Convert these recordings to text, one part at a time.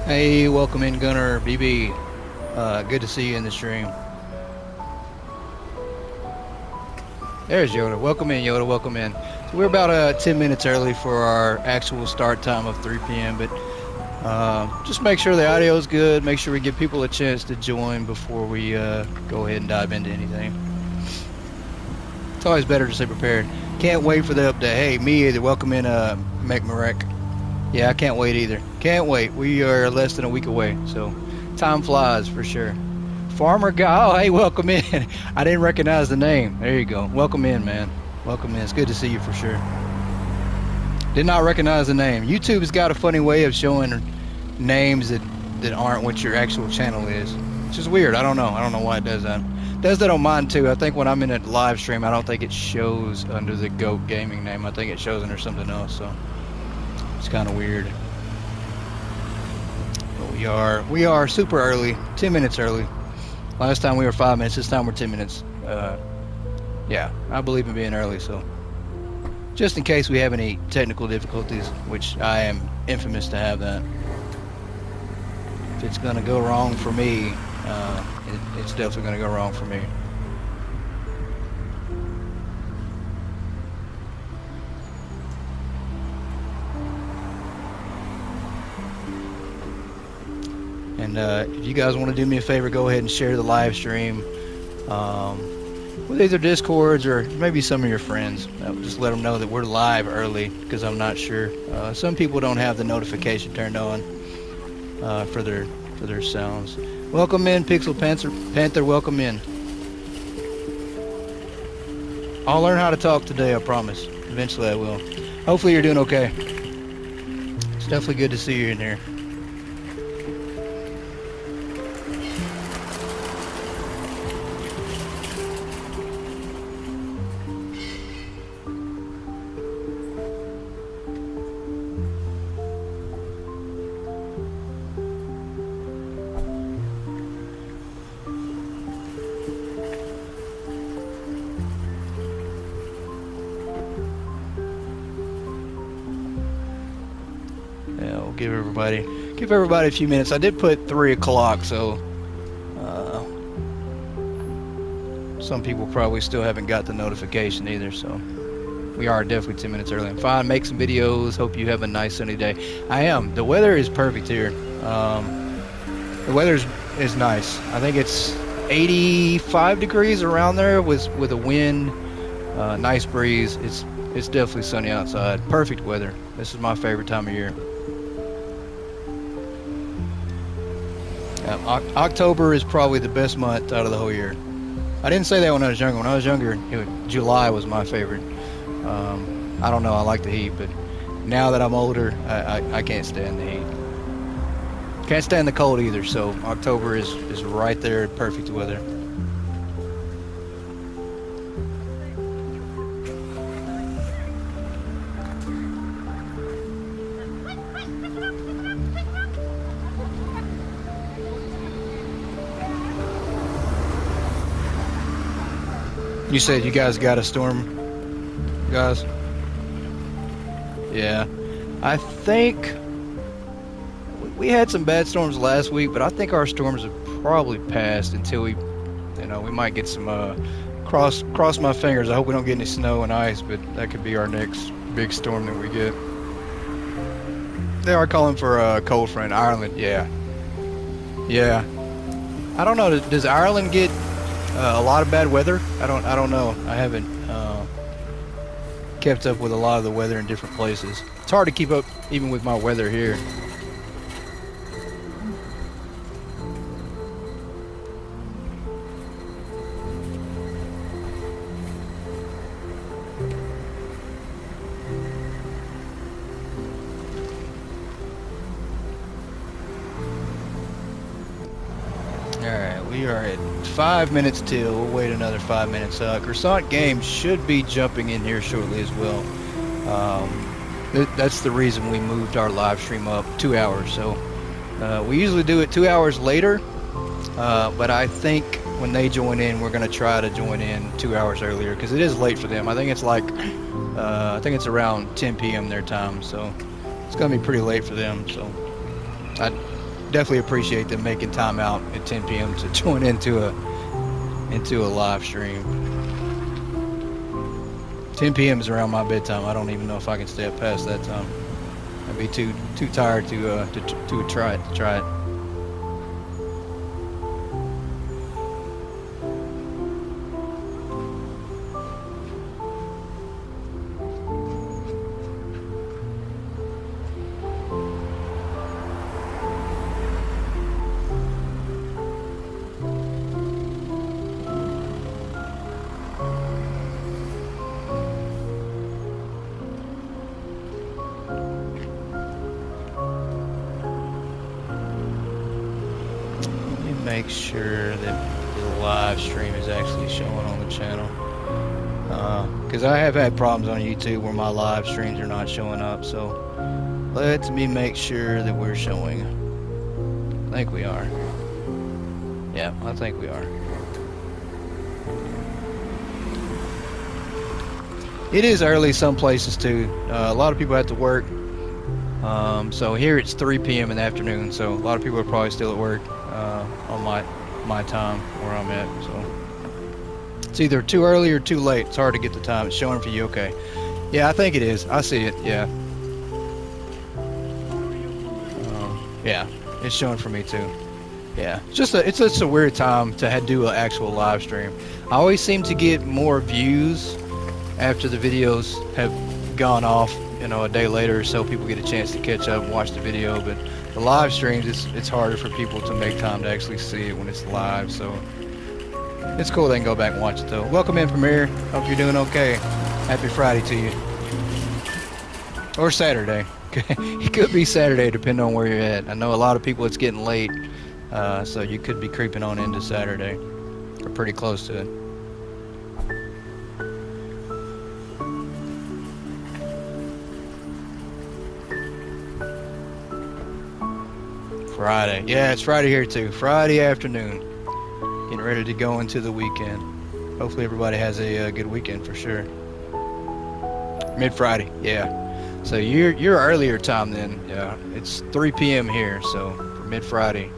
Hey, welcome in, Gunner, BB. Good to see you in the stream. There's Yoda. Welcome in, Yoda. Welcome in. So we're about 10 minutes early for our actual start time of 3 p.m. But just make sure the audio is good. Make sure we give people a chance to join before we go ahead and dive into anything. It's always better to stay prepared. Can't wait for the update. Hey, me either. Welcome in, McMarek. Yeah, I can't wait either. Can't wait. We are less than a week away, so time flies for sure. Farmer guy. Oh, hey, welcome in. I didn't recognize the name. There you go. Welcome in, man. Welcome in. It's good to see you for sure. Did not recognize the name. YouTube has got a funny way of showing names that aren't what your actual channel is. It's just weird. I don't know. I don't know why it does that. It does that on mine too. I think when I'm in a live stream, I don't think it shows under the GOAT Gaming name. I think it shows under something else. So. It's kind of weird. But we are super early, 10 minutes early. Last time we were 5 minutes, this time we're 10 minutes. Yeah, I believe in being early, so just in case we have any technical difficulties, which I am infamous to have that. If it's gonna go wrong for me, it's definitely gonna go wrong for me. And if you guys want to do me a favor, go ahead and share the live stream with either Discords or maybe some of your friends. Just let them know that we're live early, because I'm not sure. Some people don't have the notification turned on for their sounds. Welcome in, Pixel Panther. Welcome in. I'll learn how to talk today, I promise. Eventually I will. Hopefully you're doing okay. It's definitely good to see you in here. Give everybody a few minutes. I did put 3 o'clock, so some people probably still haven't got the notification either, so we are definitely 10 minutes early. I'm fine. Make some videos. Hope you have a nice sunny day. I am. The weather is perfect here. The weather is nice. I think it's 85 degrees around there with a wind, nice breeze. It's definitely sunny outside. Perfect weather. This is my favorite time of year. October is probably the best month out of the whole year. I didn't say that when I was younger. When I was younger, July was my favorite. I don't know, I like the heat, but now that I'm older, I can't stand the heat. Can't stand the cold either, so October is right there, perfect weather. You said you guys got a storm, guys? Yeah. I think we had some bad storms last week, but I think our storms have probably passed until we might get some, cross my fingers. I hope we don't get any snow and ice, but that could be our next big storm that we get. They are calling for a cold front. Ireland, yeah. Yeah. I don't know, does Ireland get a lot of bad weather? I don't know. I haven't kept up with a lot of the weather in different places. It's hard to keep up even with my weather here. We are at 5 minutes till. We'll wait another 5 minutes. Croissant Games should be jumping in here shortly as well. That's the reason we moved our live stream up 2 hours. So we usually do it 2 hours later, but I think when they join in, we're going to try to join in 2 hours earlier because it is late for them. I think it's like I think it's around 10 p.m. their time, so it's going to be pretty late for them. So I definitely appreciate them making time out at 10 p.m. to join into a live stream. 10 p.m. is around my bedtime. I don't even know if I can stay up past that time. I'd be too tired to try it. Make sure that the live stream is actually showing on the channel, because I have had problems on YouTube where my live streams are not showing up. So let me make sure that we're showing. I think we are. Yeah, I think we are. It is early some places too. A lot of people have to work. So here it's 3 p.m. in the afternoon, so a lot of people are probably still at work on my time where I'm at. So it's either too early or too late. It's hard to get the time. It's showing for you. Okay. Yeah, I think it is. I see it. Yeah. Yeah, it's showing for me too. Yeah, it's just a weird time to do an actual live stream. I always seem to get more views after the videos have gone off, you know, a day later, so people get a chance to catch up and watch the video. But the live streams, it's harder for people to make time to actually see it when it's live. So it's cool they can go back and watch it though. Welcome in, Premier. Hope you're doing okay. Happy Friday to you. Or Saturday. It could be Saturday depending on where you're at. I know a lot of people it's getting late, so you could be creeping on into Saturday, or pretty close to it. Friday. Yeah, it's Friday here too. Friday afternoon. Getting ready to go into the weekend. Hopefully everybody has a good weekend for sure. Mid-Friday, yeah. So you're earlier time then. Yeah, it's 3 p.m. here, so for mid-Friday.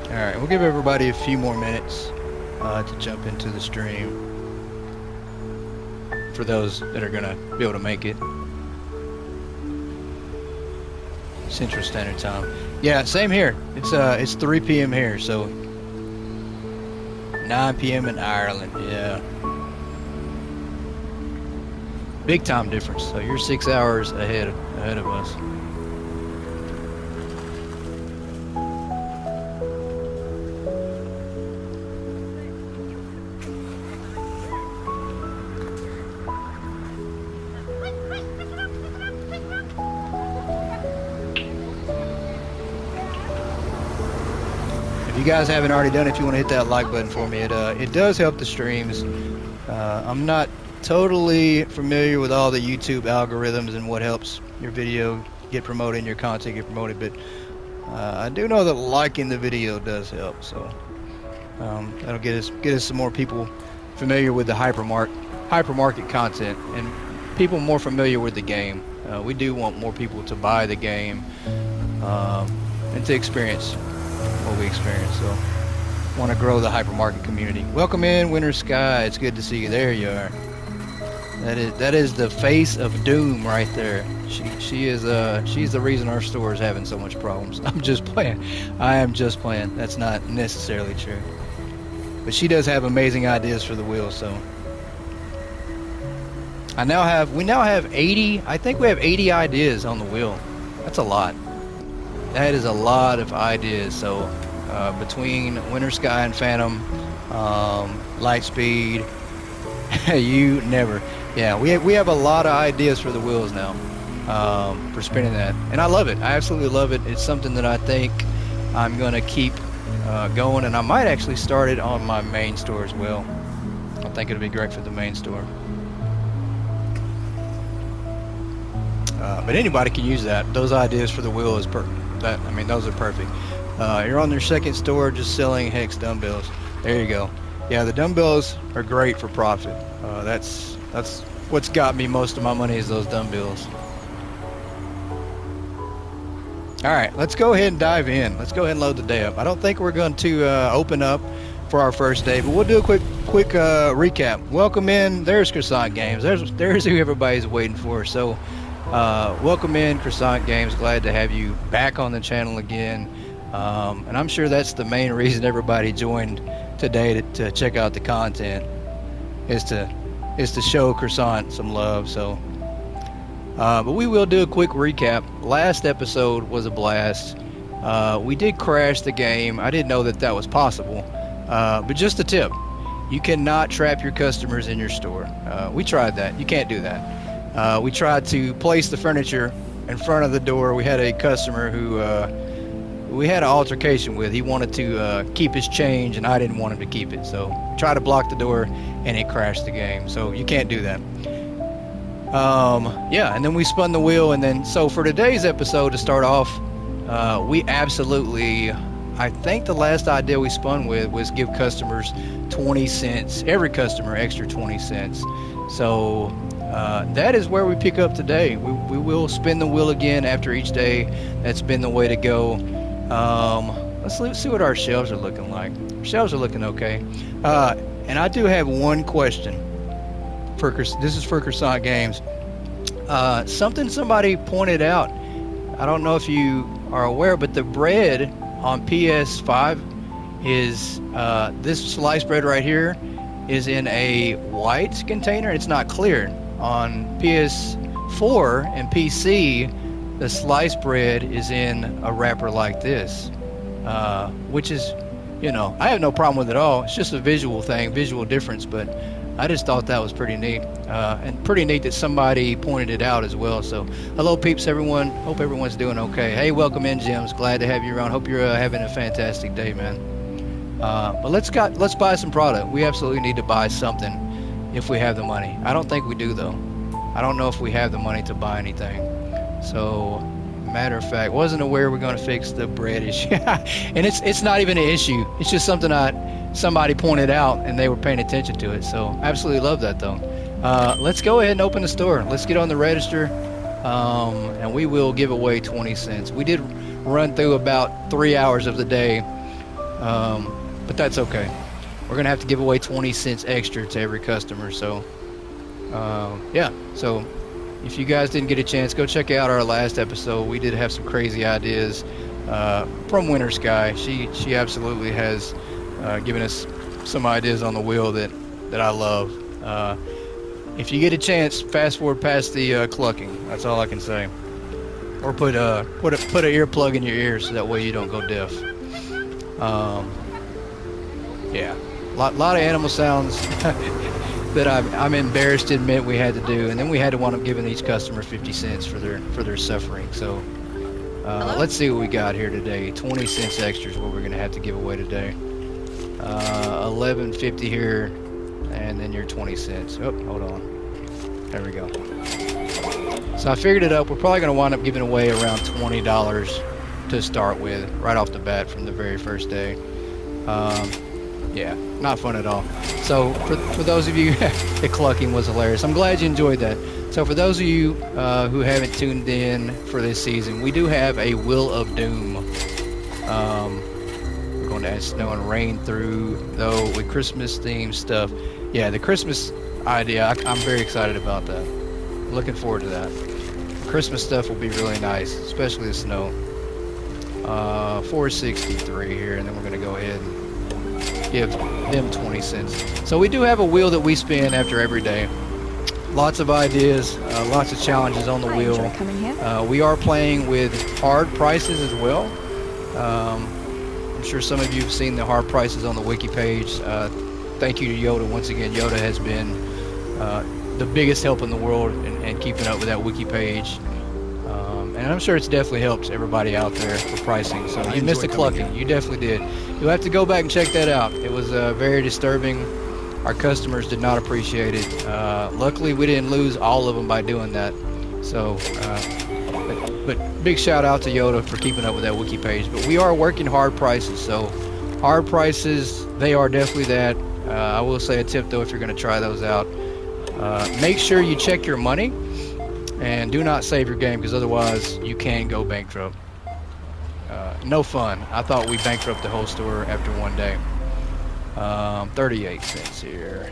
All right, we'll give everybody a few more minutes to jump into the stream. For those that are gonna be able to make it. Central Standard Time. Yeah, same here. It's 3 p.m. here, so 9 p.m. in Ireland. Yeah. Big time difference. So you're 6 hours ahead of us. If you guys haven't already done it, if you want to hit that like button for me, it does help the streams. I'm not totally familiar with all the YouTube algorithms and what helps your video get promoted and your content get promoted, but I do know that liking the video does help. So that'll get us some more people familiar with the hypermarket content and people more familiar with the game. We do want more people to buy the game and to experience what we experience. So want to grow the hypermarket community. Welcome in, Winter Sky. It's good to see you. There you are. That is the face of doom right there. She's the reason our store is having so much problems. I'm just playing. I am just playing. That's not necessarily true. But she does have amazing ideas for the wheel. So we now have 80. I think we have 80 ideas on the wheel. That's a lot. That is a lot of ideas. So between Winter Sky and Phantom, Lightspeed, Yeah, we have a lot of ideas for the wheels now, for spinning that, and I love it. I absolutely love it. It's something that I think I'm gonna keep going, and I might actually start it on my main store as well. I think it'll be great for the main store. But anybody can use that. Those ideas for the wheel is I mean, those are perfect. You're on their second store just selling hex dumbbells. There you go. Yeah, the dumbbells are great for profit. That's what's got me most of my money is those dumbbells. All right, let's go ahead and dive in. Let's go ahead and load the day up. I don't think we're going to open up for our first day, but we'll do a quick recap. Welcome in. There's Croissant Games. There's who everybody's waiting for. So welcome in, Croissant Games. Glad to have you back on the channel again. And I'm sure that's the main reason everybody joined today to check out the content is to show Croissant some love. So but we will do a quick recap. Last episode was a blast. We did crash the game. I didn't know that was possible, but just a tip, you cannot trap your customers in your store. We tried that. You can't do that. We tried to place the furniture in front of the door. We had a customer who we had an altercation with. He wanted to keep his change, and I didn't want him to keep it. So try to block the door, and it crashed the game. So you can't do that. Yeah, and then we spun the wheel, and then so for today's episode to start off, we absolutely, I think the last idea we spun with was give customers 20 cents, every customer extra 20 cents. So that is where we pick up today. We will spin the wheel again after each day. That's been the way to go. Let's see what our shelves are looking like. Our shelves are looking okay. And I do have one question. This is for Croissant Games. Something somebody pointed out, I don't know if you are aware, but the bread on PS5 is this sliced bread right here is in a white container. It's not clear. On PS4 and PC, the sliced bread is in a wrapper like this, which is, I have no problem with it at all. It's just a visual thing, visual difference, but I just thought that was pretty neat, and pretty neat that somebody pointed it out as well. So, hello peeps, everyone. Hope everyone's doing okay. Hey, welcome in, Jims. Glad to have you around. Hope you're having a fantastic day, man. But let's buy some product. We absolutely need to buy something if we have the money. I don't think we do though. I don't know if we have the money to buy anything. So, matter of fact, wasn't aware we're going to fix the bread issue, and it's not even an issue. It's just something somebody pointed out and they were paying attention to it. So absolutely love that though. Let's go ahead and open the store. Let's get on the register, and we will give away 20 cents. We did run through about 3 hours of the day, but that's okay. We're gonna have to give away 20 cents extra to every customer. So yeah, so if you guys didn't get a chance, go check out our last episode. We did have some crazy ideas from Winter Sky. She absolutely has giving us some ideas on the wheel that I love. If you get a chance, fast forward past the clucking. That's all I can say. Or put an earplug in your ear so that way you don't go deaf. Yeah, lot of animal sounds that I'm embarrassed to admit we had to do, and then we had to wind up giving each customer 50 cents for their suffering. So let's see what we got here today. 20 cents extra is what we're gonna have to give away today. 11.50 here, and then your 20 cents. Oh, hold on. There we go. So I figured it up. We're probably going to wind up giving away around $20 to start with, right off the bat from the very first day. Yeah, not fun at all. So for those of you, the clucking was hilarious. I'm glad you enjoyed that. So for those of you who haven't tuned in for this season, we do have a Wheel of Doom. Going to add snow and rain through though with Christmas themed stuff. Yeah, the Christmas idea, I'm very excited about that. Looking forward to that. Christmas stuff will be really nice, especially the snow. 463 here, and then we're going to go ahead and give them 20 cents. So we do have a wheel that we spin after every day. Lots of ideas, lots of challenges on the wheel. We are playing with hard prices as well. I'm sure some of you have seen the hard prices on the wiki page. Thank you to Yoda once again. Yoda has been the biggest help in the world in keeping up with that wiki page. And I'm sure it's definitely helped everybody out there for pricing. So you missed the clucking. You definitely did. You'll have to go back and check that out. It was very disturbing. Our customers did not appreciate it. Luckily, we didn't lose all of them by doing that. So, but big shout out to Yoda for keeping up with that wiki page. But we are working hard prices. So hard prices, they are definitely that. I will say a tip though, if you're going to try those out, make sure you check your money and do not save your game, because otherwise you can go bankrupt. No fun. I thought we bankrupt the whole store after one day. 38 cents here.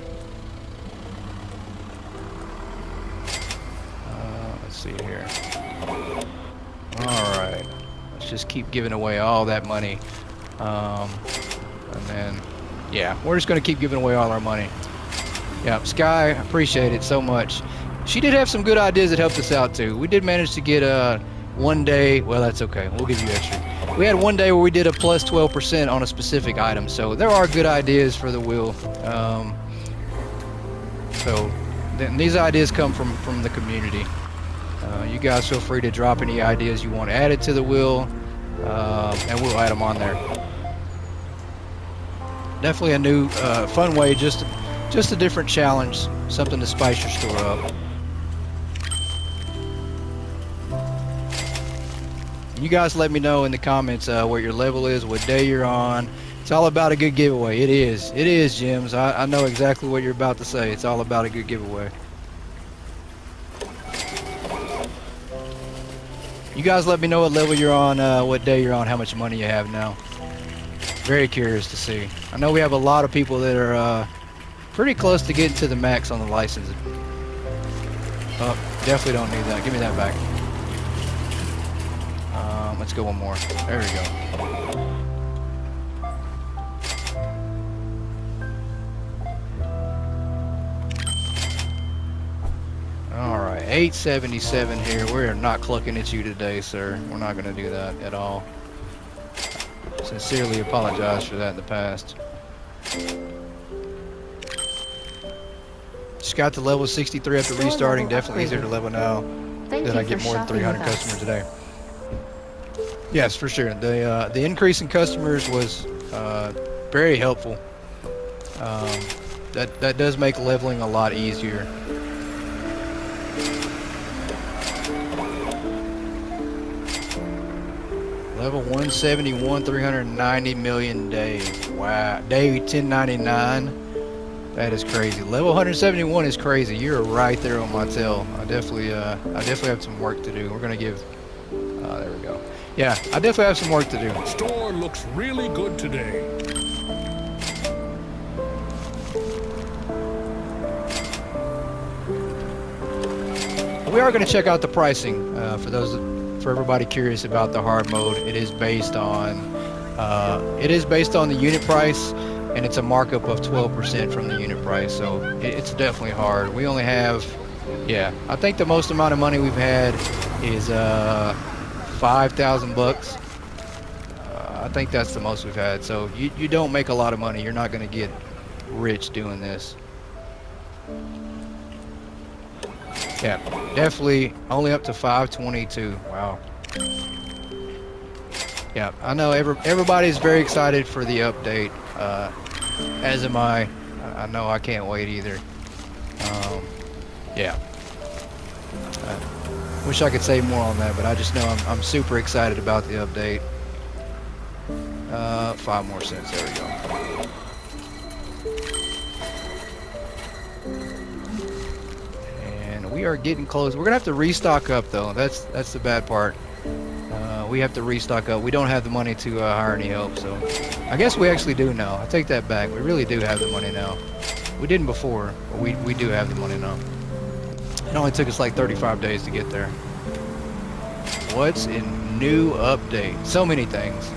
Let's see here. All right, let's just keep giving away all that money. And then, yeah, we're just going to keep giving away all our money. Yeah, Sky, appreciate it so much. She did have some good ideas that helped us out too. We did manage to get one day, well, that's okay, we'll give you extra. We had one day where we did a plus 12% on a specific item, so there are good ideas for the wheel. So then these ideas come from the community. You guys feel free to drop any ideas you want added to the wheel, and we'll add them on there. Definitely a new fun way, just a different challenge, something to spice your store up. You guys let me know in the comments what your level is, what day you're on. It's all about a good giveaway. It is, Jims. I know exactly what you're about to say. It's all about a good giveaway. You guys let me know what level you're on, what day you're on, how much money you have now. Very curious to see. I know we have a lot of people that are pretty close to getting to the max on the license. Oh, definitely don't need that. Give me that back. Let's go one more. There we go. Alright, 877 here. We're not clucking at you today, sir. We're not going to do that at all. Sincerely apologize for that in the past. Just got to level 63 after restarting. Definitely easier to level now. That I get more than 300 customers a day. Yes, for sure. The increase in customers was very helpful. That does make leveling a lot easier. Level 171, 390 million day. Wow, day 1099. That is crazy. Level 171 is crazy. You're right there on my tail. I definitely have some work to do. We're gonna give. There we go. Yeah, I definitely have some work to do. Store looks really good today. We are going to check out the pricing for everybody curious about the hard mode. It is based on the unit price, and it's a markup of 12% from the unit price. So it's definitely hard. We only have, yeah, I think the most amount of money we've had is 5,000 bucks. I think that's the most we've had. So you don't make a lot of money. You're not going to get rich doing this. Yeah, definitely only up to 522. Wow. Yeah, I know everybody's very excited for the update. As am I. I know I can't wait either. Yeah. Wish I could say more on that, but I just know I'm super excited about the update. 5 more cents. There we go. And we are getting close. We're gonna have to restock up though. That's the bad part. We have to restock up. We don't have the money to hire any help, so I guess we actually do now. I take that back. We really do have the money now. We didn't before, but we do have the money now. It only took us like 35 days to get there. What's in new update? So many things.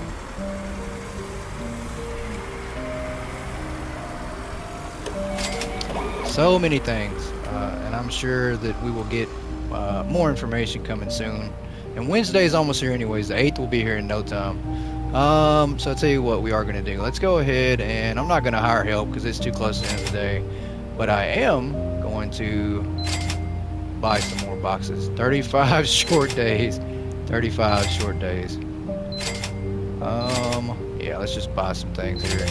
So many things. And I'm sure that we will get more information coming soon. And Wednesday is almost here anyways. The 8th will be here in no time. So I'll tell you what we are going to do. Let's go ahead, and I'm not going to hire help because it's too close to the end of the day. But I am going to buy some more boxes. 35 short days. 35 short days. Yeah, let's just buy some things here.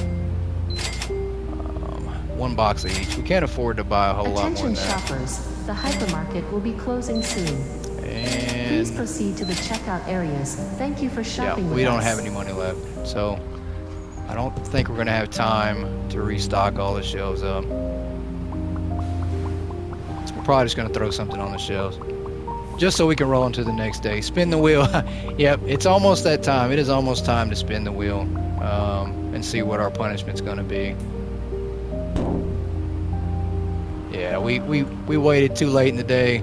One box of each. We can't afford to buy a whole lot more than that. Attention shoppers, the hypermarket will be closing soon. And please proceed to the checkout areas. Thank you for shopping with us. We don't have any money left, so I don't think we're gonna have time to restock all the shelves up. So we're probably just gonna throw something on the shelves, just so we can roll into the next day. Spin the wheel. Yep, it's almost that time. It is almost time to spin the wheel and see what our punishment's gonna be. Yeah, we waited too late in the day.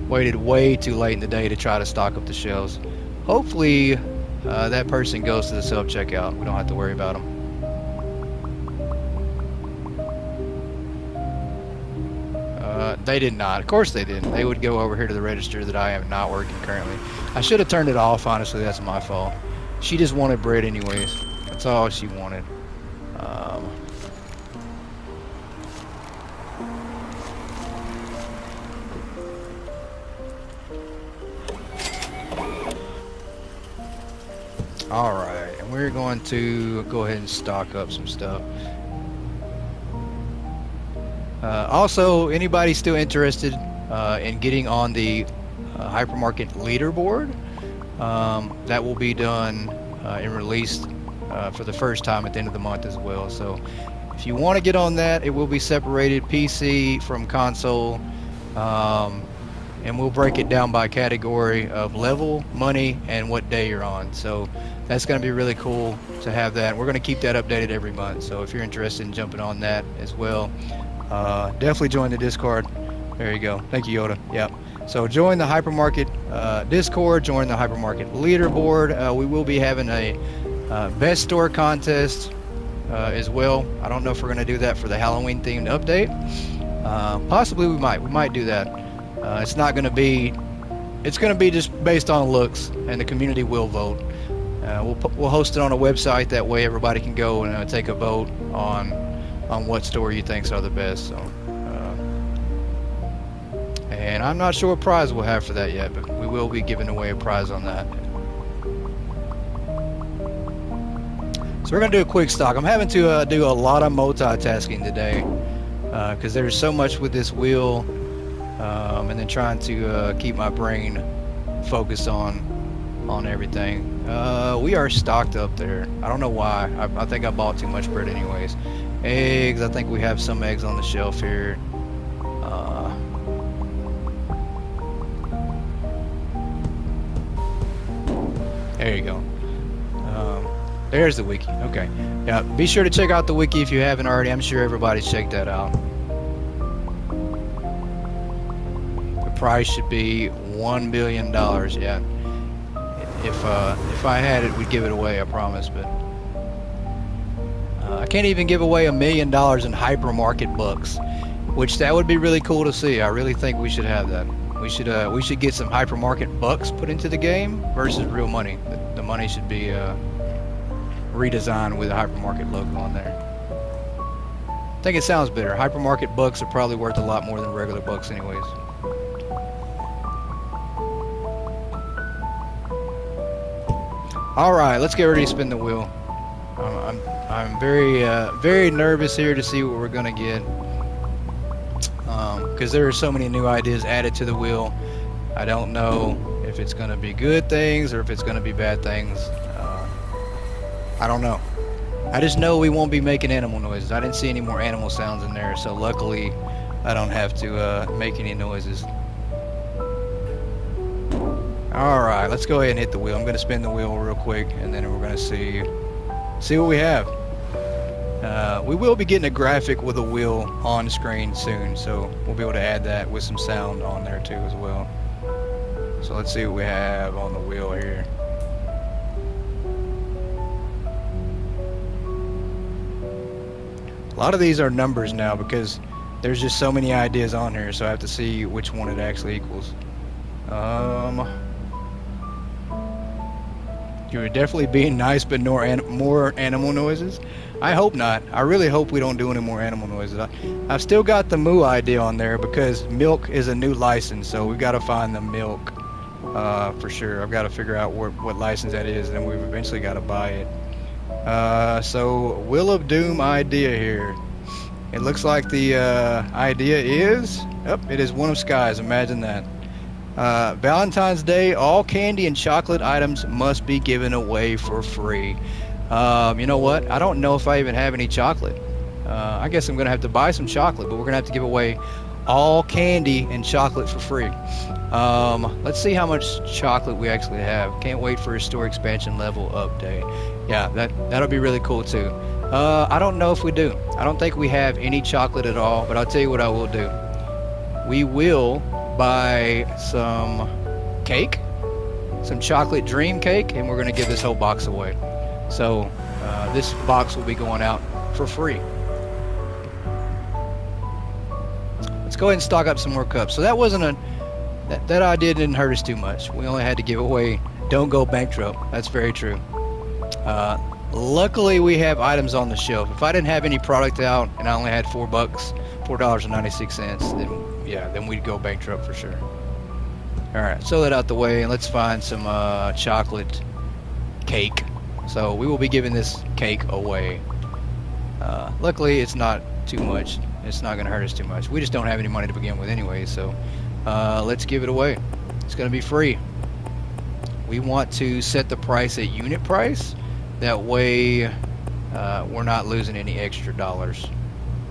Waited way too late in the day to try to stock up the shelves. Hopefully that person goes to the self-checkout. We don't have to worry about them. They did not. Of course they didn't. They would go over here to the register that I am not working currently. I should have turned it off, honestly. That's my fault. She just wanted bread anyways. That's all she wanted. Alright, and we're going to go ahead and stock up some stuff. Also, anybody still interested in getting on the Hypermarket leaderboard? That will be done and released for the first time at the end of the month as well. So if you want to get on that, it will be separated PC from console. And we'll break it down by category of level, money, and what day you're on. So that's going to be really cool to have that. We're going to keep that updated every month. So if you're interested in jumping on that as well, definitely join the Discord. There you go. Thank you, Yoda. Yeah. So join the Hypermarket Discord. Join the Hypermarket leaderboard. We will be having a best store contest as well. I don't know if we're going to do that for the Halloween themed update. Possibly we might do that. It's not going to be. It's going to be just based on looks, and the community will vote. We'll host it on a website. That way, everybody can go and take a vote on what store you thinks are the best. So, and I'm not sure what prize we'll have for that yet, but we will be giving away a prize on that. So we're going to do a quick stock. I'm having to do a lot of multitasking today because there's so much with this wheel. And then trying to keep my brain focused on everything. We are stocked up there. I don't know why. I think I bought too much bread anyways. Eggs. I think we have some eggs on the shelf here. There you go. There's the wiki. Okay. Yeah. Be sure to check out the wiki if you haven't already. I'm sure everybody's checked that out. Price should be $1 billion. Yeah, if I had it, we'd give it away, I promise. But I can't even give away $1 million in hypermarket bucks, which that would be really cool to see. I really think we should have that. We should get some hypermarket bucks put into the game versus real money. The money should be redesigned with a hypermarket logo on there. I think it sounds better. Hypermarket bucks are probably worth a lot more than regular bucks anyways. All right, let's get ready to spin the wheel. I'm very nervous here to see what we're gonna get, because there are so many new ideas added to the wheel. I don't know if it's gonna be good things or if it's gonna be bad things. I don't know. I just know we won't be making animal noises. I didn't see any more animal sounds in there, so luckily I don't have to make any noises. Alright, let's go ahead and hit the wheel. I'm going to spin the wheel real quick, and then we're going to see what we have. We will be getting a graphic with a wheel on screen soon, so we'll be able to add that with some sound on there too as well. So let's see what we have on the wheel here. A lot of these are numbers now because there's just so many ideas on here, so I have to see which one it actually equals. You're definitely being nice, but more animal noises. I hope not. I really hope we don't do any more animal noises. I've still got the moo idea on there because milk is a new license, so we've got to find the milk for sure. I've got to figure out what license that is, and then we've eventually got to buy it. So Wheel of Doom idea here. It looks like the idea is, it is one of Sky's. Imagine that. Valentine's Day, all candy and chocolate items must be given away for free. You know what? I don't know if I even have any chocolate. I guess I'm going to have to buy some chocolate, but we're going to have to give away all candy and chocolate for free. Let's see how much chocolate we actually have. Can't wait for a store expansion level update. Yeah, that'll be really cool too. I don't know if we do. I don't think we have any chocolate at all, but I'll tell you what I will do. We will buy some cake, some chocolate dream cake, and we're going to give this whole box away. So this box will be going out for free. Let's go ahead and stock up some more cups. So that wasn't that idea didn't hurt us too much. We only had to give away don't go bankrupt. That's very true. Luckily we have items on the shelf. If I didn't have any product out and I only had $4.96, then we'd go bankrupt for sure. Alright, so that out the way, and let's find some chocolate cake. So we will be giving this cake away. Luckily it's not too much. It's not going to hurt us too much. We just don't have any money to begin with anyway, so let's give it away. It's going to be free. We want to set the price at unit price. That way we're not losing any extra dollars.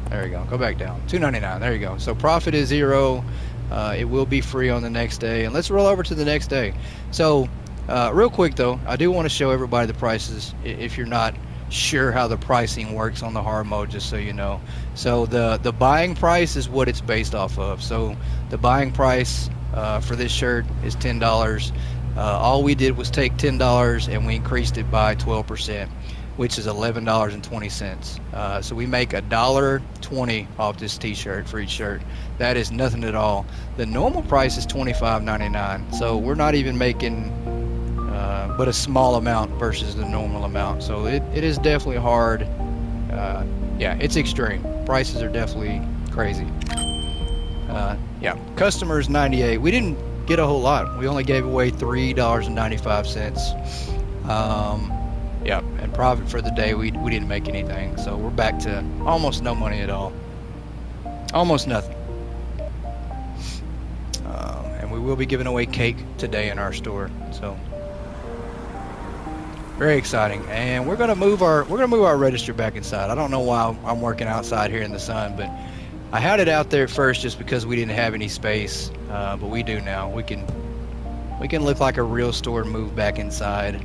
There you go. Go back down. $2.99. There you go. So profit is 0. It will be free on the next day. And let's roll over to the next day. So real quick though, I do want to show everybody the prices if you're not sure how the pricing works on the hard mode, just so you know. So the buying price is what it's based off of. So the buying price for this shirt is $10. All we did was take $10 and we increased it by 12%, which is $11.20. So we make $1.20 off this t-shirt for each shirt. That is nothing at all. The normal price is $25.99, so we're not even making but a small amount versus the normal amount. So it is definitely hard. Yeah, it's extreme. Prices are definitely crazy. Yeah, customers 98. We didn't get a whole lot. We only gave away $3.95. Yeah, and profit for the day, we didn't make anything. So we're back to almost no money at all. Almost nothing. And we will be giving away cake today in our store. So very exciting. And we're gonna move our register back inside. I don't know why I'm working outside here in the sun, but I had it out there at first just because we didn't have any space. But we do now. We can look like a real store and move back inside.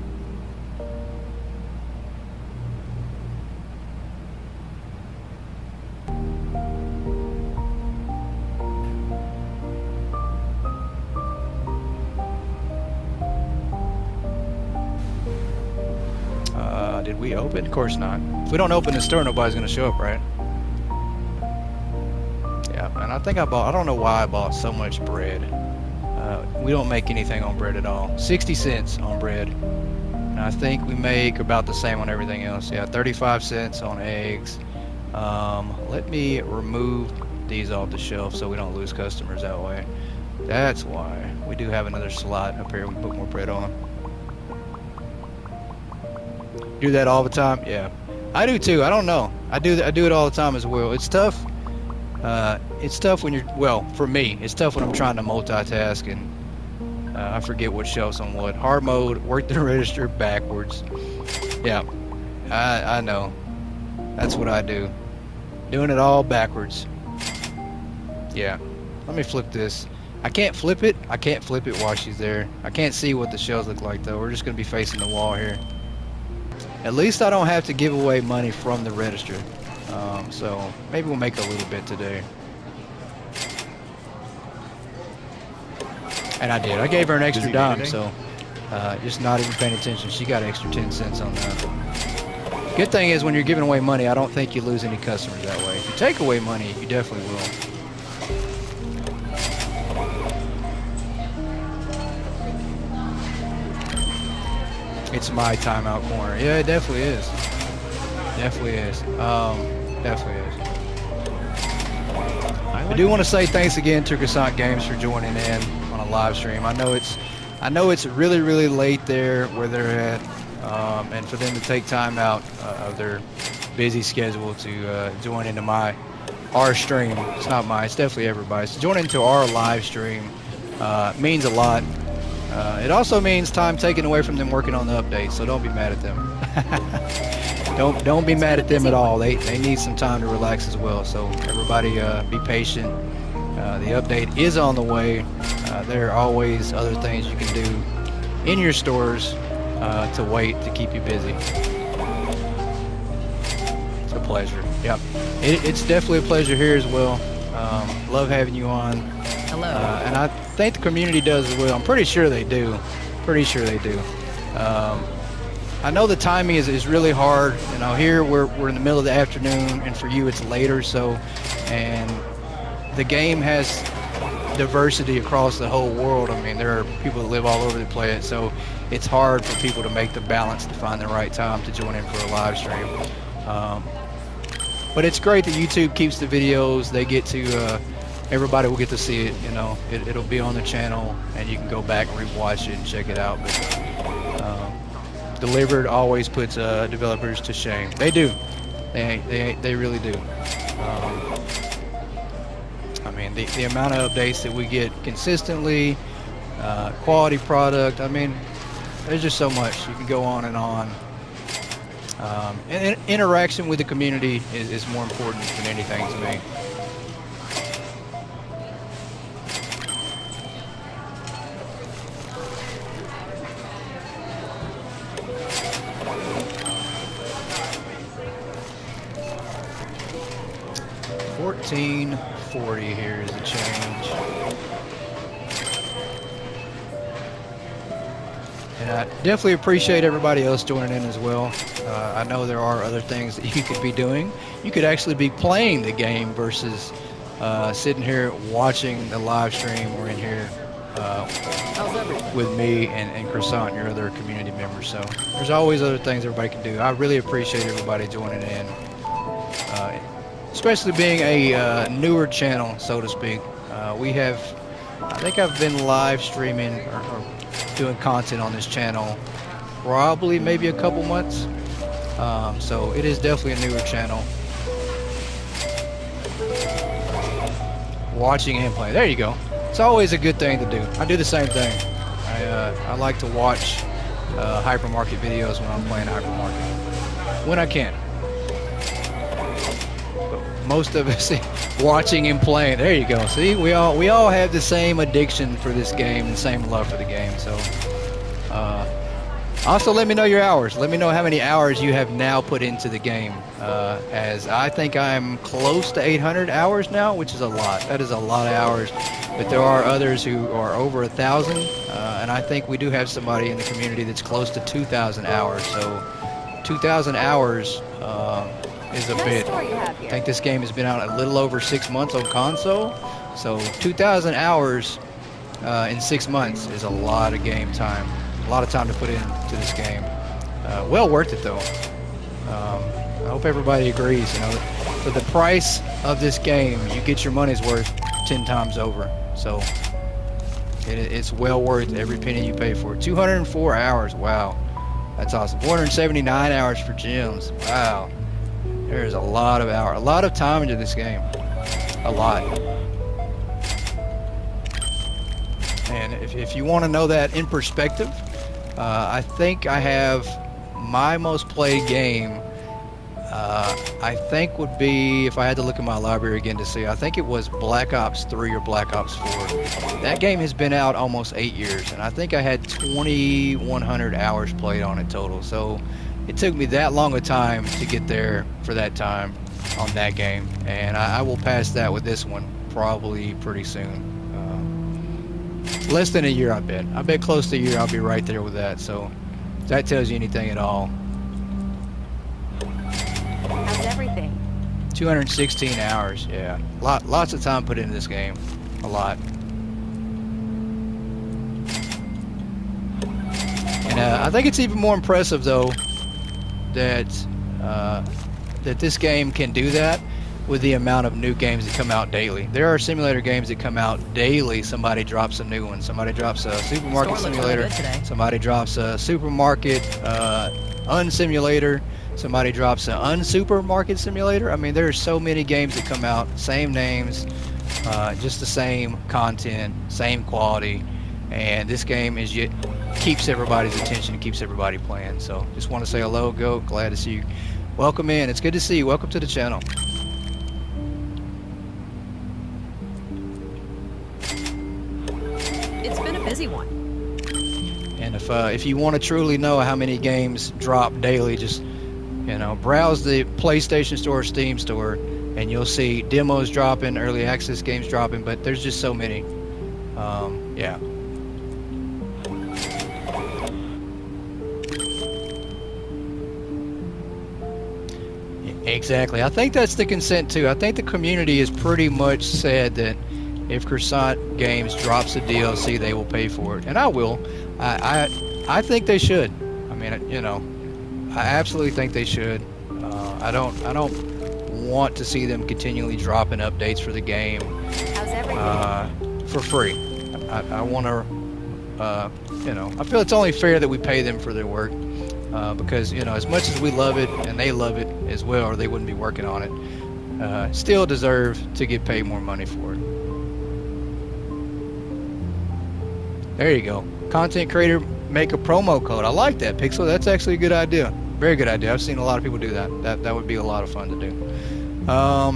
Did we open? Of course not. If we don't open the store, nobody's gonna show up, right? Yeah, and I think I don't know why I bought so much bread. We don't make anything on bread at all. 60 cents on bread. And I think we make about the same on everything else. Yeah, 35 cents on eggs. Let me remove these off the shelf so we don't lose customers that way. That's why. We do have another slot up here we can put more bread on. Do that all the time? Yeah, I do too. I don't know. I do it all the time as well. It's tough. It's tough when you're, well, for me, it's tough when I'm trying to multitask and I forget what shelf's on what. Hard mode, work the register backwards. Yeah, I know. That's what I do. Doing it all backwards. Yeah. Let me flip this. I can't flip it. I can't flip it while she's there. I can't see what the shelves look like though. We're just going to be facing the wall here. At least I don't have to give away money from the register. So maybe we'll make a little bit today. And I did. I gave her an extra dime, so just not even paying attention. She got an extra 10 cents on that. Good thing is when you're giving away money, I don't think you lose any customers that way. If you take away money, you definitely will. It's my timeout corner. Yeah, it definitely is. Definitely is. Definitely is. I do want to say thanks again to Croissant Games for joining in on a live stream. I know it's really, really late there where they're at, and for them to take time out of their busy schedule to join into our stream. It's not mine. It's definitely everybody's. To join into our live stream means a lot. It also means time taken away from them working on the update, so don't be mad at them. Don't be mad at them at all. They need some time to relax as well. So everybody be patient. The update is on the way. There are always other things you can do in your stores to wait to keep you busy. It's a pleasure. Yep. It's definitely a pleasure here as well. Love having you on. Hello. And I think the community does as well. I'm pretty sure they do. Pretty sure they do. I know the timing is really hard. You know, here we're in the middle of the afternoon, and for you it's later. So, and the game has diversity across the whole world. I mean, there are people that live all over the place, so it's hard for people to make the balance to find the right time to join in for a live stream. But it's great that YouTube keeps the videos. They get to everybody will get to see it. You know, it'll be on the channel, and you can go back and rewatch it and check it out. But Delivered always puts developers to shame. They do. They really do. I mean, the amount of updates that we get consistently, quality product. I mean, there's just so much. You can go on and on. And interaction with the community is more important than anything to me. $14.40 here is the change. And I definitely appreciate everybody else joining in as well. I know there are other things that you could be doing. You could actually be playing the game versus sitting here watching the live stream or in here with me and Croissant, your other community members. So there's always other things everybody can do. I really appreciate everybody joining in. Especially being a newer channel, so to speak. I think I've been live streaming or doing content on this channel probably maybe a couple months. So it is definitely a newer channel. Watching and playing. There you go. It's always a good thing to do. I do the same thing. I like to watch hypermarket videos when I'm playing hypermarket. When I can. Most of us watching and playing. There you go. See, we all have the same addiction for this game and same love for the game. So also let me know your hours. Let me know how many hours you have now put into the game, as I think I'm close to 800 hours now, which is a lot. That is a lot of hours, but there are others who are over 1,000, and I think we do have somebody in the community that's close to 2,000 hours. So 2,000 hours is a bit. I think this game has been out a little over 6 months on console, so 2,000 hours in 6 months is a lot of game time, a lot of time to put into this game. Well worth it though. I hope everybody agrees. You know, for the price of this game, you get your money's worth 10 times over. So it's well worth every penny you pay for it. 204 hours. Wow, that's awesome. 479 hours for gems. Wow. There's a lot of hours, a lot of time into this game, a lot. And if you want to know that in perspective, I think I have my most played game, I think would be, if I had to look at my library again to see, I think it was Black Ops 3 or Black Ops 4. That game has been out almost 8 years, and I think I had 2,100 hours played on it total. So it took me that long a time to get there for that time on that game, and I will pass that with this one probably pretty soon. Less than a year, I bet. I bet close to a year I'll be right there with that. So if that tells you anything at all. How's everything? 216 hours, yeah. Lots of time put into this game. A lot. And I think it's even more impressive though that that this game can do that with the amount of new games that come out daily. There are simulator games that come out daily. Somebody drops a new one. Somebody drops a supermarket simulator. Somebody drops a supermarket unsimulator. Somebody drops an unsupermarket simulator. I mean, there's so many games that come out, same names, just the same content, same quality, and this game is keeps everybody's attention and keeps everybody playing. So just want to say hello, Goat. Glad to see you. Welcome in. It's good to see you. Welcome to the channel. It's been a busy one. And if you want to truly know how many games drop daily, just browse the PlayStation Store, Steam Store, and you'll see demos dropping, early access games dropping. But there's just so many. Yeah. Exactly. I think that's the consent too. I think the community has pretty much said that if Croissant Games drops a DLC, they will pay for it, and I will. I think they should. I mean, I absolutely think they should. I don't want to see them continually dropping updates for the game for free. I want to. I feel it's only fair that we pay them for their work. Because as much as we love it and they love it as well, or they wouldn't be working on it, still deserve to get paid more money for it. There you go. Content creator make a promo code. I like that, Pixel. That's actually a good idea. Very good idea. I've seen a lot of people do that. That would be a lot of fun to do.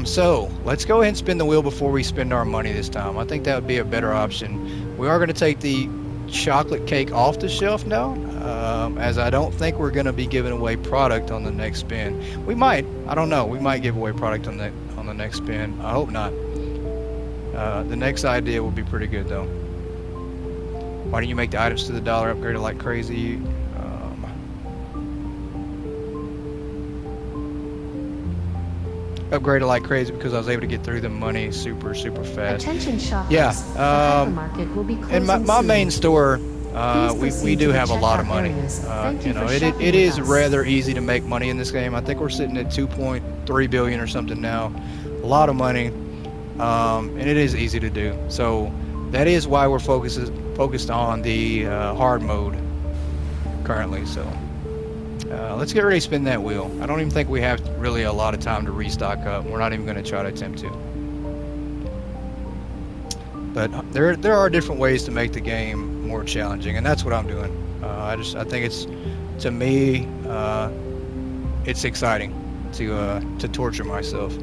So let's go ahead and spin the wheel before we spend our money this time. I think that would be a better option. We are going to take the chocolate cake off the shelf now, as I don't think we're going to be giving away product on the next spin. We might. I don't know. We might give away product on the next spin. I hope not. The next idea will be pretty good though. Why don't you make the items to the dollar upgraded like crazy? Upgraded like crazy because I was able to get through the money super fast. Attention shoppers. Yeah. The hypermarket will be closing In my soon. main store, we proceed do to the have a lot of checkout money. areas. Thank you for It shopping is with us. rather easy to make money in this game. I think we're sitting at 2.3 billion or something now. A lot of money, and it is easy to do. So that is why we're focused on the hard mode currently. So let's get ready to spin that wheel. I don't even think we have really a lot of time to restock up. We're not even going to try to attempt to. But there are different ways to make the game more challenging, and that's what I'm doing. I think it's, to me, it's exciting to torture myself,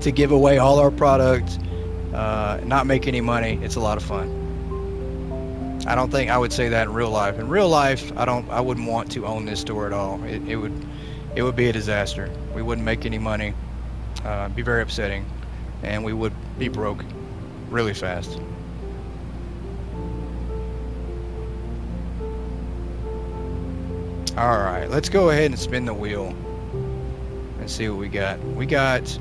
to give away all our product, not make any money. It's a lot of fun. I don't think I would say that in real life. In real life, I wouldn't want to own this store at all. It would be a disaster. We wouldn't make any money. It'd be very upsetting, and we would be broke really fast. All right, let's go ahead and spin the wheel and see what we got. We got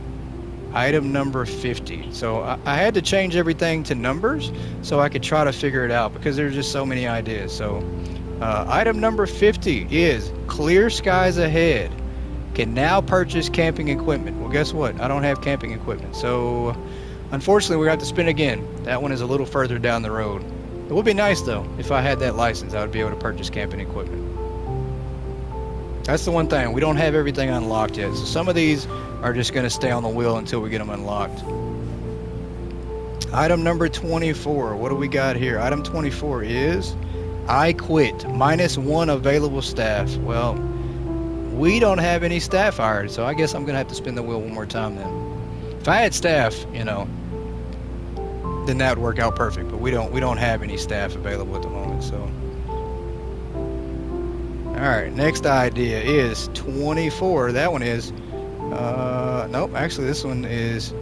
item number 50. So I had to change everything to numbers so I could try to figure it out because there's just so many ideas. So item number 50 is clear skies ahead. Can now purchase camping equipment. Well, guess what? I don't have camping equipment. So unfortunately, we're going to have to spin again. That one is a little further down the road. It would be nice though. If I had that license, I would be able to purchase camping equipment. That's the one thing. We don't have everything unlocked yet. So some of these are just going to stay on the wheel until we get them unlocked. Item number 24. What do we got here? Item 24 is I quit. -1 available staff. Well, we don't have any staff hired, so I guess I'm going to have to spin the wheel one more time then. If I had staff, then that would work out perfect, but we don't have any staff available at the moment, so. All right, next idea is 24. That one is nope, actually this one is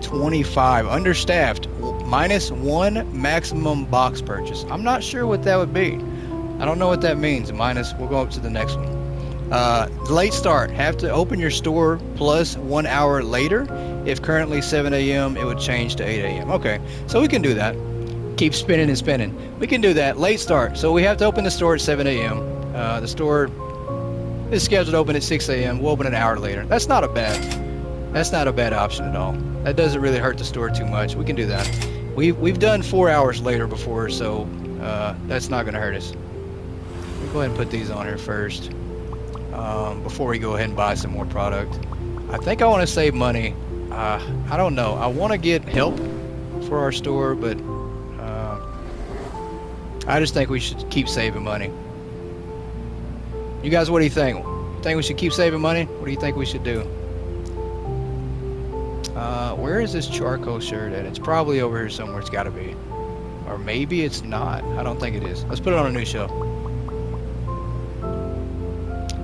25. Understaffed. -1 maximum box purchase. I'm not sure what that would be. I don't know what that means. We'll go up to the next one. Late start. Have to open your store plus 1 hour later. If currently 7 a.m., it would change to 8 a.m. Okay, so we can do that. keep spinning and spinning. We can do that. Late start. So we have to open the store at 7 a.m. The store is scheduled to open at 6 a.m. We'll open an hour later. That's not a bad option at all. That doesn't really hurt the store too much. We can do that. We've done 4 hours later before, so that's not going to hurt us. We'll go ahead and put these on here first before we go ahead and buy some more product. I think I want to save money. I don't know. I want to get help for our store, but I just think we should keep saving money. You guys, what do you think? You think we should keep saving money? What do you think we should do? Where is this charcoal shirt at? It's probably over here somewhere. It's got to be. Or maybe it's not. I don't think it is. Let's put it on a new shelf.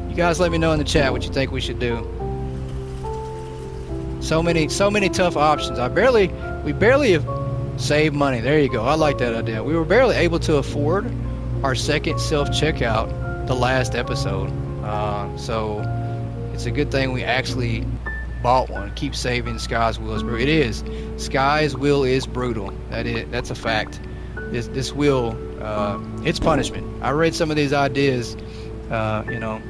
You guys let me know in the chat what you think we should do. So many tough options. We barely have saved money. There you go. I like that idea. We were barely able to afford our second self-checkout the last episode. So it's a good thing we actually bought one. Keep saving. Sky's Wheel is brutal. It is. Sky's Wheel is brutal. That's a fact. This wheel, it's punishment. I read some of these ideas. You know,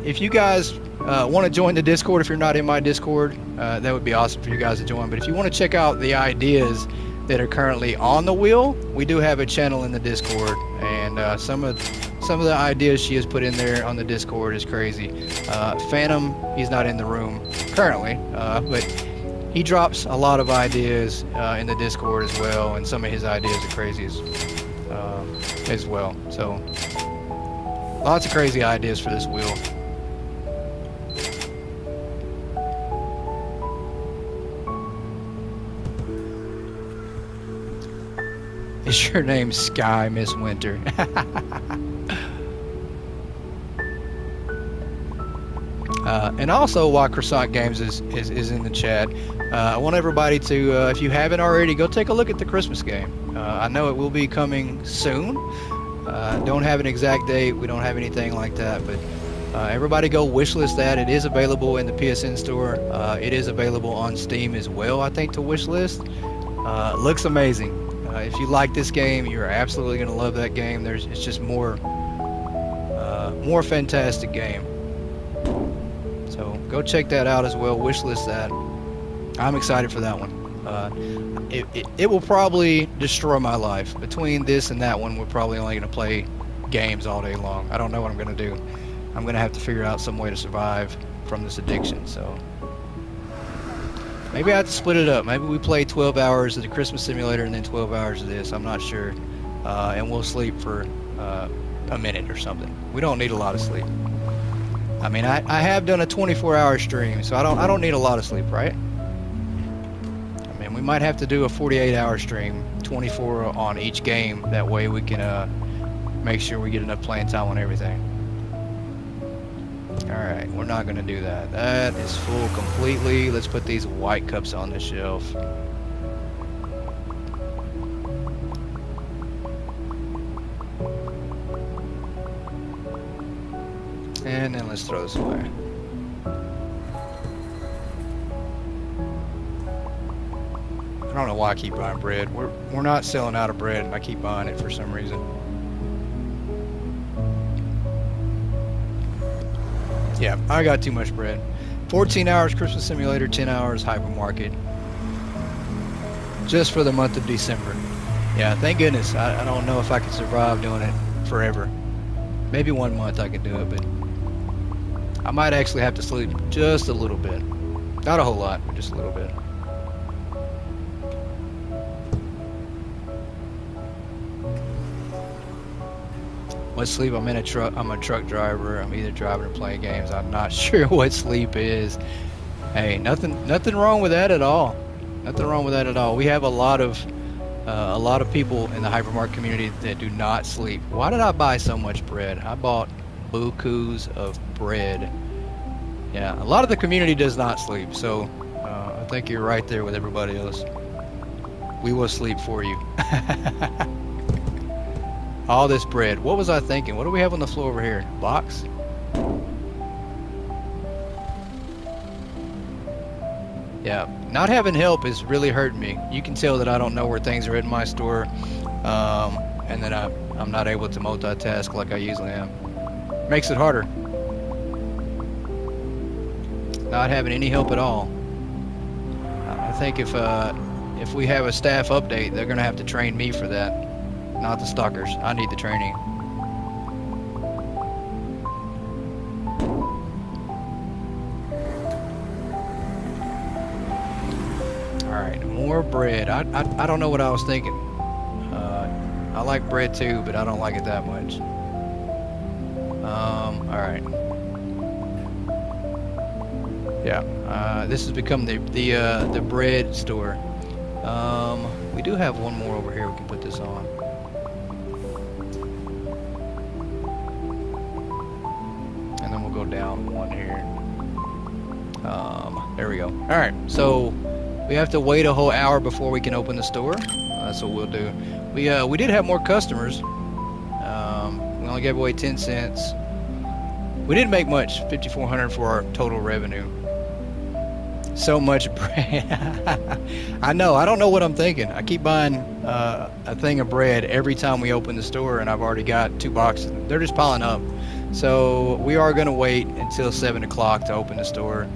if you guys want to join the Discord, if you're not in my Discord, that would be awesome for you guys to join. But if you want to check out the ideas that are currently on the wheel, we do have a channel in the Discord, and some of the ideas she has put in there on the Discord is crazy. Phantom, he's not in the room currently, but he drops a lot of ideas in the Discord as well, and some of his ideas are crazy as well. So lots of crazy ideas for this wheel. Is your name Sky, Miss Winter? And also, while Croissant Games is in the chat, I want everybody to, if you haven't already, go take a look at the Christmas game. I know it will be coming soon. Don't have an exact date. We don't have anything like that, but everybody go wishlist that. It is available in the PSN store. It is available on Steam as well, I think, to wishlist. Looks amazing. If you like this game, you're absolutely going to love that game. It's just more fantastic game. So go check that out as well. Wishlist that. I'm excited for that one. It will probably destroy my life. Between this and that one, we're probably only going to play games all day long. I don't know what I'm going to do. I'm going to have to figure out some way to survive from this addiction. So maybe I have to split it up. Maybe we play 12 hours of the Christmas Simulator and then 12 hours of this. I'm not sure. And we'll sleep for a minute or something. We don't need a lot of sleep. I mean, I have done a 24-hour stream, so I don't need a lot of sleep, right? I mean, we might have to do a 48-hour stream, 24 on each game. That way we can make sure we get enough playing time on everything. Alright, we're not going to do that. That is full completely. Let's put these white cups on the shelf. And then let's throw this away. I don't know why I keep buying bread. We're not selling out of bread, and I keep buying it for some reason. Yeah, I got too much bread. 14 hours Christmas Simulator, 10 hours Hypermarket. Just for the month of December. Yeah, thank goodness. I don't know if I could survive doing it forever. Maybe 1 month I could do it, but I might actually have to sleep just a little bit. Not a whole lot, but just a little bit. What sleep? I'm in a truck. I'm a truck driver. I'm either driving or playing games. I'm not sure what sleep is. Hey, nothing wrong with that at all. Nothing wrong with that at all. We have a lot of people in the Hypermarket community that do not sleep. Why did I buy so much bread? I bought bukus of bread. Yeah, a lot of the community does not sleep, so I think you're right there with everybody else. We will sleep for you. All this bread. What was I thinking? What do we have on the floor over here? Box? Yeah, not having help is really hurting me. You can tell that I don't know where things are at in my store. and then I'm not able to multitask like I usually am. Makes it harder. Not having any help at all. I think if we have a staff update, they're gonna have to train me for that, not the stalkers. I need the training. All right, more bread. I don't know what I was thinking. I like bread too, but I don't like it that much. All right. Yeah, this has become the bread store. We do have one more over here we can put this on. And then we'll go down one here. There we go. All right, so we have to wait a whole hour before we can open the store. That's what we'll do. We did have more customers. We only gave away 10 cents. We didn't make much, 5,400 for our total revenue. So much bread. I know. I don't know what I'm thinking. I keep buying a thing of bread every time we open the store, and I've already got 2 boxes. They're just piling up. So we are going to wait until 7 o'clock to open the store.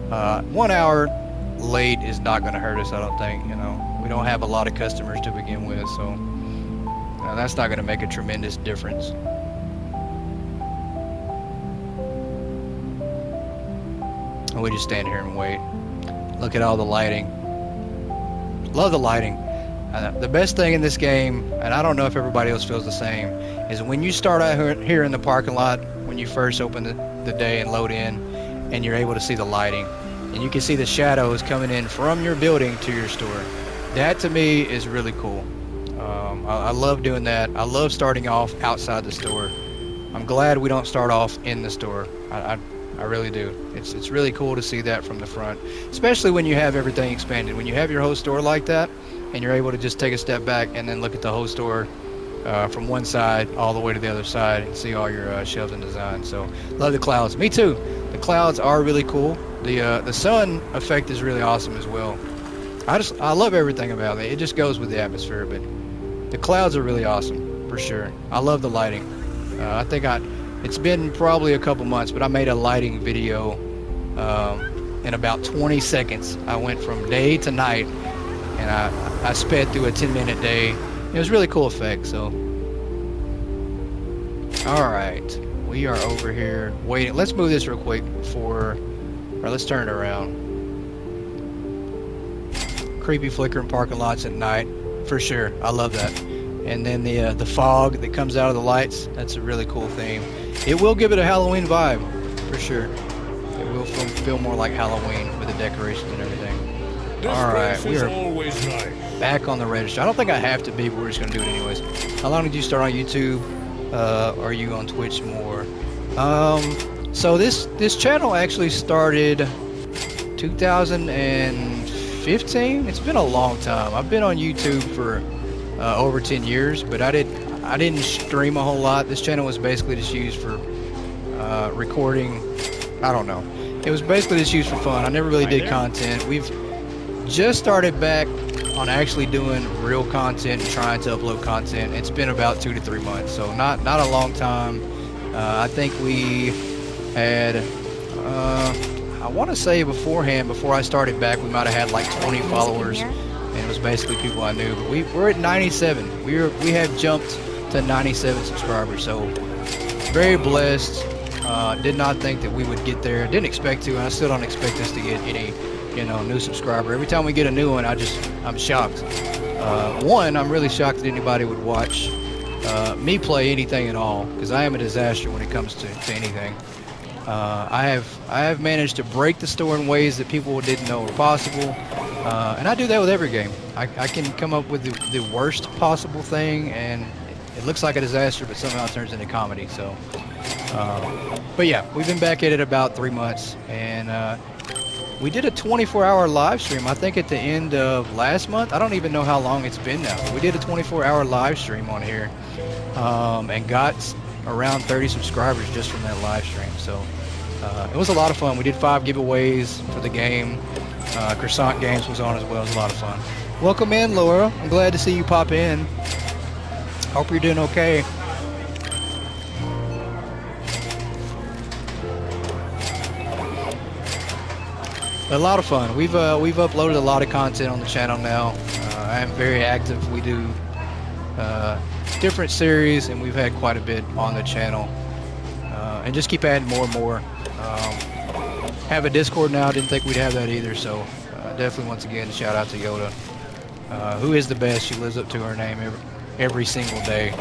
1 hour late is not going to hurt us, I don't think. You know, we don't have a lot of customers to begin with, so that's not going to make a tremendous difference. We just stand here and wait. Look at all the lighting. Love the lighting. The best thing in this game, and I don't know if everybody else feels the same, is when you start out here in the parking lot, when you first open the day and load in, and you're able to see the lighting, and you can see the shadows coming in from your building to your store. That to me is really cool. I love doing that. I love starting off outside the store. I'm glad we don't start off in the store. I really do. It's really cool to see that from the front, especially when you have everything expanded. When you have your whole store like that, and you're able to just take a step back and then look at the whole store from one side all the way to the other side and see all your shelves and design. So love the clouds. Me too. The clouds are really cool. The sun effect is really awesome as well. I love everything about it. It just goes with the atmosphere, but the clouds are really awesome for sure. I love the lighting. I think it's been probably a couple months, but I made a lighting video in about 20 seconds. I went from day to night, and I sped through a 10-minute day. It was a really cool effect. So, all right, we are over here waiting. Let's move this real quick or let's turn it around. Creepy flickering parking lots at night, for sure. I love that. And then the fog that comes out of the lights, that's a really cool theme. It will give it a Halloween vibe, for sure. It will feel more like Halloween with the decorations and everything. Alright, we are back on the register. I don't think I have to be, but we're just going to do it anyways. How long did you start on YouTube? Are you on Twitch more? So this channel actually started 2015. It's been a long time. I've been on YouTube for over 10 years, but I didn't stream a whole lot. This channel was basically just used for recording. I don't know. It was basically just used for fun. I never really did content. We've just started back on actually doing real content and trying to upload content. It's been about 2 to 3 months, so not a long time. I think we had I want to say beforehand, before I started back, we might have had like 20 followers, and it was basically people I knew. But we're at 97. We have jumped to 97 subscribers, so very blessed. Did not think that we would get there. Didn't expect to, and I still don't expect us to get any, new subscriber. Every time we get a new one, I'm shocked. One, I'm really shocked that anybody would watch me play anything at all, because I am a disaster when it comes to anything. I have managed to break the store in ways that people didn't know were possible, and I do that with every game. I can come up with the worst possible thing, and it looks like a disaster, but somehow it turns into comedy. So, but yeah, we've been back at it about 3 months, and we did a 24-hour live stream, I think at the end of last month. I don't even know how long it's been now. We did a 24-hour live stream on here, and got around 30 subscribers just from that live stream. So it was a lot of fun. We did 5 giveaways for the game. Croissant Games was on as well. It was a lot of fun. Welcome in, Laura. I'm glad to see you pop in. Hope you're doing okay. A lot of fun. We've uploaded a lot of content on the channel now. I am very active. We do different series, and we've had quite a bit on the channel, and just keep adding more and more. Have a Discord now. Didn't think we'd have that either, so definitely once again shout out to Yoda, who is the best. She lives up to her name every single day.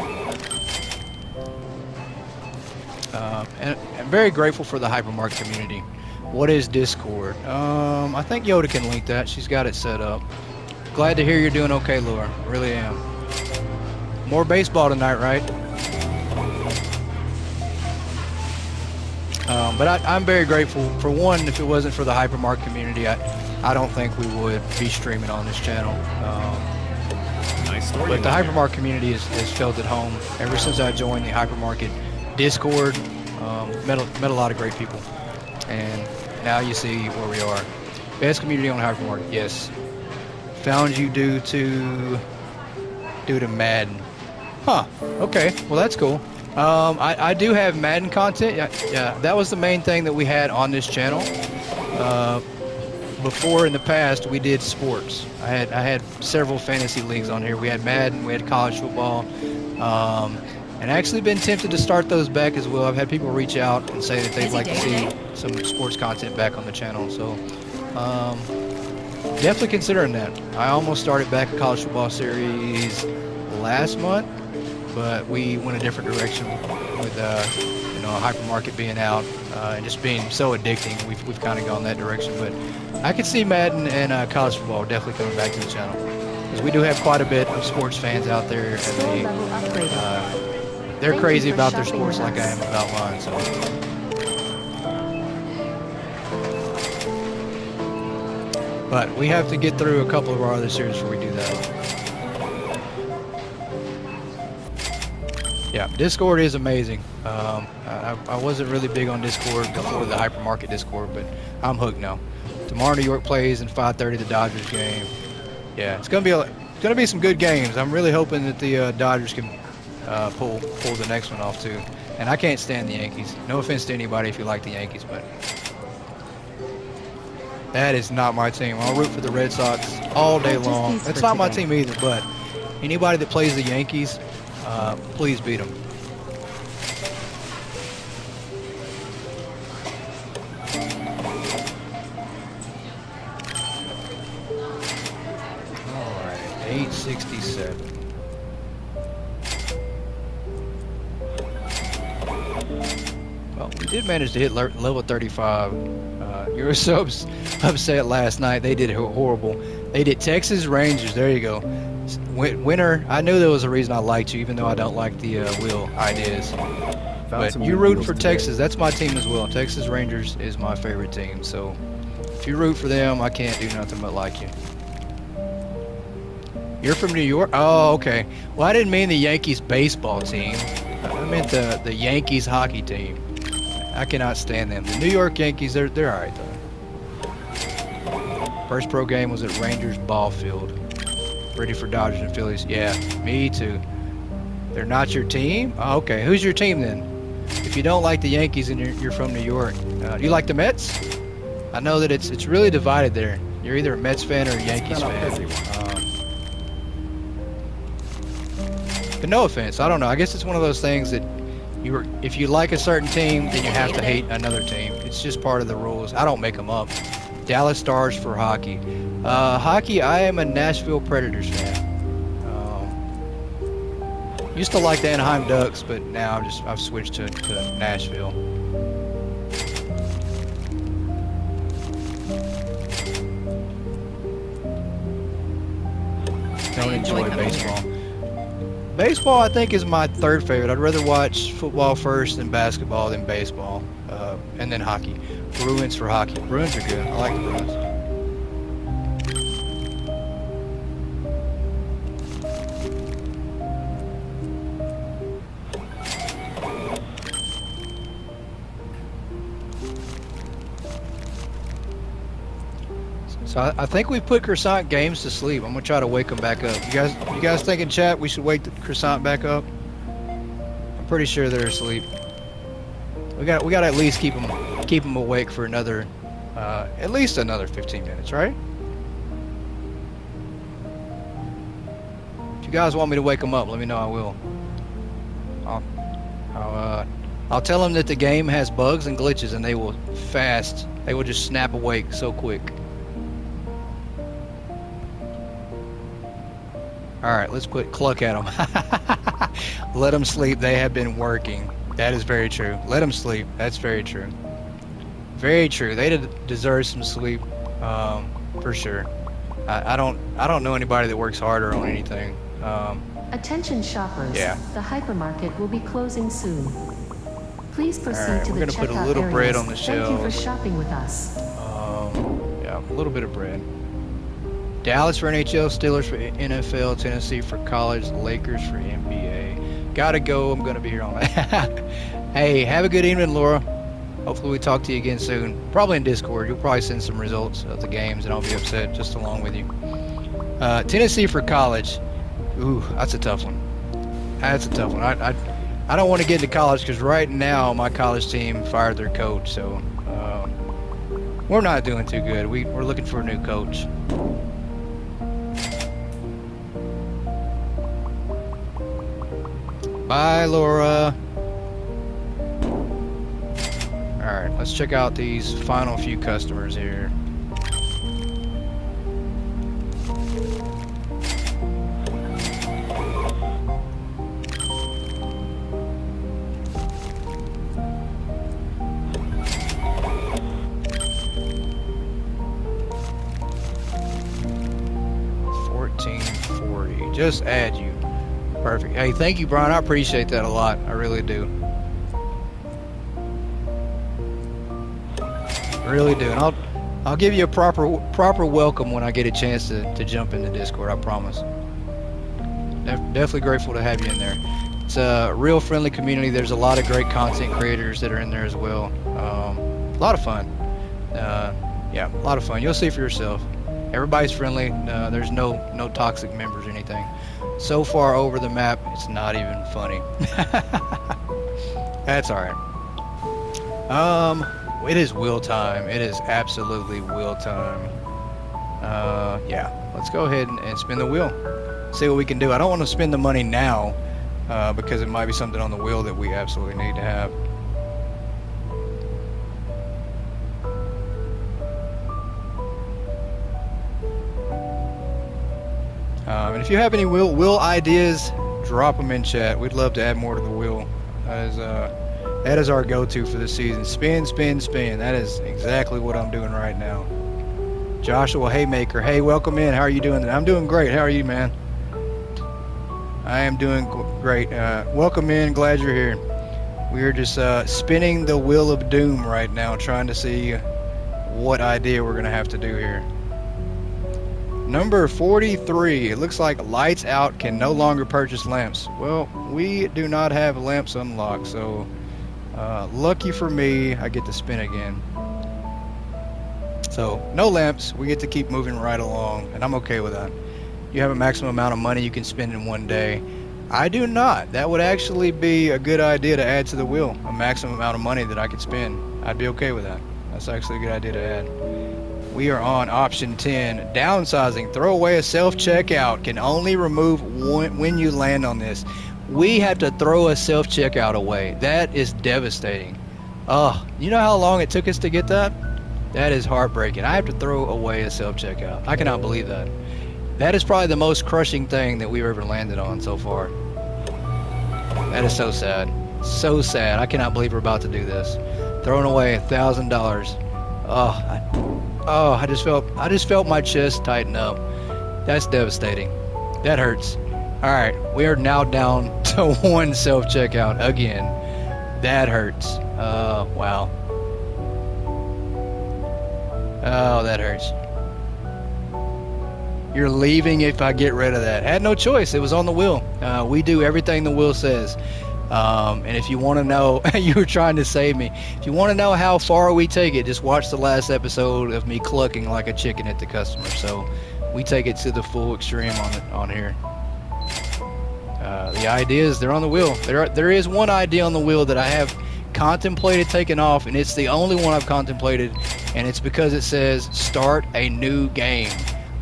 And I'm very grateful for the Hypermarket community. What is Discord? I think Yoda can link that. She's got it set up. Glad to hear you're doing okay, Laura. Really am. More baseball tonight, right? But I'm very grateful. For one, if it wasn't for the Hypermarket community, I don't think we would be streaming on this channel. Nice story. But the Hypermarket community has felt at home ever since I joined the Hypermarket Discord. Met a lot of great people, and now you see where we are. Best community on Hypermarket. Yes. Found you due to Madden. Huh. Okay. Well, that's cool. I do have Madden content. Yeah, that was the main thing that we had on this channel. Before, in the past, we did sports. I had several fantasy leagues on here. We had Madden, we had college football, and actually been tempted to start those back as well. I've had people reach out and say that they'd like to see some sports content back on the channel. So definitely considering that. I almost started back a college football series last month, but we went a different direction with Hypermarket being out and just being so addicting. We've kind of gone that direction, but I could see Madden and college football definitely coming back to the channel, because we do have quite a bit of sports fans out there, and they're crazy about their sports like I am about mine. So. But we have to get through a couple of our other series before we do that. Yeah, Discord is amazing. I wasn't really big on Discord before the Hypermarket Discord, but I'm hooked now. Tomorrow New York plays in 5:30 the Dodgers game. Yeah, it's gonna be some good games. I'm really hoping that the Dodgers can pull the next one off too. And I can't stand the Yankees. No offense to anybody if you like the Yankees, but that is not my team. I'll root for the Red Sox all day long. That's not my team either, but anybody that plays the Yankees, please beat them. All right, 867. Well, we did manage to hit level 35. You were so upset last night. They did horrible. They did Texas Rangers. There you go. Winner. I knew there was a reason I liked you, even though I don't like the wheel ideas. But you root for Texas. That's my team as well. Texas Rangers is my favorite team. So if you root for them, I can't do nothing but like you. You're from New York? Oh, okay. Well, I didn't mean the Yankees baseball team. I meant the Yankees hockey team. I cannot stand them. The New York Yankees, they're all right though. First pro game was at Rangers Ball Field. Ready for Dodgers and Phillies. Yeah, me too. They're not your team? Oh, okay. Who's your team then? If you don't like the Yankees and you're from New York, do you like the Mets? I know that it's really divided there. You're either a Mets fan or a Yankees fan. But no offense, I don't know. I guess it's one of those things that if you like a certain team, then you have to hate another team. It's just part of the rules. I don't make them up. Dallas Stars for hockey. Hockey, I am a Nashville Predators fan. Used to like the Anaheim Ducks, but now I've switched to Nashville. Don't enjoy baseball. Baseball, I think, is my third favorite. I'd rather watch football first than basketball than baseball, and then hockey. Bruins for hockey. Bruins are good. I like the Bruins. So I think we put Croissant Games to sleep. I'm gonna try to wake them back up. You guys think in chat we should wake the Croissant back up? I'm pretty sure they're asleep. We got to at least keep them awake for another, at least another 15 minutes, right? If you guys want me to wake them up, let me know. I will. I'll tell them that the game has bugs and glitches, and they will just snap awake so quick. Alright, let's quit cluck at them. Let them sleep. They have been working. That is very true. Let them sleep. That's very true. Very true. They deserve some sleep, for sure. I don't know anybody that works harder on anything. Attention shoppers. Yeah. The hypermarket will be closing soon. Please proceed Alright, to we're the gonna put a checkout little areas. bread on the Thank you for shelves. shopping with us. Yeah, a little bit of bread. Dallas for NHL, Steelers for NFL, Tennessee for college, Lakers for NBA. Gotta go. I'm gonna be here all night. Hey, have a good evening, Laura. Hopefully we talk to you again soon. Probably in Discord. You'll probably send some results of the games, and I'll be upset just along with you. Tennessee for college. Ooh, that's a tough one. That's a tough one. I don't want to get into college because right now my college team fired their coach, so we're not doing too good. We're looking for a new coach. Bye, Laura. Alright, let's check out these final few customers here. $14.40. Just add you. Perfect. Hey, thank you, Brian. I appreciate that a lot. I really do. Really do. And I'll give you a proper welcome when I get a chance to jump into Discord. I promise. Definitely grateful to have you in there. It's a real friendly community. There's a lot of great content creators that are in there as well. A lot of fun. Yeah, a lot of fun. You'll see for yourself. Everybody's friendly. There's no toxic members or anything. So far over the map, it's not even funny. That's alright. It is wheel time. It is absolutely wheel time. Yeah, let's go ahead and spin the wheel. See what we can do. I don't want to spend the money now because it might be something on the wheel that we absolutely need to have. And if you have any wheel ideas, drop them in chat. We'd love to add more to the wheel. That is our go-to for this season. Spin, spin, spin. That is exactly what I'm doing right now. Joshua Haymaker, hey, welcome in. How are you doing? I'm doing great. How are you, man? I am doing great. Welcome in. Glad you're here. We are just spinning the wheel of doom right now, trying to see what idea we're going to have to do here. Number 43. It looks like lights out, can no longer purchase lamps. Well, we do not have lamps unlocked, so lucky for me, I get to spin again. So, no lamps. We get to keep moving right along, and I'm okay with that. You have a maximum amount of money you can spend in one day. I do not. That would actually be a good idea to add to the wheel. A maximum amount of money that I could spend. I'd be okay with that. That's actually a good idea to add. We are on option 10. Downsizing. Throw away a self-checkout. Can only remove when you land on this. We have to throw a self-checkout away. That is devastating. Oh, you know how long it took us to get that? That is heartbreaking. I have to throw away a self-checkout. I cannot believe that. That is probably the most crushing thing that we've ever landed on so far. That is so sad. So sad. I cannot believe we're about to do this. Throwing away $1,000. I just felt my chest tighten up. That's devastating. That hurts. All right, we are now down to one self-checkout again. That hurts. Wow. Oh, that hurts. You're leaving if I get rid of that. Had no choice. It was on the wheel. We do everything the wheel says. And if you want to know, you were trying to save me. If you want to know how far we take it, just watch the last episode of me clucking like a chicken at the customer. So we take it to the full extreme on here. The ideas, they're on the wheel. There is one idea on the wheel that I have contemplated taking off, and it's the only one I've contemplated, and it's because it says start a new game.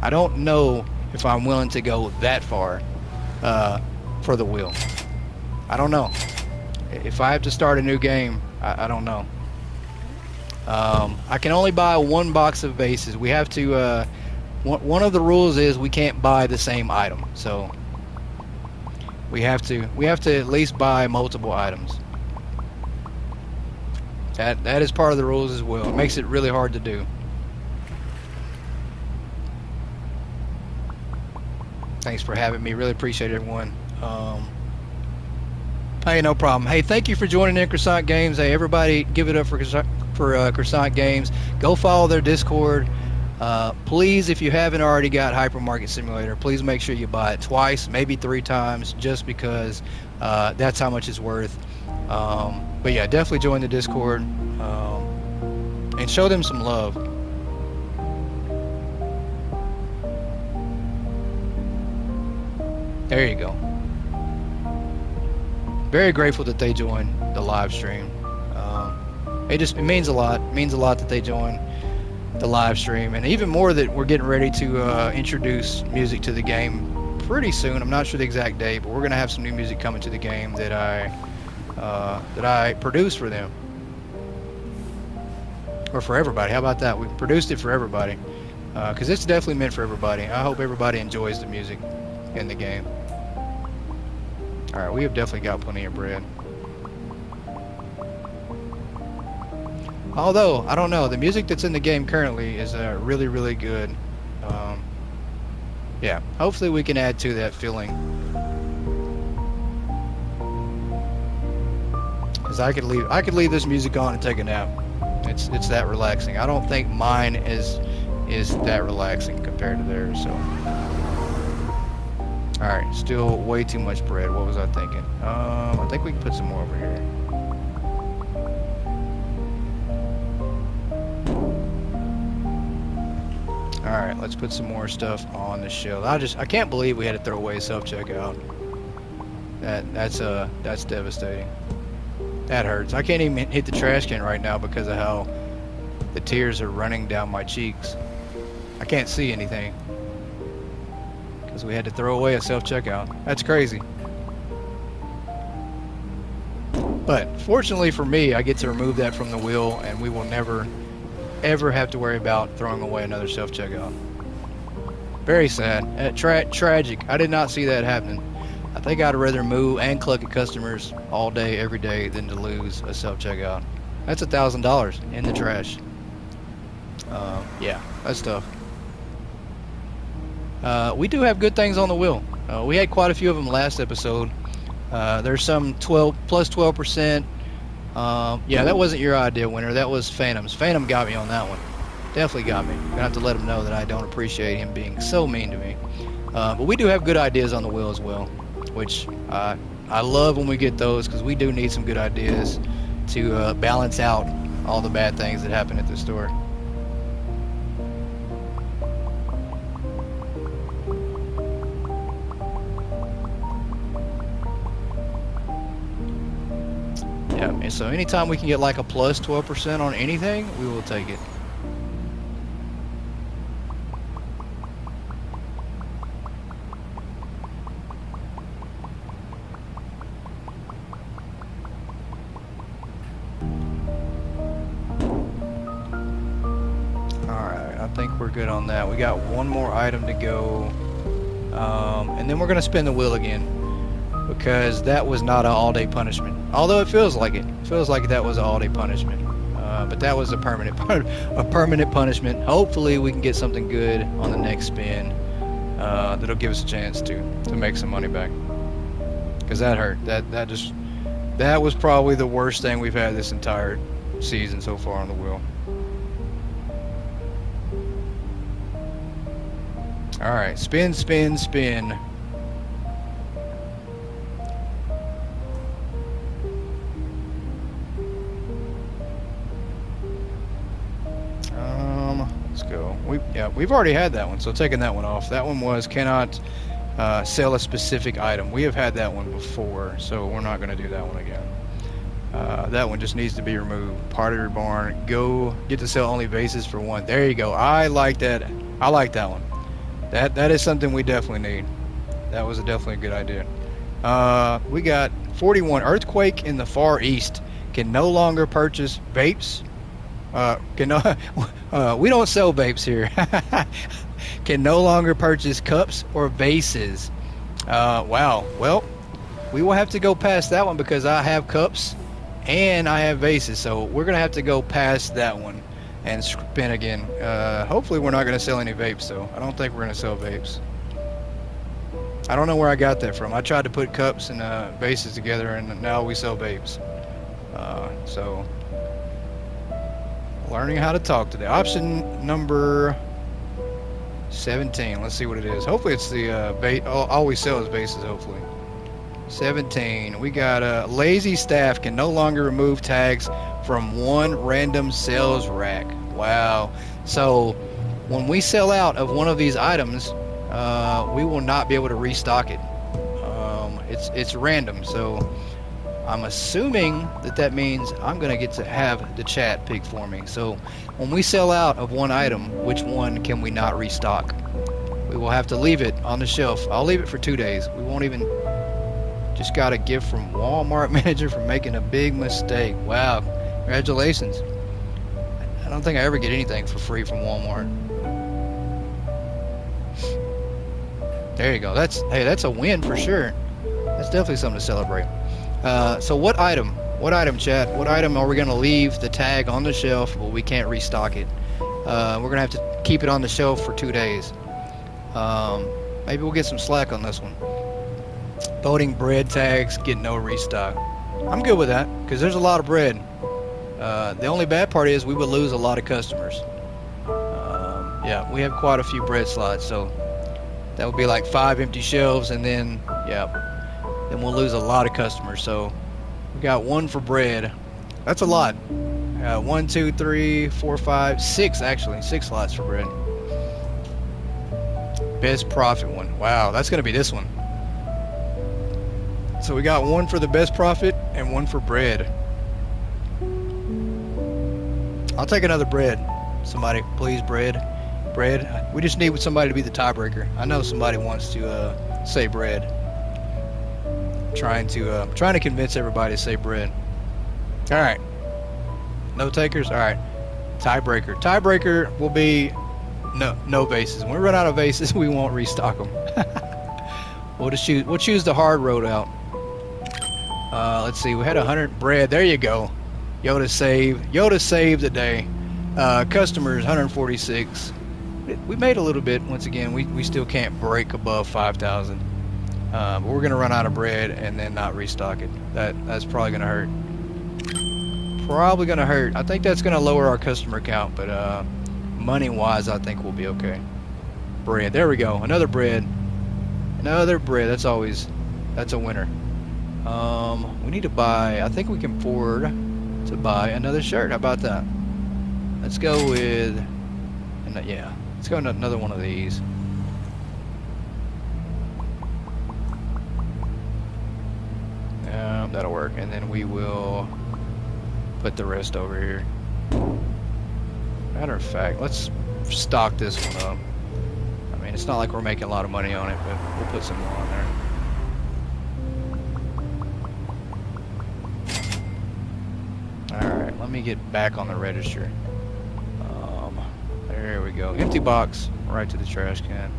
I don't know if I'm willing to go that far for the wheel. I don't know. If I have to start a new game, I don't know. I can only buy one box of bases. We have to. One of the rules is we can't buy the same item. So we have to at least buy multiple items. That is part of the rules as well. It makes it really hard to do. Thanks for having me. Really appreciate everyone. Hey, no problem. Hey, thank you for joining in Croissant Games. Hey, everybody, give it up for Croissant Games. Go follow their Discord. Please, if you haven't already got Hypermarket Simulator, please make sure you buy it twice, maybe 3 times, just because that's how much it's worth. But yeah, definitely join the Discord and show them some love. There you go. Very grateful that they joined the live stream. It means a lot. It means a lot that they join the live stream, and even more that we're getting ready to introduce music to the game pretty soon. I'm not sure the exact date, but we're gonna have some new music coming to the game that I produced for them, or for everybody. How about that? We produced it for everybody, because it's definitely meant for everybody. I hope everybody enjoys the music in the game. All right, we have definitely got plenty of bread. Although, I don't know, the music that's in the game currently is really, really good. Yeah, hopefully we can add to that feeling. Because I could leave this music on and take a nap. It's that relaxing. I don't think mine is that relaxing compared to theirs, so. Alright, still way too much bread. What was I thinking? I think we can put some more over here. Alright, let's put some more stuff on the shelf. I can't believe we had to throw away self-checkout. That's devastating. That hurts. I can't even hit the trash can right now because of how the tears are running down my cheeks. I can't see anything. Because we had to throw away a self-checkout. That's crazy. But fortunately for me, I get to remove that from the wheel, and we will never ever have to worry about throwing away another self-checkout. Very sad. Tragic. I did not see that happening. I think I'd rather move and cluck at customers all day, every day, than to lose a self-checkout. That's $1,000 in the trash. Yeah, that's tough. We do have good things on the wheel. We had quite a few of them last episode. There's some plus 12%. Yeah, that wasn't your idea, winner. That was Phantom's. Phantom got me on that one. Definitely got me. Gonna have to let him know that I don't appreciate him being so mean to me. But we do have good ideas on the wheel as well, which I love when we get those, because we do need some good ideas to balance out all the bad things that happen at the store. Yeah, and so anytime we can get like a plus 12% on anything, we will take it. Alright, I think we're good on that. We got one more item to go. And then we're going to spin the wheel again, because that was not an all-day punishment. Although it feels like it. It feels like that was an all-day punishment. But that was a permanent punishment. Hopefully we can get something good on the next spin that'll give us a chance to make some money back. Because that hurt. That was probably the worst thing we've had this entire season so far on the wheel. Alright, spin, spin, spin. we've already had that one, so taking that one off. That one was cannot sell a specific item. We have had that one before, so we're not going to do that one again. That one just needs to be removed. Pottery barn, go get to sell only vases for one. There you go. I like that. I like that one. That is something we definitely need. That was definitely a good idea. We got 41. Earthquake in the Far East. Can no longer purchase vapes. We don't sell vapes here. Can no longer purchase cups or vases. Wow. Well, we will have to go past that one because I have cups and I have vases. So we're going to have to go past that one and spin again. Hopefully we're not going to sell any vapes though. I don't think we're going to sell vapes. I don't know where I got that from. I tried to put cups and vases together and now we sell vapes. So learning how to talk today. Option number 17. Let's see what it is. Hopefully it's the all we sell is vases, hopefully. 17. We got lazy staff can no longer remove tags from one random sales rack. Wow. So when we sell out of one of these items, we will not be able to restock it. It's random, so I'm assuming that means I'm gonna get to have the chat pick for me. So when we sell out of one item, which one can we not restock? We will have to leave it on the shelf. I'll leave it for 2 days. We won't even. Just got a gift from Walmart manager for making a big mistake. Wow, congratulations. I don't think I ever get anything for free from Walmart. There you go. That's a win for sure. That's definitely something to celebrate. So what item, chat? What item are we going to leave the tag on the shelf, but we can't restock it? We're going to have to keep it on the shelf for 2 days. Maybe we'll get some slack on this one. Voting bread tags get no restock. I'm good with that because there's a lot of bread. The only bad part is we would lose a lot of customers. Yeah, we have quite a few bread slots, so that would be like 5 empty shelves, and then then we'll lose a lot of customers. So we got 1 for bread. That's a lot. 1, 2, 3, 4, 5, 6 actually. 6 slots for bread. Best profit one. Wow, that's gonna be this one. So we got 1 for the best profit and 1 for bread. I'll take another bread. Somebody, please, bread. Bread. We just need somebody to be the tiebreaker. I know somebody wants to say bread. Trying to convince everybody to say bread. All right. No takers. All right. Tiebreaker. Tiebreaker will be no vases. When we run out of vases, we won't restock them. We'll choose the hard road out. Let's see. We had 100 bread. There you go. Yoda saved the day. Customers 146. We made a little bit. Once again, we still can't break above 5,000. But we're gonna run out of bread and then not restock it. That's probably gonna hurt. Probably gonna hurt. I think that's gonna lower our customer count, but money wise, I think we'll be okay. Bread. There we go. Another bread. Another bread. That's a winner. We need to buy. I think we can afford to buy another shirt. How about that? Let's go with. Yeah. Let's go another one of these. That'll work, and then we will put the rest over here. Matter of fact, let's stock this one up. I mean, it's not like we're making a lot of money on it, but we'll put some more on there. Alright, let me get back on the register. There we go. Empty box, right to the trash can.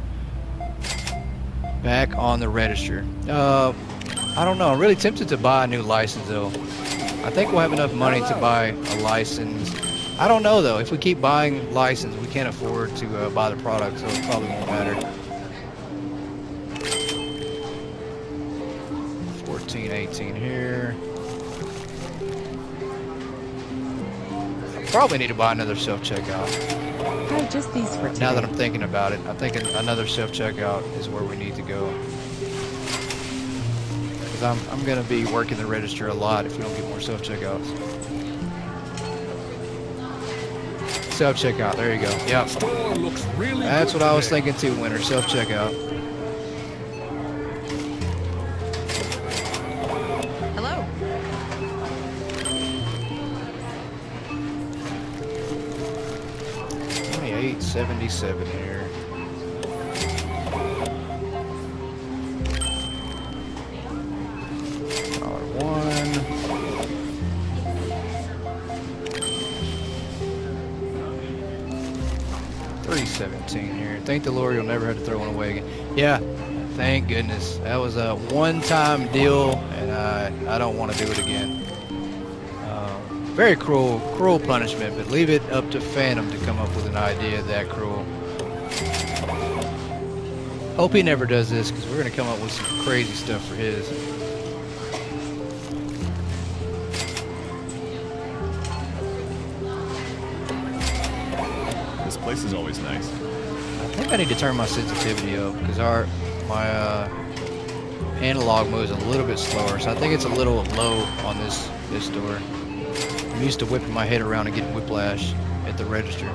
Back on the register. I don't know. I'm really tempted to buy a new license, though. I think we'll have enough money to buy a license. I don't know, though. If we keep buying license, we can't afford to buy the product, so it probably won't matter. 14, 18 here. I probably need to buy another self-checkout. Hi, just these for today. Now that I'm thinking about it, I think another self-checkout is where we need to go. Because I'm going to be working the register a lot if we don't get more self-checkouts. self-checkout. There you go. Yep. Store looks really That's good what I was today. thinking too, Winter. Self-checkout. Hello. 28.77 here. $1. 3.17 here. Thank the Lord you'll never have to throw one away again. Yeah, thank goodness. That was a one-time deal, and I don't want to do it again. Very cruel punishment, but leave it up to Phantom to come up with an idea that cruel. Hope he never does this, because we're going to come up with some crazy stuff for his. This place is always nice. I think I need to turn my sensitivity up, because my analog move is a little bit slower, so I think it's a little low on this door. I'm used to whipping my head around and getting whiplash at the register.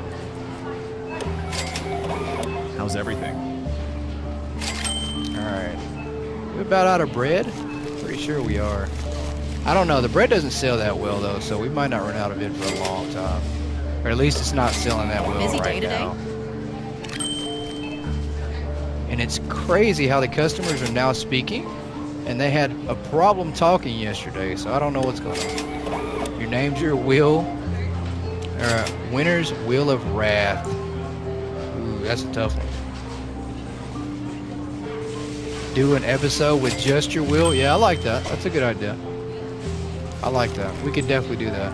How's everything? Alright. We're about out of bread? Pretty sure we are. I don't know. The bread doesn't sell that well, though, so we might not run out of it for a long time. Or at least it's not selling that well Busy right day today? now. And it's crazy how the customers are now speaking, and they had a problem talking yesterday, so I don't know what's going on. Your name's your wheel. Winner's Wheel of Wrath. Ooh, that's a tough one. Do an episode with just your wheel? Yeah, I like that. That's a good idea. I like that. We could definitely do that.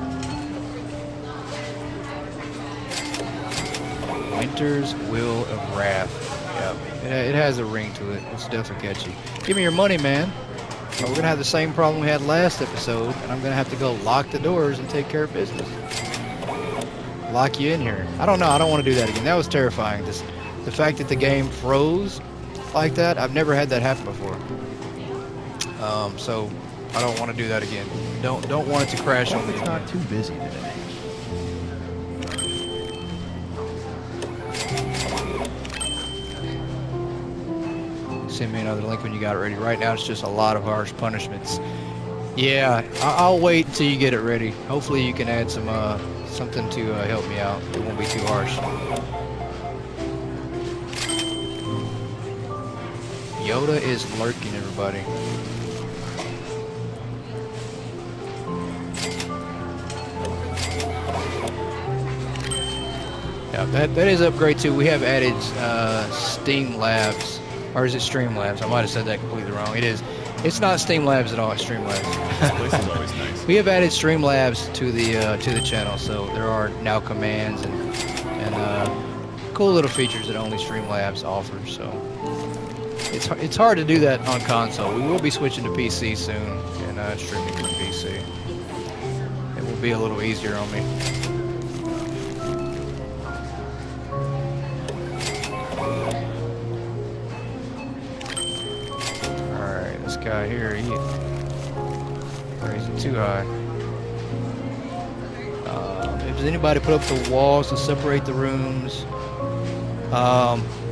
Winter's Wheel of Wrath. Yep. It has a ring to it. It's definitely catchy. Give me your money, man. We're going to have the same problem we had last episode, and I'm going to have to go lock the doors and take care of business. Lock you in here. I don't know. I don't want to do that again. That was terrifying. The fact that the game froze like that, I've never had that happen before. So I don't want to do that again. Don't want it to crash on me. It's not too busy today. Send me another link when you got it ready. Right now it's just a lot of harsh punishments. Yeah, I'll wait until you get it ready. Hopefully you can add some something to help me out. It won't be too harsh. Yoda is lurking, everybody. Yeah, that is upgrade too. We have added Steam Labs. Or is it Streamlabs? I might have said that completely wrong. It is. It's not Steam Labs at all. It's Streamlabs. This place is always nice. We have added Streamlabs to the channel, so there are now commands and cool little features that only Streamlabs offers. So it's hard to do that on console. We will be switching to PC soon and streaming from PC. It will be a little easier on me. Guy here, he raising too high. Does anybody put up the walls to separate the rooms?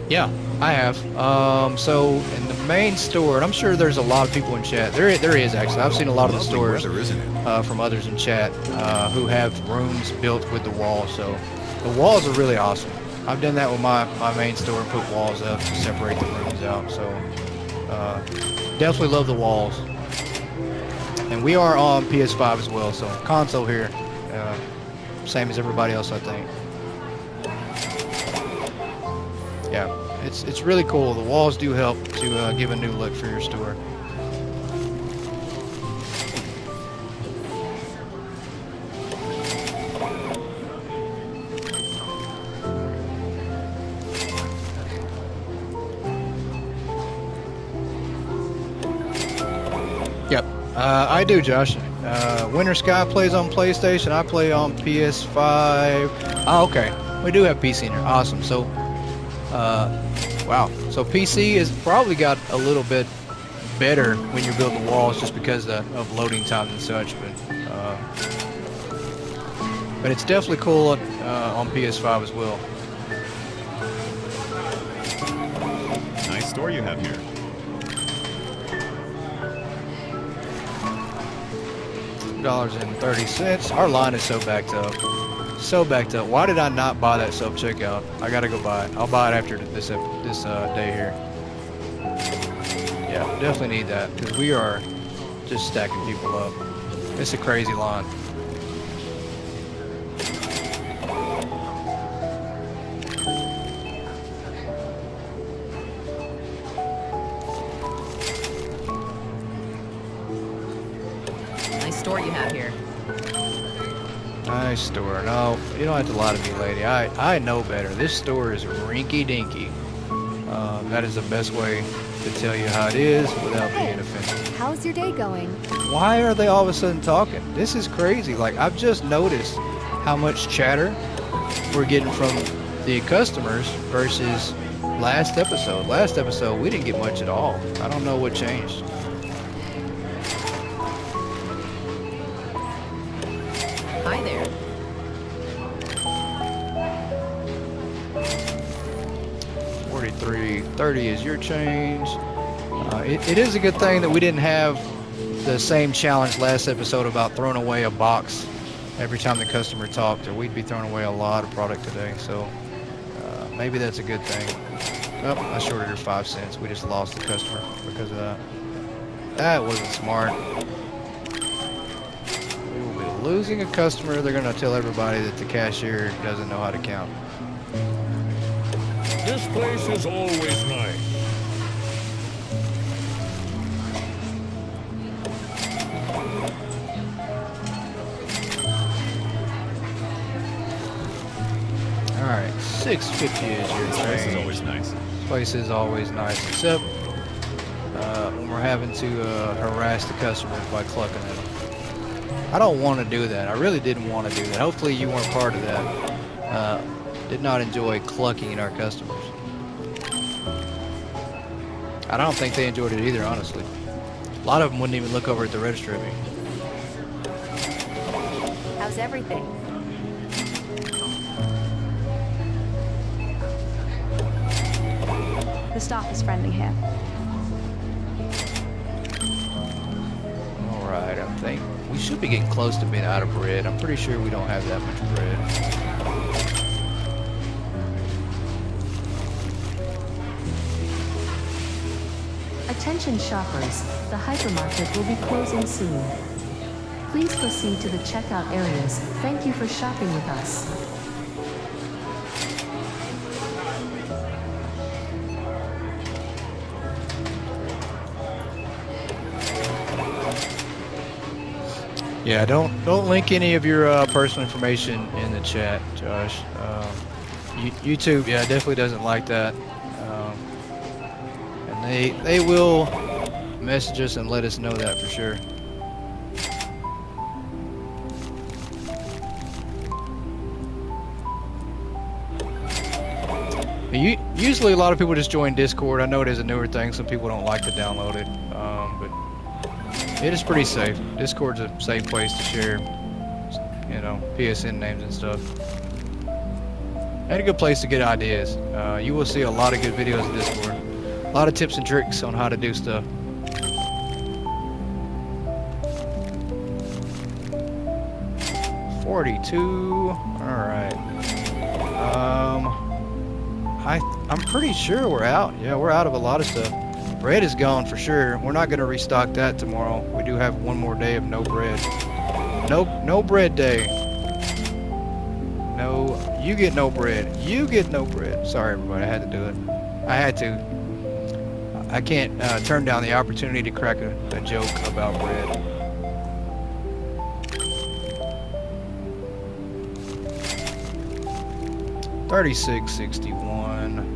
Yeah, I have. So in the main store, and I'm sure there's a lot of people in chat. There is actually. I've seen a lot of the stores from others in chat who have rooms built with the walls. So the walls are really awesome. I've done that with my main store and put walls up to separate the rooms out. So. Definitely love the walls. And we are on PS5 as well, so console here. Same as everybody else, I think. Yeah, it's really cool. The walls do help to give a new look for your store. I do, Josh. Winter Sky plays on PlayStation. I play on PS5. Oh, okay. We do have PC in here. Awesome. So, wow. So PC has probably got a little bit better when you're building walls just because of loading times and such. But But it's definitely cool on PS5 as well. Nice store you have here. $2.30. Our line is so backed up. So backed up. Why did I not buy that self-checkout? I gotta go buy it. I'll buy it after this day here. Yeah, definitely need that because we are just stacking people up. It's a crazy line. Nice store you have here. Nice store. No, you don't have to lie to me, lady. I know better. This store is rinky-dinky. That is the best way to tell you how it is without being offensive. How's your day going? Why are they all of a sudden talking? This is crazy. Like, I've just noticed how much chatter we're getting from the customers versus last episode. Last episode, we didn't get much at all. I don't know what changed. Hi there. $43.30 is your change. It is a good thing that we didn't have the same challenge last episode about throwing away a box every time the customer talked, or we'd be throwing away a lot of product today. So maybe that's a good thing. Oh, I shorted her 5 cents. We just lost the customer because of that. That wasn't smart. We will be losing a customer. They're going to tell everybody that the cashier doesn't know how to count. This place is always nice. Alright, $6.50 is your This place is change. always nice. This place is always nice, except when we're having to harass the customers by clucking at them. I don't want to do that. I really didn't want to do that. Hopefully you weren't part of that. Did not enjoy clucking our customers. I don't think they enjoyed it either, honestly. A lot of them wouldn't even look over at the register at me. How's everything? The staff is friendly here. Alright, I think we should be getting close to being out of bread. I'm pretty sure we don't have that much bread. Attention shoppers, the hypermarket will be closing soon. Please proceed to the checkout areas. Thank you for shopping with us. Yeah, don't link any of your personal information in the chat, Josh. YouTube, yeah, definitely doesn't like that. And they will message us and let us know that for sure. Usually a lot of people just join Discord. I know it is a newer thing. Some people don't like to download it, but it is pretty safe. Discord's a safe place to share, you know, PSN names and stuff. And a good place to get ideas. You will see a lot of good videos in Discord. A lot of tips and tricks on how to do stuff. $42. All right. I'm pretty sure we're out. Yeah, we're out of a lot of stuff. Bread is gone for sure. We're not going to restock that tomorrow. We do have one more day of no bread. No bread day. No, you get no bread. You get no bread. Sorry, everybody. I had to do it. I had to. I can't turn down the opportunity to crack a joke about bread. $36.61.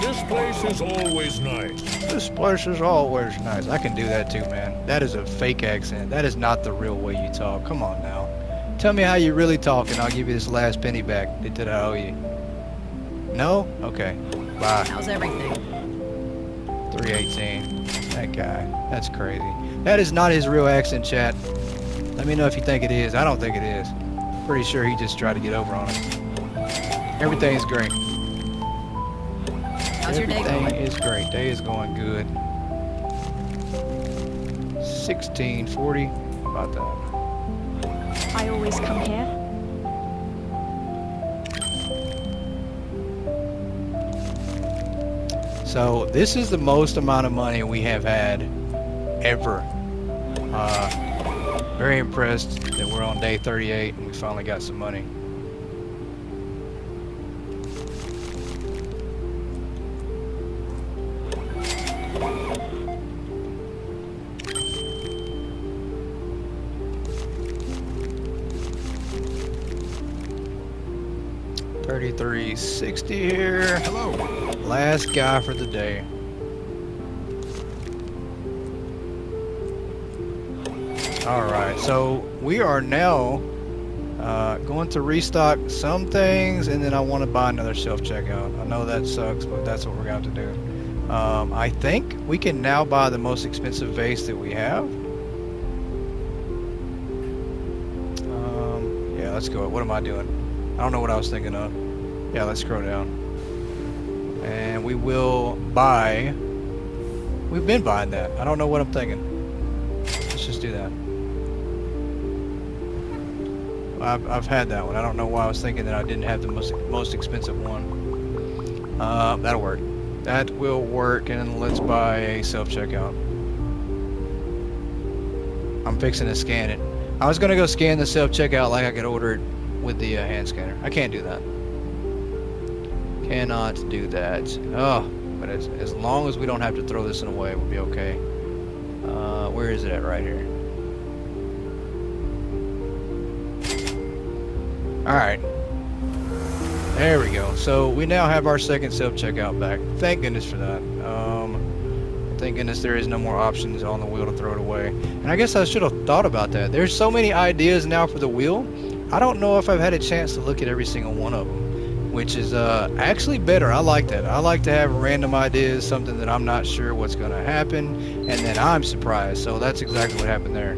This place is always nice. This place is always nice. I can do that too, man. That is a fake accent. That is not the real way you talk. Come on now. Tell me how you really talk and I'll give you this last penny back that I owe you. No? Okay. Bye. How's everything? 318. That guy. That's crazy. That is not his real accent, chat. Let me know if you think it is. I don't think it is. Pretty sure he just tried to get over on us. Everything is great. How's your day going? Everything is great. Day is going good. 1640. About that. I always come here. So this is the most amount of money we have had ever. Very impressed that we're on day 38 and we finally got some money. $33.60 here. Hello. Last guy for the day. Alright, so we are now going to restock some things, and then I want to buy another self-checkout. I know that sucks, but that's what we're going to have to do. I think we can now buy the most expensive vase that we have. Yeah, let's go. What am I doing? I don't know what I was thinking of. Yeah, let's scroll down. And we will buy... We've been buying that. I don't know what I'm thinking. Let's just do that. I've had that one. I don't know why I was thinking that I didn't have the most expensive one. That'll work. That will work, and let's buy a self-checkout. I'm fixing to scan it. I was gonna go scan the self-checkout like I could order it with the hand scanner. I can't do that. Cannot do that. Oh, but as long as we don't have to throw this one away, we'll be okay. Where is it at? Right here. Alright. There we go. So we now have our second self-checkout back. Thank goodness for that. Thank goodness there is no more options on the wheel to throw it away. And I guess I should have thought about that. There's so many ideas now for the wheel. I don't know if I've had a chance to look at every single one of them, which is actually better. I like that. I like to have random ideas, something that I'm not sure what's going to happen, and then I'm surprised. So that's exactly what happened there.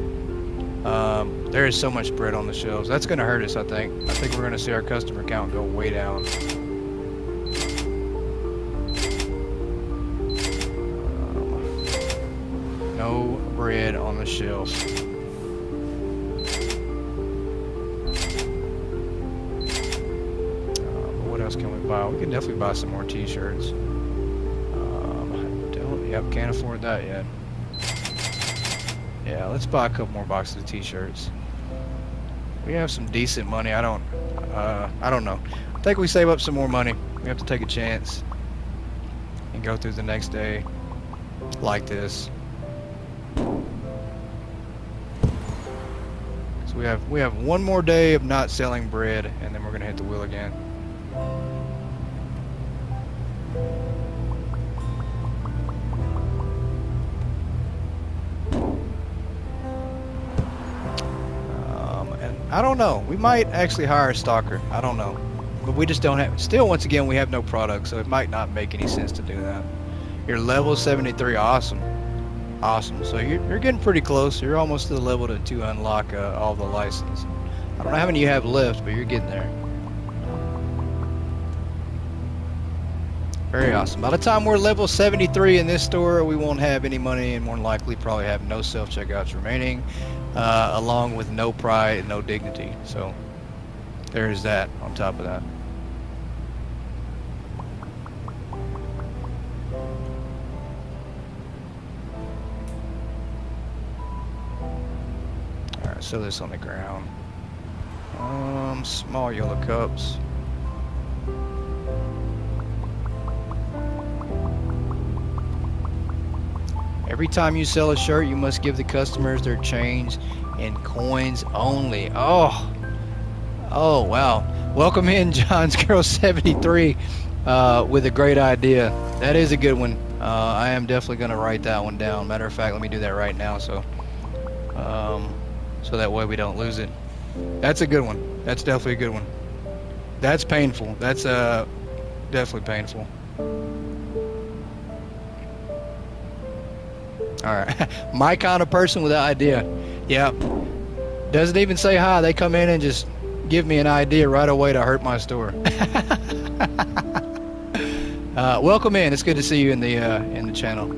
There is so much bread on the shelves. That's going to hurt us, I think. I think we're going to see our customer count go way down. No bread on the shelves. What else can we buy? We can definitely buy some more t-shirts. Can't afford that yet. Yeah, let's buy a couple more boxes of t-shirts. We have some decent money. I don't know. I think we save up some more money. We have to take a chance and go through the next day like this. So we have one more day of not selling bread, and then we're gonna hit the wheel again. I don't know. We might actually hire a stalker. I don't know. But we just don't have... Still, once again, we have no product, so it might not make any sense to do that. You're level 73. Awesome. Awesome. So you're getting pretty close. You're almost to the level to unlock all the license. I don't know how many you have left, but you're getting there. Very awesome. By the time we're level 73 in this store, we won't have any money and more than likely probably have no self-checkouts remaining. Along with no pride and no dignity. So there's that on top of that. Alright, so this on the ground. Small yellow cups. Every time you sell a shirt, you must give the customers their change in coins only. Oh wow. Welcome in, John's Girl 73, with a great idea. That is a good one. I am definitely going to write that one down. Matter of fact, let me do that right now, so that way we don't lose it. That's a good one. That's definitely a good one. That's painful. That's definitely painful. All right, my kind of person with an idea. Yeah, doesn't even say hi. They come in and just give me an idea right away to hurt my store. Welcome in. It's good to see you in the channel.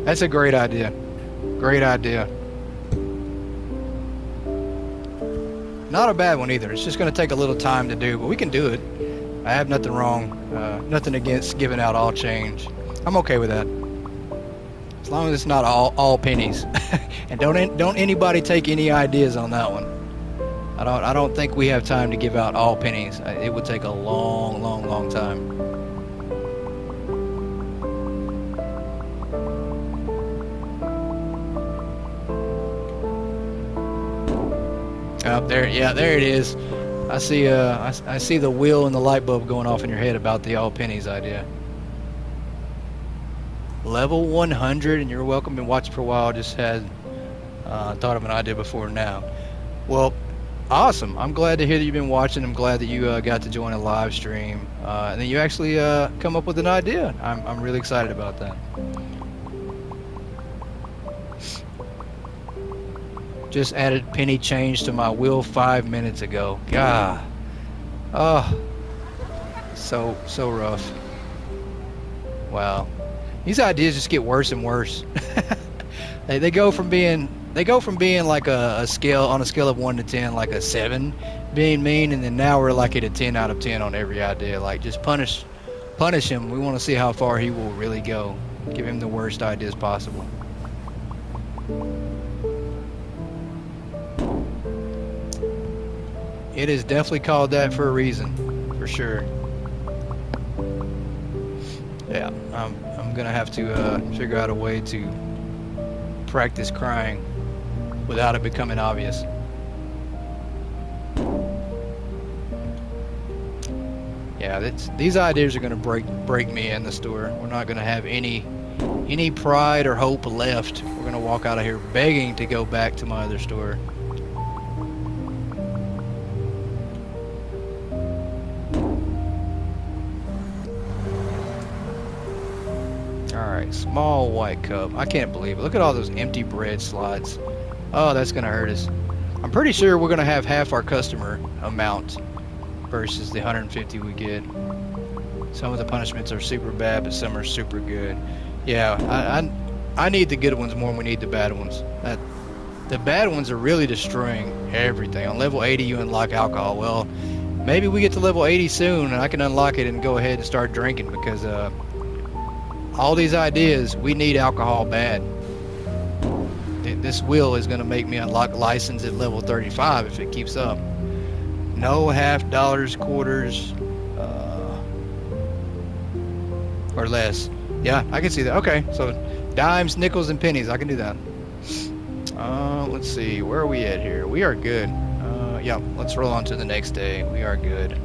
That's a great idea. Great idea. Not a bad one either. It's just going to take a little time to do, but we can do it. I have nothing wrong, nothing against giving out all change. I'm okay with that. As long as it's not all pennies. And don't anybody take any ideas on that one. I don't think we have time to give out all pennies. It would take a long time. Up there, yeah, there it is. I see I see the wheel and the light bulb going off in your head about the all pennies idea. Level 100, and you're welcome. Been watching for a while. Just had thought of an idea before now. Well, awesome. I'm glad to hear that you've been watching. I'm glad that you got to join a live stream, and then you actually come up with an idea. I'm really excited about that. Just added penny change to my wheel 5 minutes ago. God, oh, so rough. Wow. These ideas just get worse and worse. they go from being like a scale on a scale of 1 to 10, like a 7 being mean, and then now we're like at a 10 out of 10 on every idea. Like, just punish him. We want to see how far he will really go. Give him the worst ideas possible. It is definitely called that for a reason, for sure. Yeah, I'm gonna have to figure out a way to practice crying without it becoming obvious. Yeah, these ideas are gonna break me in the store. We're not gonna have any pride or hope left. We're gonna walk out of here begging to go back to my other store. Alright, small white cup. I can't believe it. Look at all those empty bread slots. Oh, that's going to hurt us. I'm pretty sure we're going to have half our customer amount versus the 150 we get. Some of the punishments are super bad, but some are super good. Yeah, I need the good ones more than we need the bad ones. The bad ones are really destroying everything. On level 80, you unlock alcohol. Well, maybe we get to level 80 soon, and I can unlock it and go ahead and start drinking, because all these ideas, we need alcohol bad. This wheel is going to make me unlock license at level 35 if it keeps up. No half dollars, quarters, or less. Yeah, I can see that. Okay, so dimes, nickels, and pennies. I can do that. Let's see. Where are we at here? We are good. Yeah, let's roll on to the next day. We are good.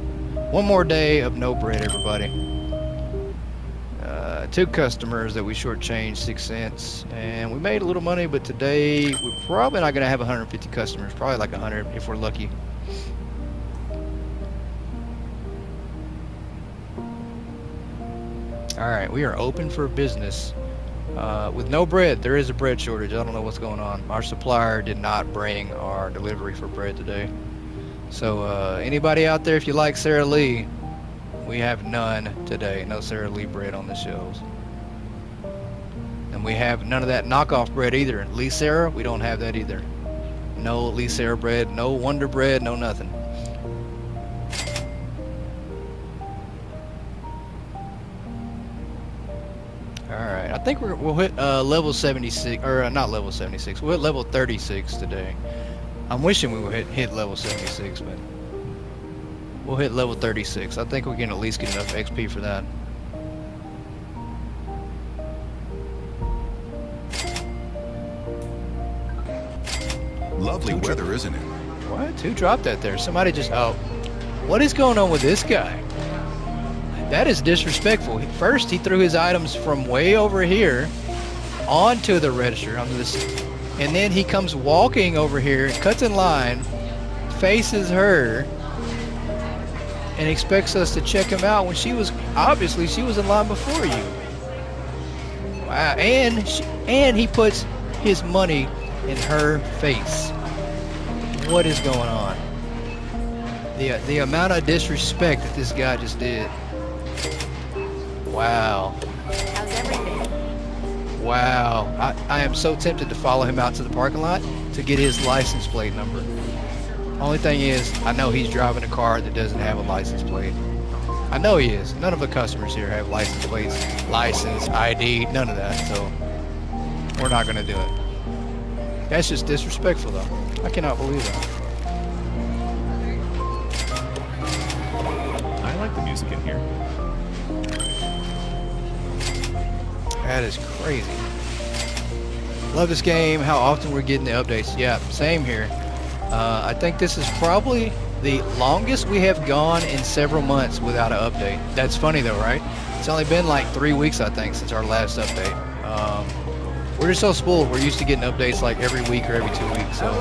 One more day of no bread, everybody. 2 customers that we shortchanged 6 cents, and we made a little money, but today we're probably not going to have 150 customers, probably like 100 if we're lucky. Alright, we are open for business. With no bread. There is a bread shortage. I don't know what's going on. Our supplier did not bring our delivery for bread today. So anybody out there, if you like Sara Lee, we have none today. No Sara Lee bread on the shelves. And we have none of that knockoff bread either. Lee Sara, we don't have that either. No Lee Sara bread, no Wonder Bread, no nothing. Alright, I think we'll hit level 76, or not level 76, we'll hit level 36 today. I'm wishing we would hit level 76, but we'll hit level 36. I think we can at least get enough XP for that. Lovely weather, isn't it? What? Who dropped that there? Somebody just... Oh. What is going on with this guy? That is disrespectful. First, he threw his items from way over here onto the register. And then he comes walking over here, cuts in line, faces her, and expects us to check him out when she was in line before you. Wow, and he puts his money in her face. What is going on? The amount of disrespect that this guy just did. Wow. How's everything? Wow. I am so tempted to follow him out to the parking lot to get his license plate number. Only thing is, I know he's driving a car that doesn't have a license plate. I know he is. None of the customers here have license plates, license, ID, none of that, so we're not going to do it. That's just disrespectful, though. I cannot believe that. I like the music in here. That is crazy. Love this game, how often we're getting the updates. Yeah, same here. I think this is probably the longest we have gone in several months without an update. That's funny though, right? It's only been like 3 weeks, I think, since our last update. We're just so spoiled. We're used to getting updates like every week or every 2 weeks. So,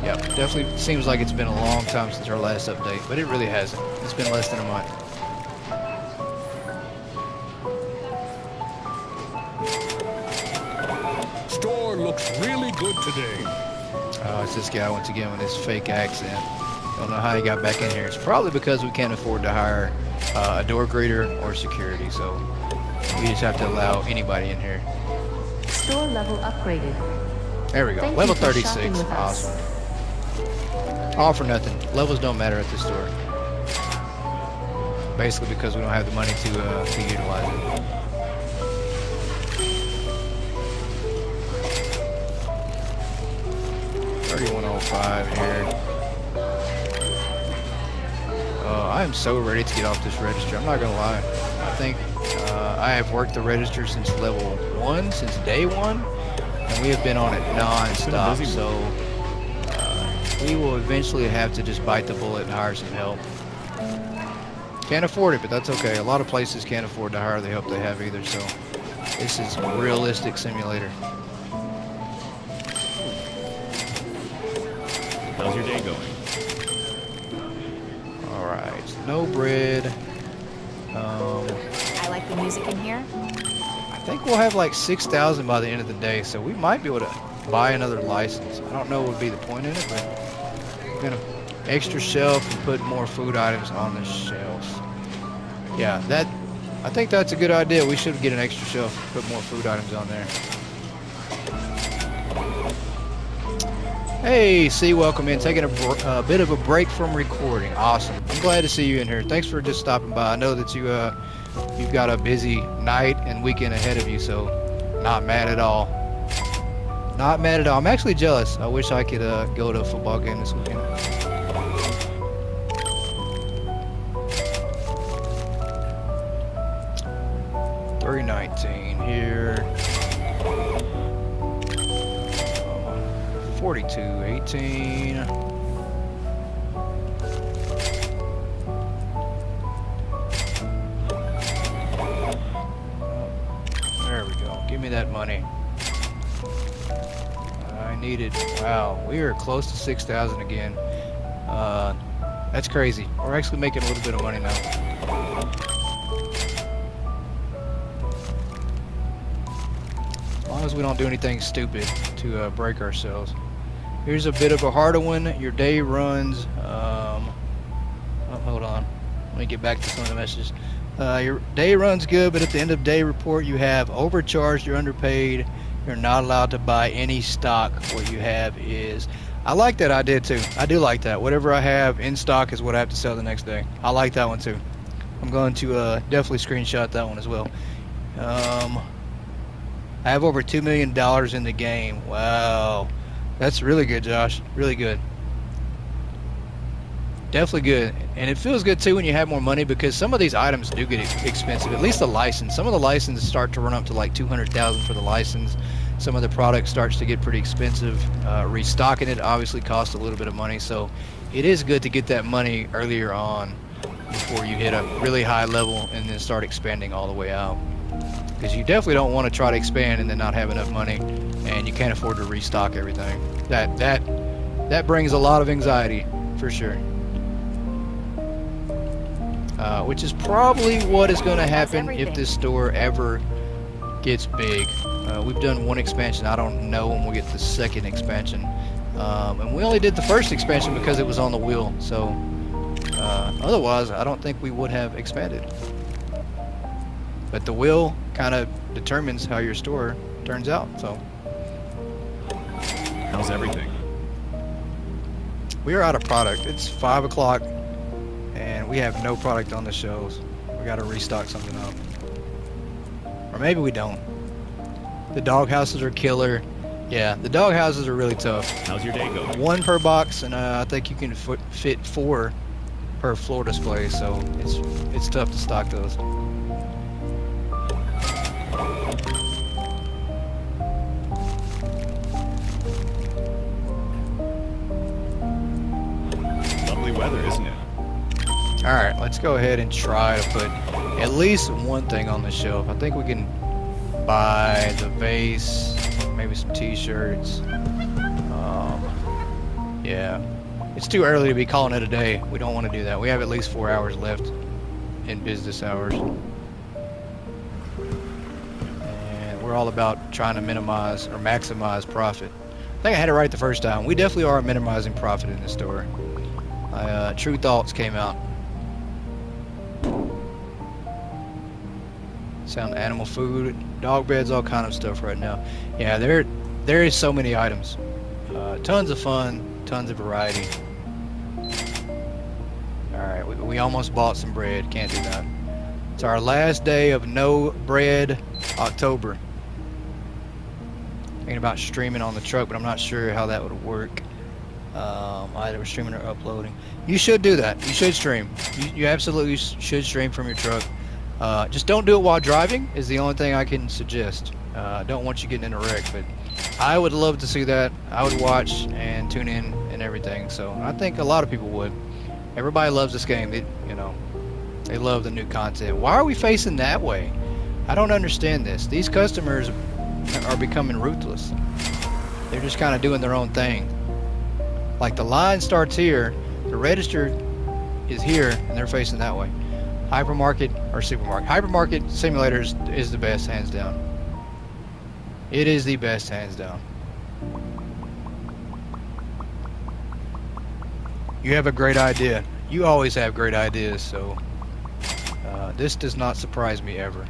yeah, definitely seems like it's been a long time since our last update, but it really hasn't. It's been less than a month. Store looks really good today. Oh, it's this guy once again with his fake accent. Don't know how he got back in here. It's probably because we can't afford to hire a door greeter or security, so we just have to allow anybody in here. Store level upgraded. There we go. Thank Level you for shopping 36. with us. Awesome. All for nothing. Levels don't matter at this store. Basically because we don't have the money to utilize it. $31.05 here. I am so ready to get off this register. I'm not gonna lie. I think I have worked the register since level 1, since day 1, and we have been on it non-stop. So we will eventually have to just bite the bullet and hire some help. Can't afford it, but that's okay. A lot of places can't afford to hire the help they have either. So this is a realistic simulator. How's your day going? All right, no bread. I like the music in here. I think we'll have like 6,000 by the end of the day, so we might be able to buy another license. I don't know what would be the point in it, but we're gonna extra shelf and put more food items on the shelves. Yeah, I think that's a good idea. We should get an extra shelf, put more food items on there. Hey, C, welcome in. Taking a bit of a break from recording. Awesome. I'm glad to see you in here. Thanks for just stopping by. I know that you've got a busy night and weekend ahead of you, so not mad at all. Not mad at all. I'm actually jealous. I wish I could go to a football game this weekend. $3.19 here. 42.18. There we go. Give me that money. I need it. Wow, we are close to 6,000 again. That's crazy. We're actually making a little bit of money now. As long as we don't do anything stupid to break ourselves. Here's a bit of a harder one. Your day runs. Oh, hold on. Let me get back to some of the messages. Your day runs good, but at the end of day report, you have overcharged. You're underpaid. You're not allowed to buy any stock. What you have is. I like that idea too. I do like that. Whatever I have in stock is what I have to sell the next day. I like that one too. I'm going to definitely screenshot that one as well. I have over $2 million in the game. Wow. That's really good, Josh. Really good. Definitely good. And it feels good too when you have more money because some of these items do get expensive. At least the license. Some of the licenses start to run up to like $200,000 for the license. Some of the product starts to get pretty expensive. Restocking it obviously costs a little bit of money. So it is good to get that money earlier on before you hit a really high level and then start expanding all the way out. Because you definitely don't want to try to expand and then not have enough money and you can't afford to restock everything. That brings a lot of anxiety for sure. which is probably what is going to happen if everything. this store ever gets big. We've done one expansion. I don't know when we'll get the second expansion. And we only did the first expansion because it was on the wheel. So otherwise, I don't think we would have expanded. But the wheel kind of determines how your store turns out. So How's everything? we are out of product. It's 5 o'clock and we have no product on the shelves. We got to restock something up. Or maybe we don't. The dog houses are killer. Yeah, the dog houses are really tough. How's your day going? 1 per box, and I think you can fit 4 per floor display. So it's tough to stock those. Lovely weather, isn't it? All right, let's go ahead and try to put at least one thing on the shelf. I think we can buy the vase, maybe some t-shirts. Yeah, it's too early to be calling it a day. We don't want to do that. We have at least 4 hours left in business hours. And we're all about trying to minimize or maximize profit. I think I had it right the first time. We definitely are minimizing profit in this store. True Thoughts came out. Sound animal food, dog beds, all kind of stuff right now. Yeah, there is so many items. Tons of fun, tons of variety. Alright, we almost bought some bread. Can't do that. It's our last day of no bread October. Thinking about streaming on the truck, but I'm not sure how that would work. Either streaming or uploading. You should do that. You should stream. You absolutely should stream from your truck. Just don't do it while driving is the only thing I can suggest. I don't want you getting in a wreck, but I would love to see that. I would watch and tune in and everything. So I think a lot of people would. Everybody loves this game. They love the new content. Why are we facing that way? I don't understand this. These customers are becoming ruthless. They're just kind of doing their own thing. Like the line starts here, the register is here, and they're facing that way. Hypermarket or supermarket. Hypermarket Simulator is the best, hands down. It is the best, hands down. You have a great idea. You always have great ideas, so this does not surprise me ever.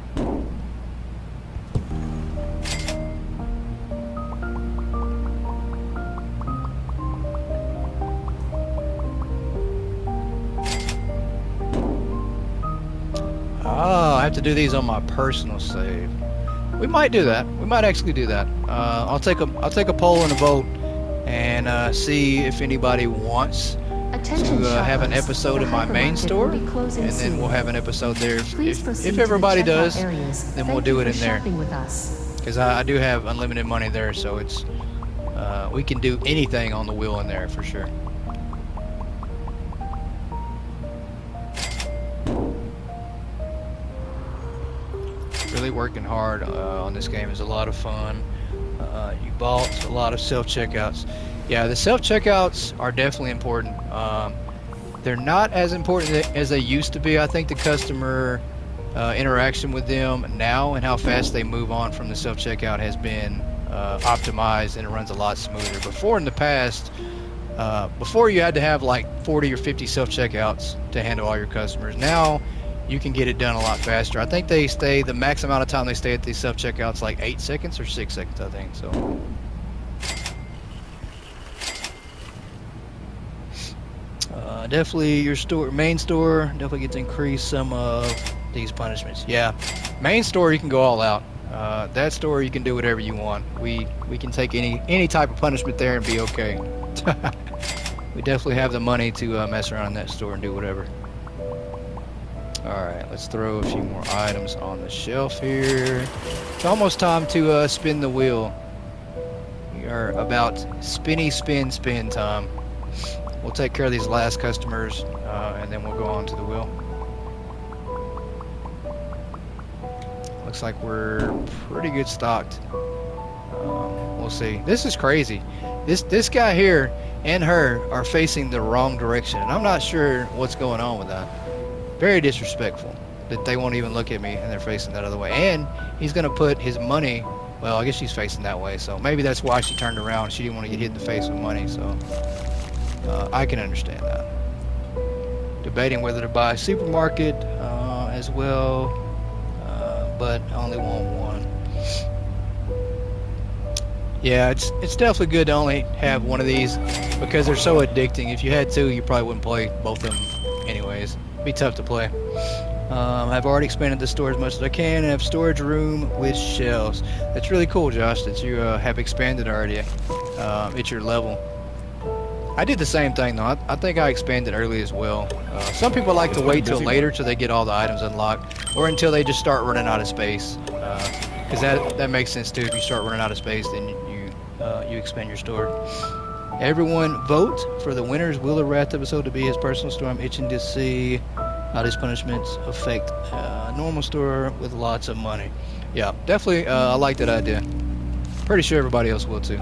Oh, I have to do these on my personal save. We might do that. We might actually do that. I'll take a poll and a vote, and see if anybody wants Attention to have an shoppers, episode the in my main hypermarket store, will be closing and then soon. we'll have an episode there. Please proceed If to the everybody checkout does, areas. then we'll Thank do you it for in there. shopping with us. Because I do have unlimited money there, so it's we can do anything on the wheel in there for sure. Really working hard on this game is a lot of fun. You bought a lot of self-checkouts. Yeah, the self-checkouts are definitely important. They're not as important as they used to be. I think the customer interaction with them now and how fast they move on from the self-checkout has been optimized, and it runs a lot smoother. Before, in the past, before you had to have like 40 or 50 self-checkouts to handle all your customers. Now you can get it done a lot faster. I think the max amount of time they stay at these self-checkouts like 8 seconds or 6 seconds, I think. So definitely your main store definitely gets to increase some of these punishments. Yeah, main store you can go all out. That store you can do whatever you want. We can take any type of punishment there and be okay. We definitely have the money to mess around in that store and do whatever. Alright, let's throw a few more items on the shelf here. It's almost time to spin the wheel. We are about spin time. We'll take care of these last customers, and then we'll go on to the wheel. Looks like we're pretty good stocked. We'll see. This is crazy. This guy here and her are facing the wrong direction, and I'm not sure what's going on with that. Very disrespectful that they won't even look at me and they're facing that other way. And he's gonna put his money. Well, I guess she's facing that way, so maybe that's why she turned around. She didn't want to get hit in the face with money, so I can understand that. Debating whether to buy a supermarket as well, but I only want one. Yeah, it's definitely good to only have one of these because they're so addicting. If you had two, you probably wouldn't play both of them anyways. It'd be tough to play. I've already expanded the store as much as I can and have storage room with shelves. That's really cool, Josh, that you have expanded already at your level. I did the same thing though. I think I expanded early as well. Some people like to wait till later till they get all the items unlocked, or until they just start running out of space. Because that makes sense too. If you start running out of space, then you expand your store. Everyone vote for the winner's Wheel of Wrath episode to be his personal store. I'm itching to see how these punishments affect a normal store with lots of money. Yeah, definitely. I like that idea. Pretty sure everybody else will too.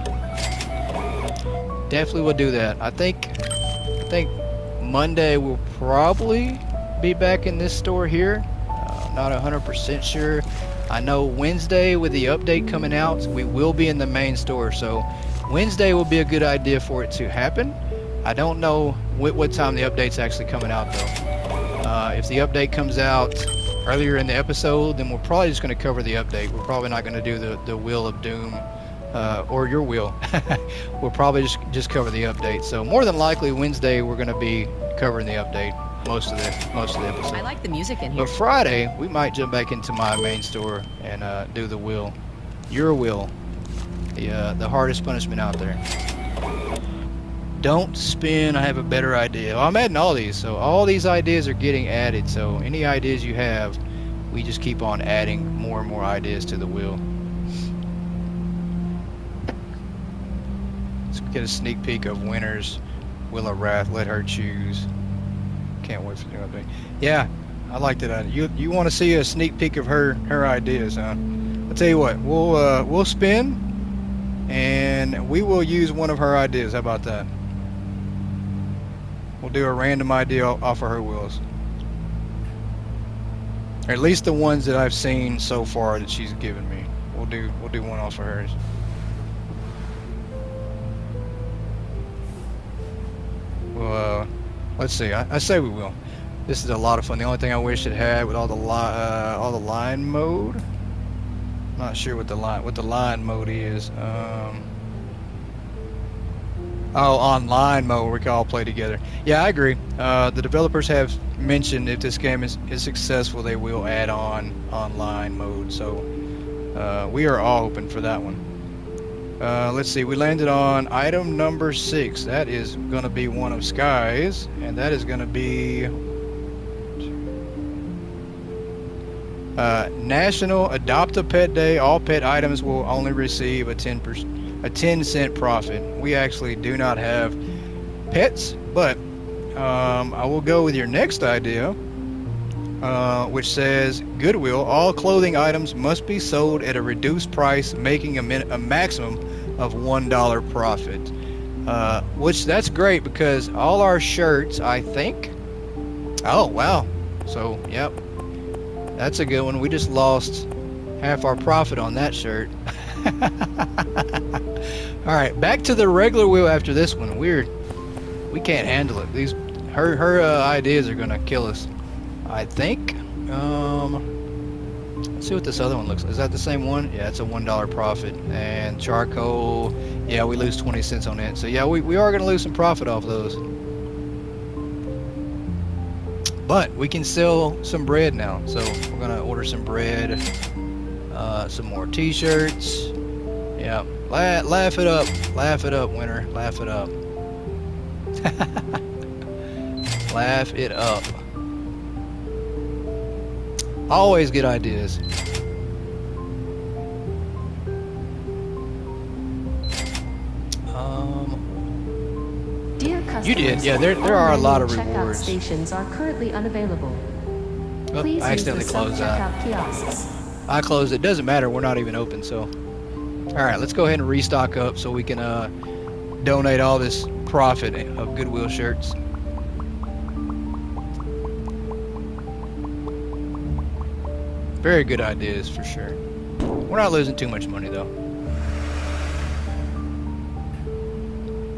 Definitely will do that. I think Monday will probably be back in this store here. Not 100% sure. I know Wednesday with the update coming out, we will be in the main store. So Wednesday will be a good idea for it to happen. I don't know what time the update's actually coming out though. If the update comes out earlier in the episode, then we're probably just going to cover the update. We're probably not going to do the Wheel of Doom. Or your wheel. We'll probably just cover the update. So more than likely Wednesday we're going to be covering the update most of the episode. I like the music in here. But Friday we might jump back into my main store and do the wheel, your wheel, the hardest punishment out there. Don't spin. I have a better idea. Well, I'm adding all these, so all these ideas are getting added. So any ideas you have, we just keep on adding more and more ideas to the wheel. Get a sneak peek of winners. Wheel of Wrath, let her choose. Can't wait for the update. Yeah, I like that idea. You want to see a sneak peek of her ideas, huh? I'll tell you what, we'll spin and we will use one of her ideas. How about that? We'll do a random idea off of her wheels. Or at least the ones that I've seen so far that she's given me. We'll do one off of hers. Well, let's see. I say we will. This is a lot of fun. The only thing I wish it had with all the line mode. I'm not sure what the line mode is. Oh, online mode. We can all play together. Yeah, I agree. The developers have mentioned if this game is successful, they will add on online mode. So we are all hoping for that one. Let's see, we landed on item number 6. That is going to be one of Sky's, and that is going to be National Adopt a Pet Day. All pet items will only receive a 10-cent profit. We actually do not have pets, but I will go with your next idea, which says Goodwill. All clothing items must be sold at a reduced price, making a maximum of $1 profit. Which that's great because all our shirts, I think. Oh wow! So yep, that's a good one. We just lost half our profit on that shirt. All right, back to the regular wheel after this one. We can't handle it. Her ideas are gonna kill us, I think. Let's see what this other one looks like. Is that the same one? Yeah, it's a $1 profit. And charcoal, yeah, we lose 20 cents on it. So yeah, we are gonna lose some profit off those. But we can sell some bread now. So we're gonna order some bread, some more t-shirts. Yeah, laugh it up, winner, laugh it up. Laugh it up. Always good ideas. Dear customers, You did, yeah. There are a lot of checkout rewards. stations are currently unavailable. Oh, Please I use the accidentally closed that. self-checkout kiosks. I closed it. Doesn't matter. We're not even open. So, all right. Let's go ahead and restock up so we can donate all this profit of Goodwill shirts. Very good ideas for sure. We're not losing too much money though.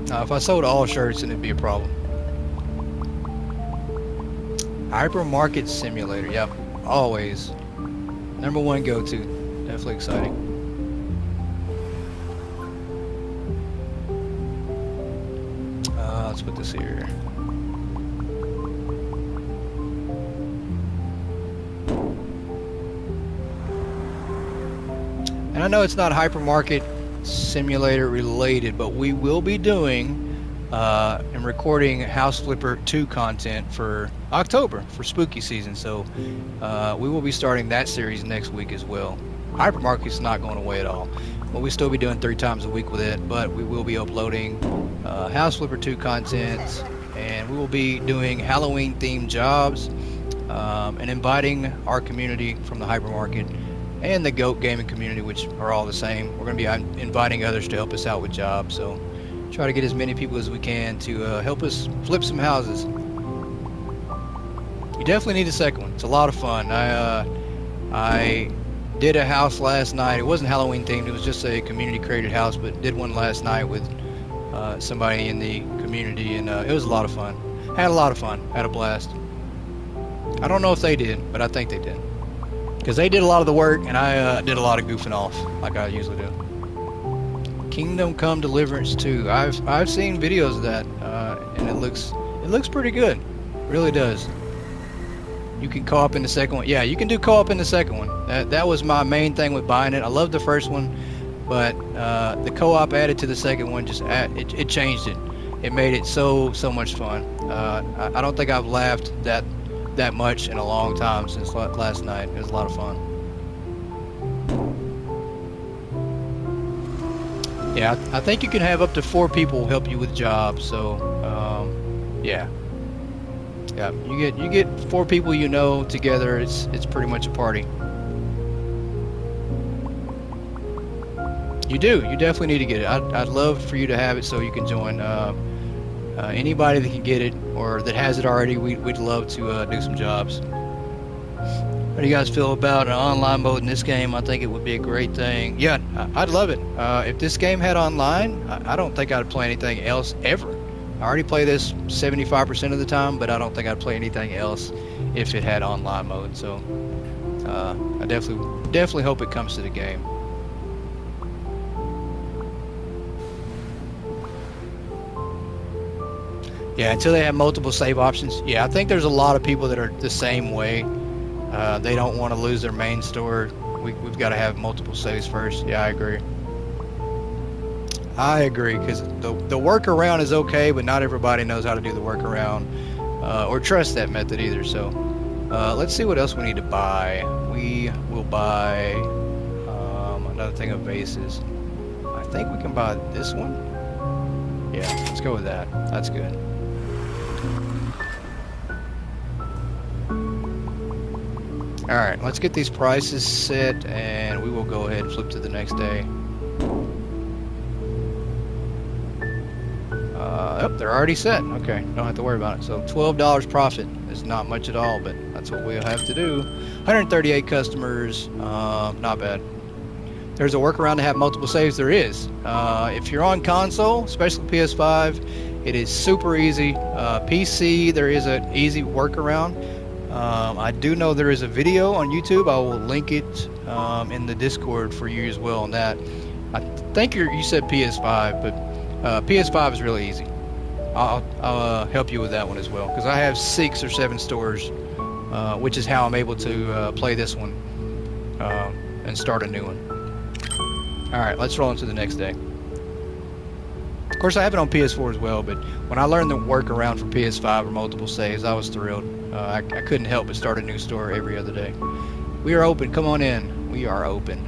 If I sold all shirts, then it'd be a problem. Hypermarket Simulator, yep, always. #1 go-to. Definitely exciting. Let's put this here. And I know it's not Hypermarket Simulator related, but we will be doing and recording House Flipper 2 content for October for spooky season. So we will be starting that series next week as well. Hypermarket's not going away at all. But we'll still be doing 3 times a week with it, but we will be uploading House Flipper 2 content, and we will be doing Halloween themed jobs and inviting our community from the Hypermarket and the GOAT gaming community, which are all the same. We're going to be inviting others to help us out with jobs, so try to get as many people as we can to help us flip some houses. You definitely need a second one. It's a lot of fun. I did a house last night. It wasn't Halloween themed. It was just a community created house, but did one last night with somebody in the community, and it was a lot of fun. Had a lot of fun. Had a blast. I don't know if they did, but I think they did. Because they did a lot of the work, and I did a lot of goofing off, like I usually do. Kingdom Come Deliverance 2. I've seen videos of that, and it looks pretty good. It really does. You can co-op in the second one. Yeah, you can do co-op in the second one. That was my main thing with buying it. I loved the first one, but the co-op added to the second one it changed it. It made it so much fun. I don't think I've laughed that much in a long time since last night. It was a lot of fun. Yeah, I think you can have up to 4 people help you with jobs. So yeah, you get 4 people you know together. It's pretty much a party. You definitely need to get it. I'd love for you to have it so you can join. Anybody that can get it or that has it already, we'd love to do some jobs. How do you guys feel about an online mode in this game? I think it would be a great thing. Yeah, I'd love it. If this game had online, I don't think I'd play anything else ever. I already play this 75% of the time, but I don't think I'd play anything else if it had online mode. So I definitely hope it comes to the game. Yeah, until they have multiple save options. Yeah, I think there's a lot of people that are the same way. They don't want to lose their main store. We've got to have multiple saves first. Yeah, I agree. I agree, because the workaround is okay, but not everybody knows how to do the workaround or trust that method either. So let's see what else we need to buy. We will buy another thing of vases. I think we can buy this one. Yeah, let's go with that. That's good. Alright, let's get these prices set, and we will go ahead and flip to the next day. Oh, they're already set. Okay, don't have to worry about it. So $12 profit is not much at all, but that's what we'll have to do. 138 customers, not bad. There's a workaround to have multiple saves. There is. If you're on console, especially PS5, it is super easy. PC, there is an easy workaround. I do know there is a video on YouTube. I will link it in the Discord for you as well on that. I think you said PS5, but PS5 is really easy. I'll help you with that one as well, because I have 6 or 7 stores, which is how I'm able to play this one and start a new one. Alright, let's roll into the next day. Of course, I have it on PS4 as well, but when I learned the workaround for PS5 or multiple saves, I was thrilled. I couldn't help but start a new store every other day. We are open. Come on in. We are open.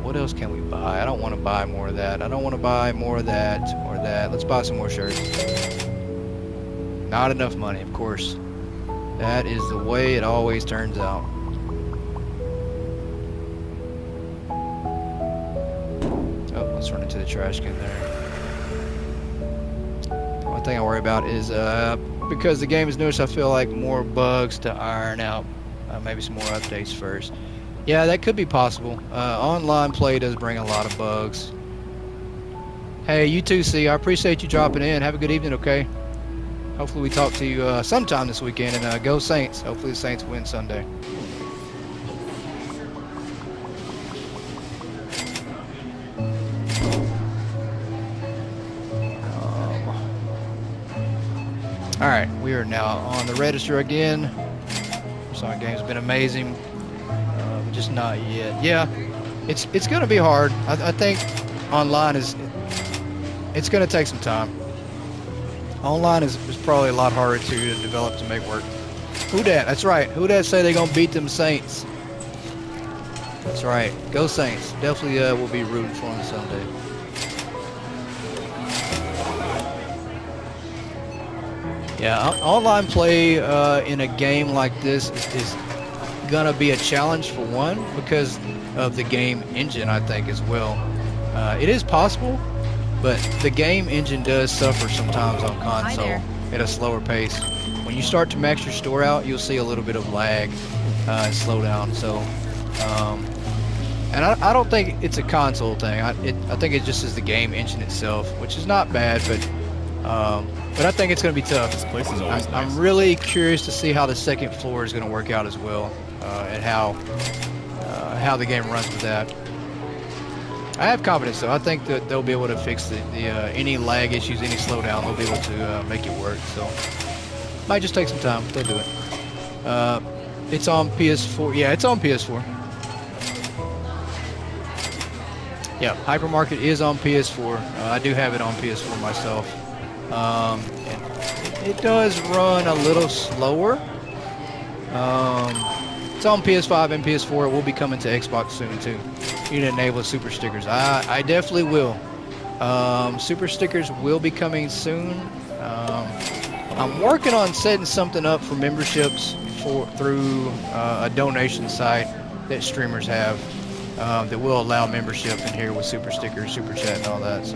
What else can we buy? I don't want to buy more of that. I don't want to buy more of that or that. Let's buy some more shirts. Not enough money, of course. That is the way it always turns out. Oh, let's run into the trash can there. thing I worry about is because the game is new, so I feel like more bugs to iron out. Maybe some more updates first. Yeah, that could be possible. Online play does bring a lot of bugs. Hey, you too, C. I appreciate you dropping in. Have a good evening, okay? Hopefully we talk to you sometime this weekend, and go Saints. Hopefully the Saints win Sunday. Alright, we are now on the register again. Croissant Games has been amazing. But just not yet. Yeah, it's going to be hard. I think online it's going to take some time. Online is probably a lot harder to develop to make work. Who dat? That's right. Who dat say they're going to beat them Saints? That's right. Go Saints. Definitely will be rooting for them Sunday. Yeah, online play in a game like this is gonna be a challenge for one because of the game engine, I think, as well. It is possible, but the game engine does suffer sometimes on console at a slower pace. When you start to max your store out, you'll see a little bit of lag and slow down. So, and I don't think it's a console thing. I think it just is the game engine itself, which is not bad, but I think it's going to be tough. This place is always nice. I'm really curious to see how the second floor is going to work out as well, and how the game runs with that. I have confidence though. I think that they'll be able to fix any lag issues, any slowdown. They'll be able to make it work. So might just take some time. They'll do it. It's on PS4. Yeah, it's on PS4. Yeah, Hypermarket is on PS4. I do have it on PS4 myself. And it does run a little slower. It's on PS5 and PS4. It will be coming to Xbox soon too. You need to enable super stickers. I definitely will. Super stickers will be coming soon. I'm working on setting something up for memberships through a donation site that streamers have that will allow membership in here with super stickers, super chat, and all that.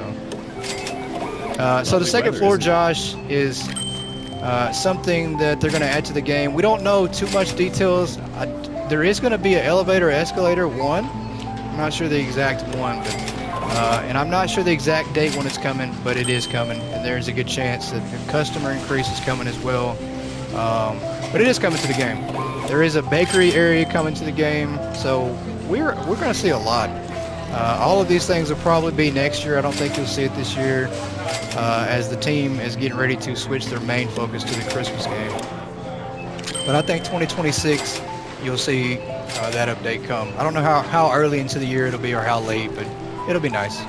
So the second floor, Josh, is something that they're going to add to the game. We don't know too much details. There is going to be an elevator, escalator, one. I'm not sure the exact one, but, and I'm not sure the exact date when it's coming, but it is coming, and there's a good chance that the customer increase is coming as well. But it is coming to the game. There is a bakery area coming to the game, so we're going to see a lot. All of these things will probably be next year. I don't think you'll see it this year, as the team is getting ready to switch their main focus to the Christmas game. But I think 2026, you'll see that update come. I don't know how early into the year it'll be or how late, but it'll be nice.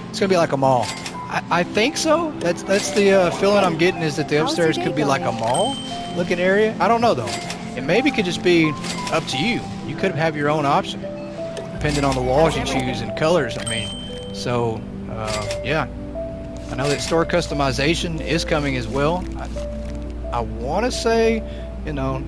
It's gonna be like a mall. I think so. That's the feeling I'm getting, is that the upstairs could be like a mall looking area. I don't know though. It maybe could just be up to you. You could have your own option, depending on the walls you choose and colors. I mean, so yeah. I know that store customization is coming as well. I want to say, you know,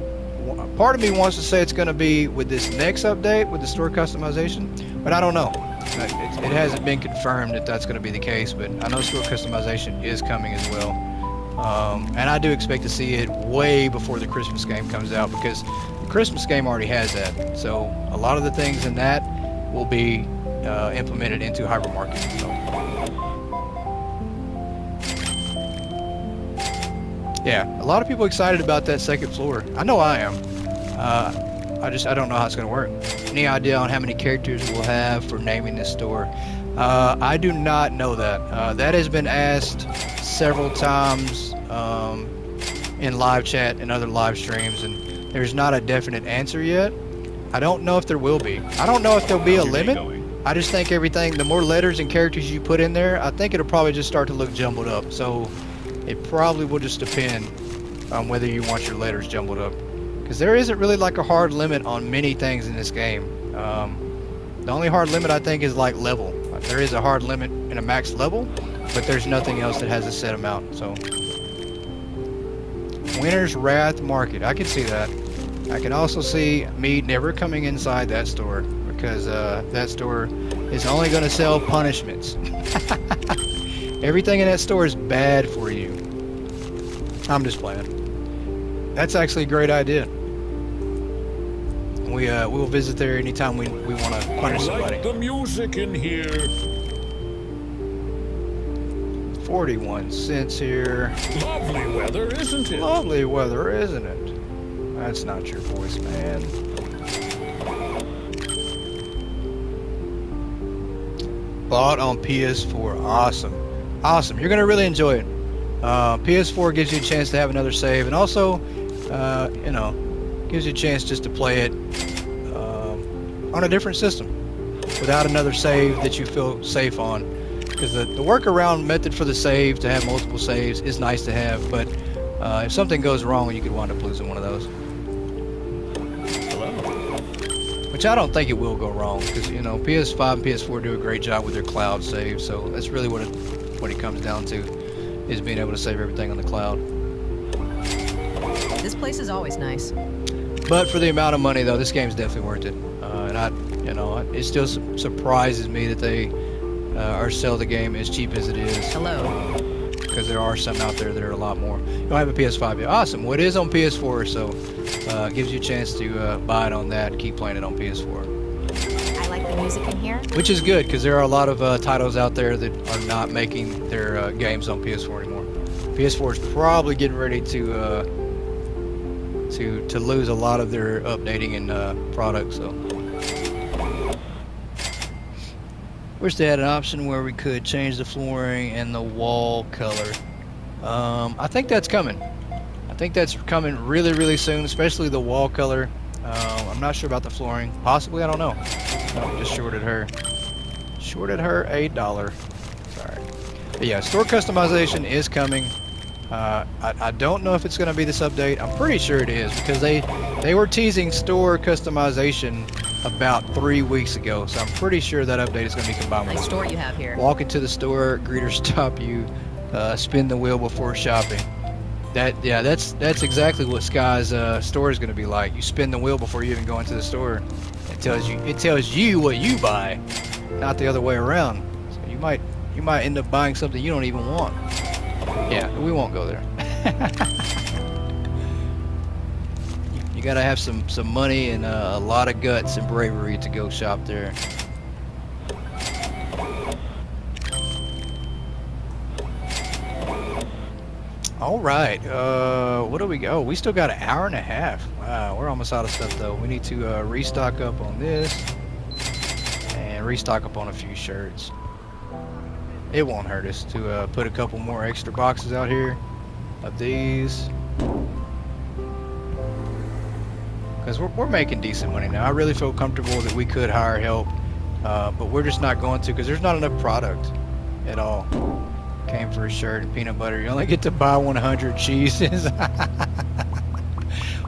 part of me wants to say it's going to be with this next update with the store customization, but I don't know. It hasn't been confirmed that that's going to be the case, but I know store customization is coming as well. And I do expect to see it way before the Christmas game comes out, because the Christmas game already has that. So a lot of the things in that will be implemented into Hypermarket. So, yeah, a lot of people excited about that second floor. I know I am. I don't know how it's going to work. Any idea on how many characters we'll have for naming this store? I do not know that. That has been asked several times in live chat and other live streams, and there's not a definite answer yet. I don't know if there will be. I don't know if there'll be a limit. I just think everything, the more letters and characters you put in there, I think it'll probably just start to look jumbled up. So it probably will just depend on whether you want your letters jumbled up, because there isn't really like a hard limit on many things in this game. The only hard limit I think is like level. There is a hard limit in a max level, but there's nothing else that has a set amount. So Winter's Wrath Market, I can see that. I can also see me never coming inside that store, because that store is only going to sell punishments. Everything in that store is bad for you. I'm just playing. That's actually a great idea. We'll visit there anytime we want to punish I somebody. like the music in here. 41 cents here. Lovely weather, isn't it? Lovely weather, isn't it? That's not your voice, man. Bought on PS4. Awesome. Awesome. You're going to really enjoy it. PS4 gives you a chance to have another save, and also, you know, gives you a chance just to play it on a different system without another save that you feel safe on. Because the workaround method for the save to have multiple saves is nice to have, but if something goes wrong, you could wind up losing one of those. Hello. Which I don't think it will go wrong, because you know PS5 and PS4 do a great job with their cloud save, so that's really what it comes down to, is being able to save everything on the cloud. This place is always nice. But for the amount of money, though, this game's definitely worth it. It still surprises me that they or sell the game as cheap as it is. Hello. Because there are some out there that are a lot more. You don't have a PS5 yet. Awesome. Well, it is on PS4, so it gives you a chance to buy it on that and keep playing it on PS4. I like the music in here. Which is good, because there are a lot of titles out there that are not making their games on PS4 anymore. PS4 is probably getting ready to lose a lot of their updating and products. So. Wish they had an option where we could change the flooring and the wall color. I think that's coming. I think that's coming really, really soon, especially the wall color. I'm not sure about the flooring. Possibly, I don't know. No, just shorted her. Shorted her $8. Sorry. But yeah, store customization is coming. I don't know if it's going to be this update. I'm pretty sure it is, because they were teasing store customization about 3 weeks ago, so I'm pretty sure that update is going to be combined with Nice store you have here. walk into the store, greeter stop you, spin the wheel before shopping. That's exactly what Sky's store is going to be like. You spin the wheel before you even go into the store. It tells you what you buy, not the other way around. So you might end up buying something you don't even want. Yeah, we won't go there. You gotta have some money and a lot of guts and bravery to go shop there. All right, what do we go? We still got an hour and a half. Wow, we're almost out of stuff though. We need to restock up on this and restock up on a few shirts. It won't hurt us to put a couple more extra boxes out here of these. Because we're making decent money now. I really feel comfortable that we could hire help, but we're just not going to, because there's not enough product at all. Came for a shirt and peanut butter. You only get to buy 100 cheeses.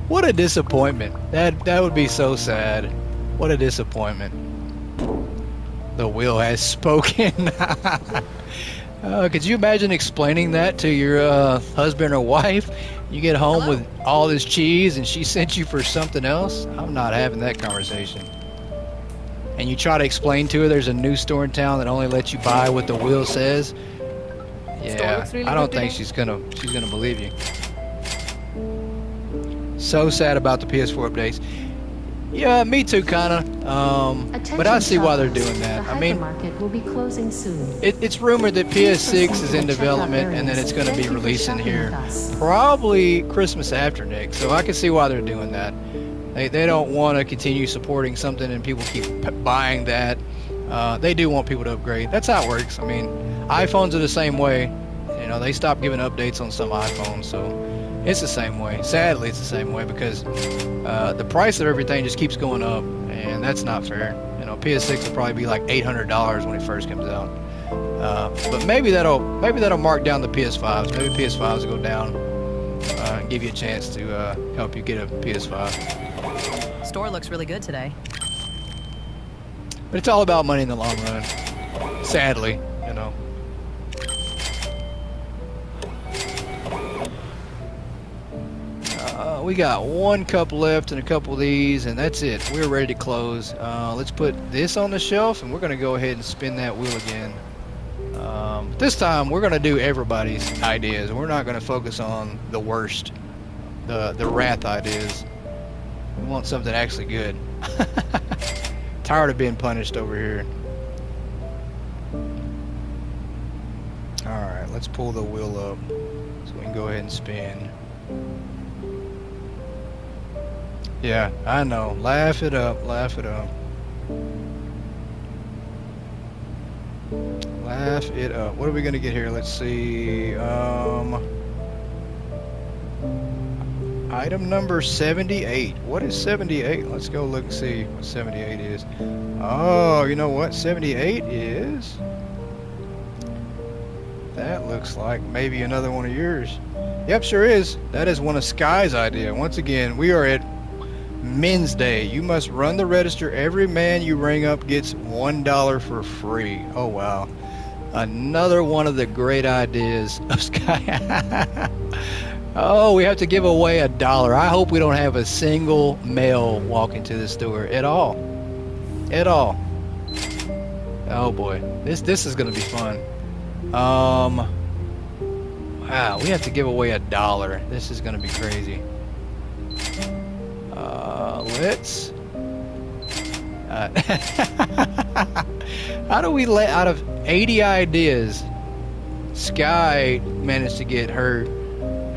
What a disappointment. That would be so sad. What a disappointment. The wheel has spoken. Could you imagine explaining that to your husband or wife? You get home with all this cheese and she sent you for something else? I'm not having that conversation. And you try to explain to her there's a new store in town that only lets you buy what the wheel says? Yeah, I don't think she's gonna believe you. So sad about the PS4 updates. Yeah, me too, kinda. But I see why they're doing that. The I mean, Hypermarket will be closing soon. it's rumored that PS6 is in development and then it's going to be releasing here probably Christmas after, Nick. So I can see why they're doing that. They don't want to continue supporting something and people keep buying that. They do want people to upgrade. That's how it works. I mean, iPhones are the same way. You know, they stopped giving updates on some iPhones, so it's the same way. Sadly, it's the same way because the price of everything just keeps going up, and that's not fair. You know, PS6 will probably be like $800 when it first comes out. But maybe that'll mark down the PS5s. Maybe PS5s will go down and give you a chance to help you get a PS5. Store looks really good today. But it's all about money in the long run. Sadly, you know. We got one cup left and a couple of these, and that's it. We're ready to close. Let's put this on the shelf, and we're going to go ahead and spin that wheel again. This time we're gonna do everybody's ideas. We're not gonna focus on the worst, the wrath ideas. We want something actually good. Tired of being punished over here. Alright, let's pull the wheel up so we can go ahead and spin. Yeah, I know. Laugh it up, laugh it up. Laugh it up. What are we gonna get here? Let's see. Item number 78. What is 78? Let's go look and see what 78 is. Oh, you know what 78 is? That looks like maybe another one of yours. Yep, sure is. That is one of Sky's idea. Once again, we are at Men's Day. You must run the register. Every man you ring up gets $1 for free. Oh, wow. Another one of the great ideas of Sky. Oh, we have to give away $1. I hope we don't have a single male walk into the store at all. At all. Oh boy, this is gonna be fun. Wow, we have to give away $1. This is gonna be crazy. Let's. How do we let out of 80 ideas? Sky managed to get her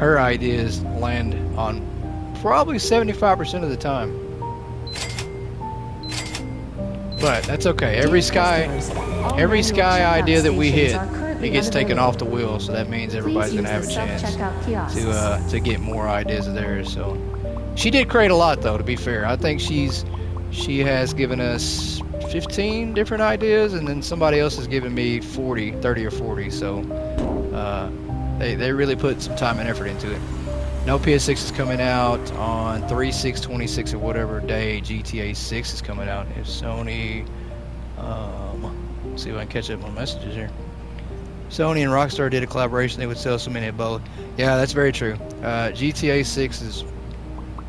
ideas land on probably 75% of the time. But that's okay. Every Sky idea that we hit, it gets taken off the wheel, so that means everybody's gonna have a chance to get more ideas of theirs. So she did create a lot, though. To be fair, I think she has given us 15 different ideas, and then somebody else has given me 30 or 40. So they really put some time and effort into it. No, PS6 is coming out on 3/6/26 or whatever day GTA 6 is coming out. If Sony, let's see if I can catch up on messages here. Sony and Rockstar did a collaboration. They would sell so many of both. Yeah, that's very true. GTA 6 is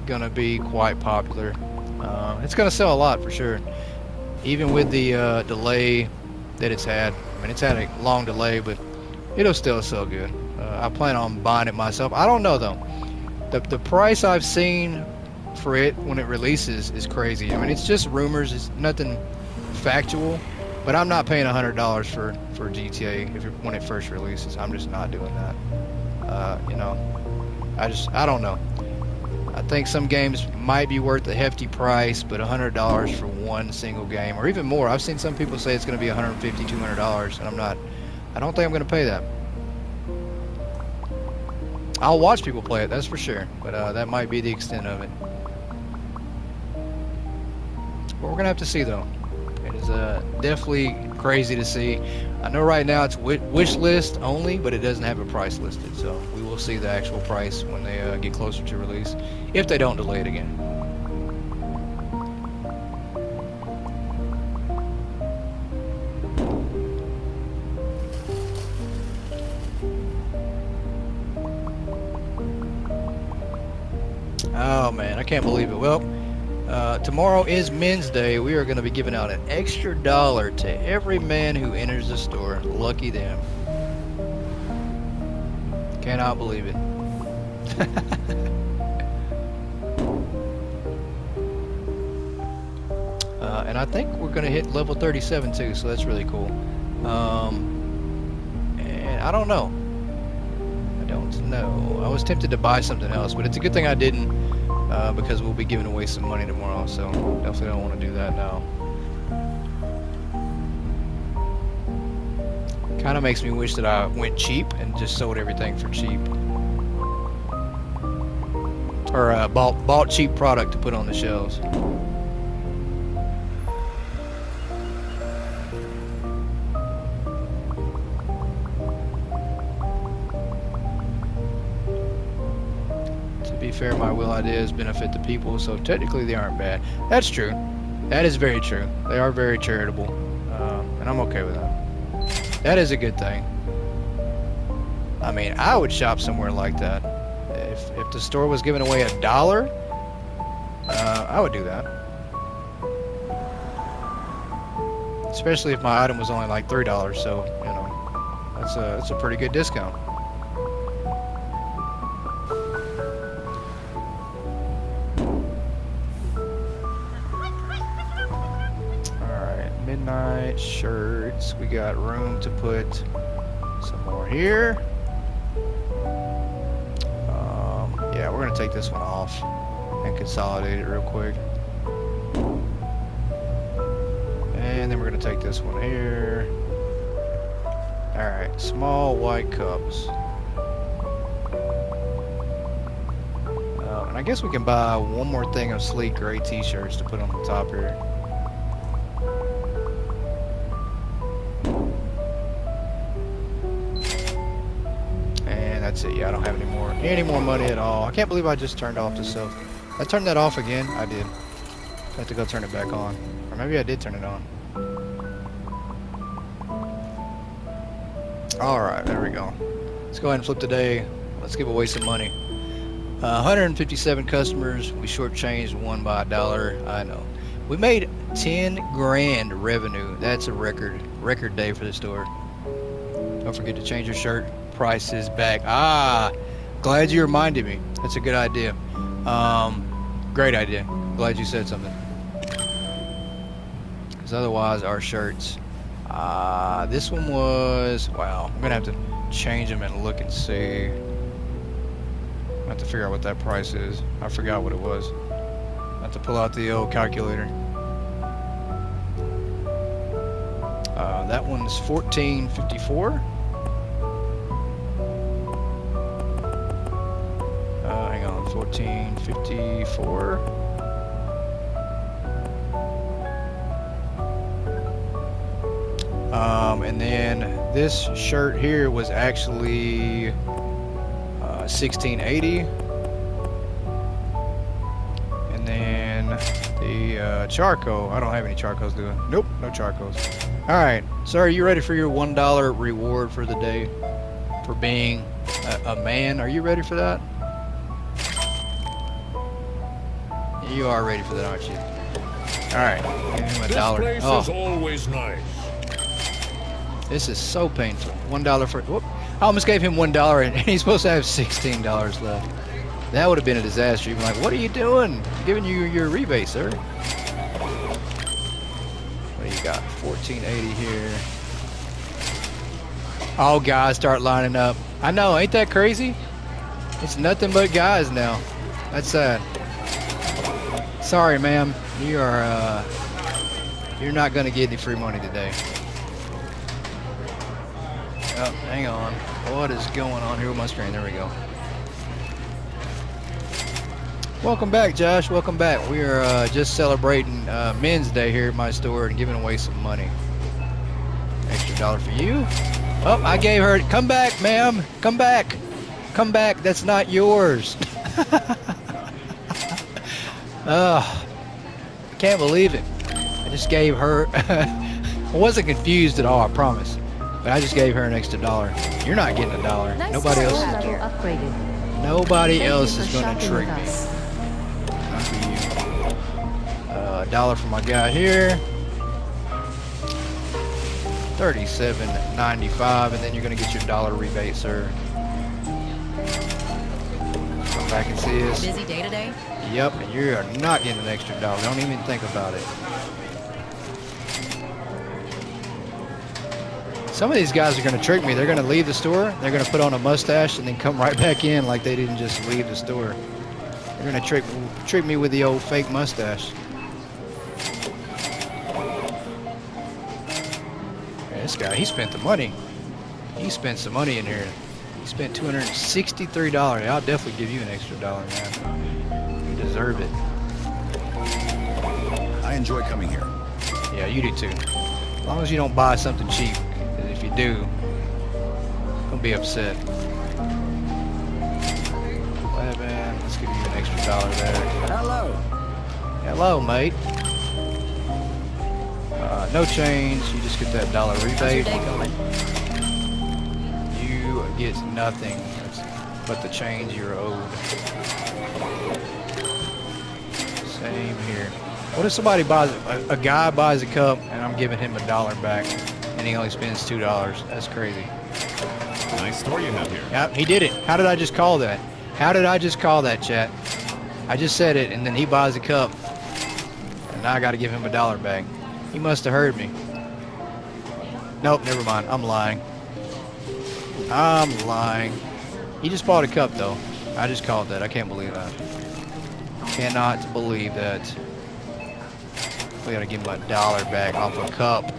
gonna be quite popular. It's gonna sell a lot for sure, even with the delay that it's had. I mean, it's had a long delay, but it'll still sell good. I plan on buying it myself. I don't know though. The price I've seen for it when it releases is crazy. I mean, it's just rumors. It's nothing factual. But I'm not paying $100 for GTA when it first releases. I'm just not doing that. You know, I don't know. I think some games might be worth a hefty price, but $100 for one single game, or even more. I've seen some people say it's going to be $150, $200, and I don't think I'm going to pay that. I'll watch people play it, that's for sure, but that might be the extent of it. But we're going to have to see, though. It is definitely crazy to see. I know right now it's wish list only, but it doesn't have a price listed, so we will see the actual price when they get closer to release, if they don't delay it again. Oh man, I can't believe it. Well, tomorrow is Men's Day. We are going to be giving out an extra $1 to every man who enters the store. Lucky them. Cannot believe it. And I think we're going to hit level 37 too, so that's really cool. And I don't know. I was tempted to buy something else, but it's a good thing I didn't, because we'll be giving away some money tomorrow, so definitely don't want to do that now. Kind of makes me wish that I went cheap and just sold everything for cheap. Or bought cheap product to put on the shelves. To be fair, my wheel ideas benefit the people, so technically they aren't bad. That's true. That is very true. They are very charitable, and I'm okay with that. That is a good thing. I mean, I would shop somewhere like that. If the store was giving away $1, I would do that. Especially if my item was only like $3, so, you know, That's a pretty good discount. Alright, midnight shirts. We got room to put some more here. Yeah, we're gonna take this one off and consolidate it real quick. And then we're gonna take this one here. Alright, small white cups. And I guess we can buy one more thing of sleek gray t-shirts to put on the top here. And that's it. Yeah, I don't have any more money at all. I can't believe I just turned off the self. I turned that off again. I did. I have to go turn it back on. Or maybe I did turn it on. Alright, there we go. Let's go ahead and flip the day. Let's give away some money. 157 customers. We shortchanged one by $1. I know. We made 10 grand revenue. That's a record day for the store. Don't forget to change your shirt prices back. Ah, glad you reminded me. That's a good idea. Great idea. Glad you said something. Because otherwise our shirts. This one was, wow, I'm gonna have to change them and look and see. I have to figure out what that price is. I forgot what it was. I have to pull out the old calculator. That one's $14.54. Hang on, $14.54. And then this shirt here was actually $16.80. And then the charcoal, I don't have any charcoals, do I? Nope, no charcoals. Alright, so are you ready for your $1 reward for the day for being a man? Are you ready for that? You are ready for that, aren't you? Alright, give him This $1. place is always nice. This is so painful. $1 for, whoop. I almost gave him $1 and he's supposed to have $16 left. That would have been a disaster. You'd be like, what are you doing? I'm giving you your rebate, sir. What do you got? $14.80 here. All guys start lining up. I know, ain't that crazy? It's nothing but guys now. That's sad. Sorry, ma'am. You're not gonna get any free money today. Oh, hang on. What is going on here with my screen? There we go. Welcome back, Josh. Welcome back. We are just celebrating Men's Day here at my store and giving away some money. Extra $1 for you. Oh, I gave her. Come back, ma'am. Come back. Come back. That's not yours. Can't believe it. I just gave her. I wasn't confused at all, I promise. But I just gave her an extra $1. You're not getting $1. Nice Nobody else style. is. Level upgraded. Nobody Thank else you is for going to shopping trick with me. us. Not for you. $1 for my guy here. $37.95, and then you're going to get your $1 rebate, sir. Come back and see us. Busy day today? Yep, and you are not getting an extra $1. Don't even think about it. Some of these guys are going to trick me. They're going to leave the store, they're going to put on a mustache, and then come right back in like they didn't just leave the store. They're going to trick me with the old fake mustache. Yeah, this guy, he spent the money. He spent some money in here. He spent $263. I'll definitely give you an extra $1, man. You deserve it. I enjoy coming here. Yeah, you do too. As long as you don't buy something cheap. If you do, don't be upset. 11. Let's give you an extra $1 there. Hello. Hello, mate. No change. You just get that $1 How's your rebate. day going? You get nothing but the change you're owed. Same here. What if somebody buys a guy buys a cup and I'm giving him $1 back? And he only spends $2. That's crazy. nice store you have here. Yep, he did it. How did I just call that? How did I just call that, chat? I just said it, and then he buys a cup. And now I got to give him $1 back. He must have heard me. Nope, never mind. I'm lying. I'm lying. He just bought a cup, though. I just called that. I can't believe that. Cannot believe that. We got to give him $1 back off a cup.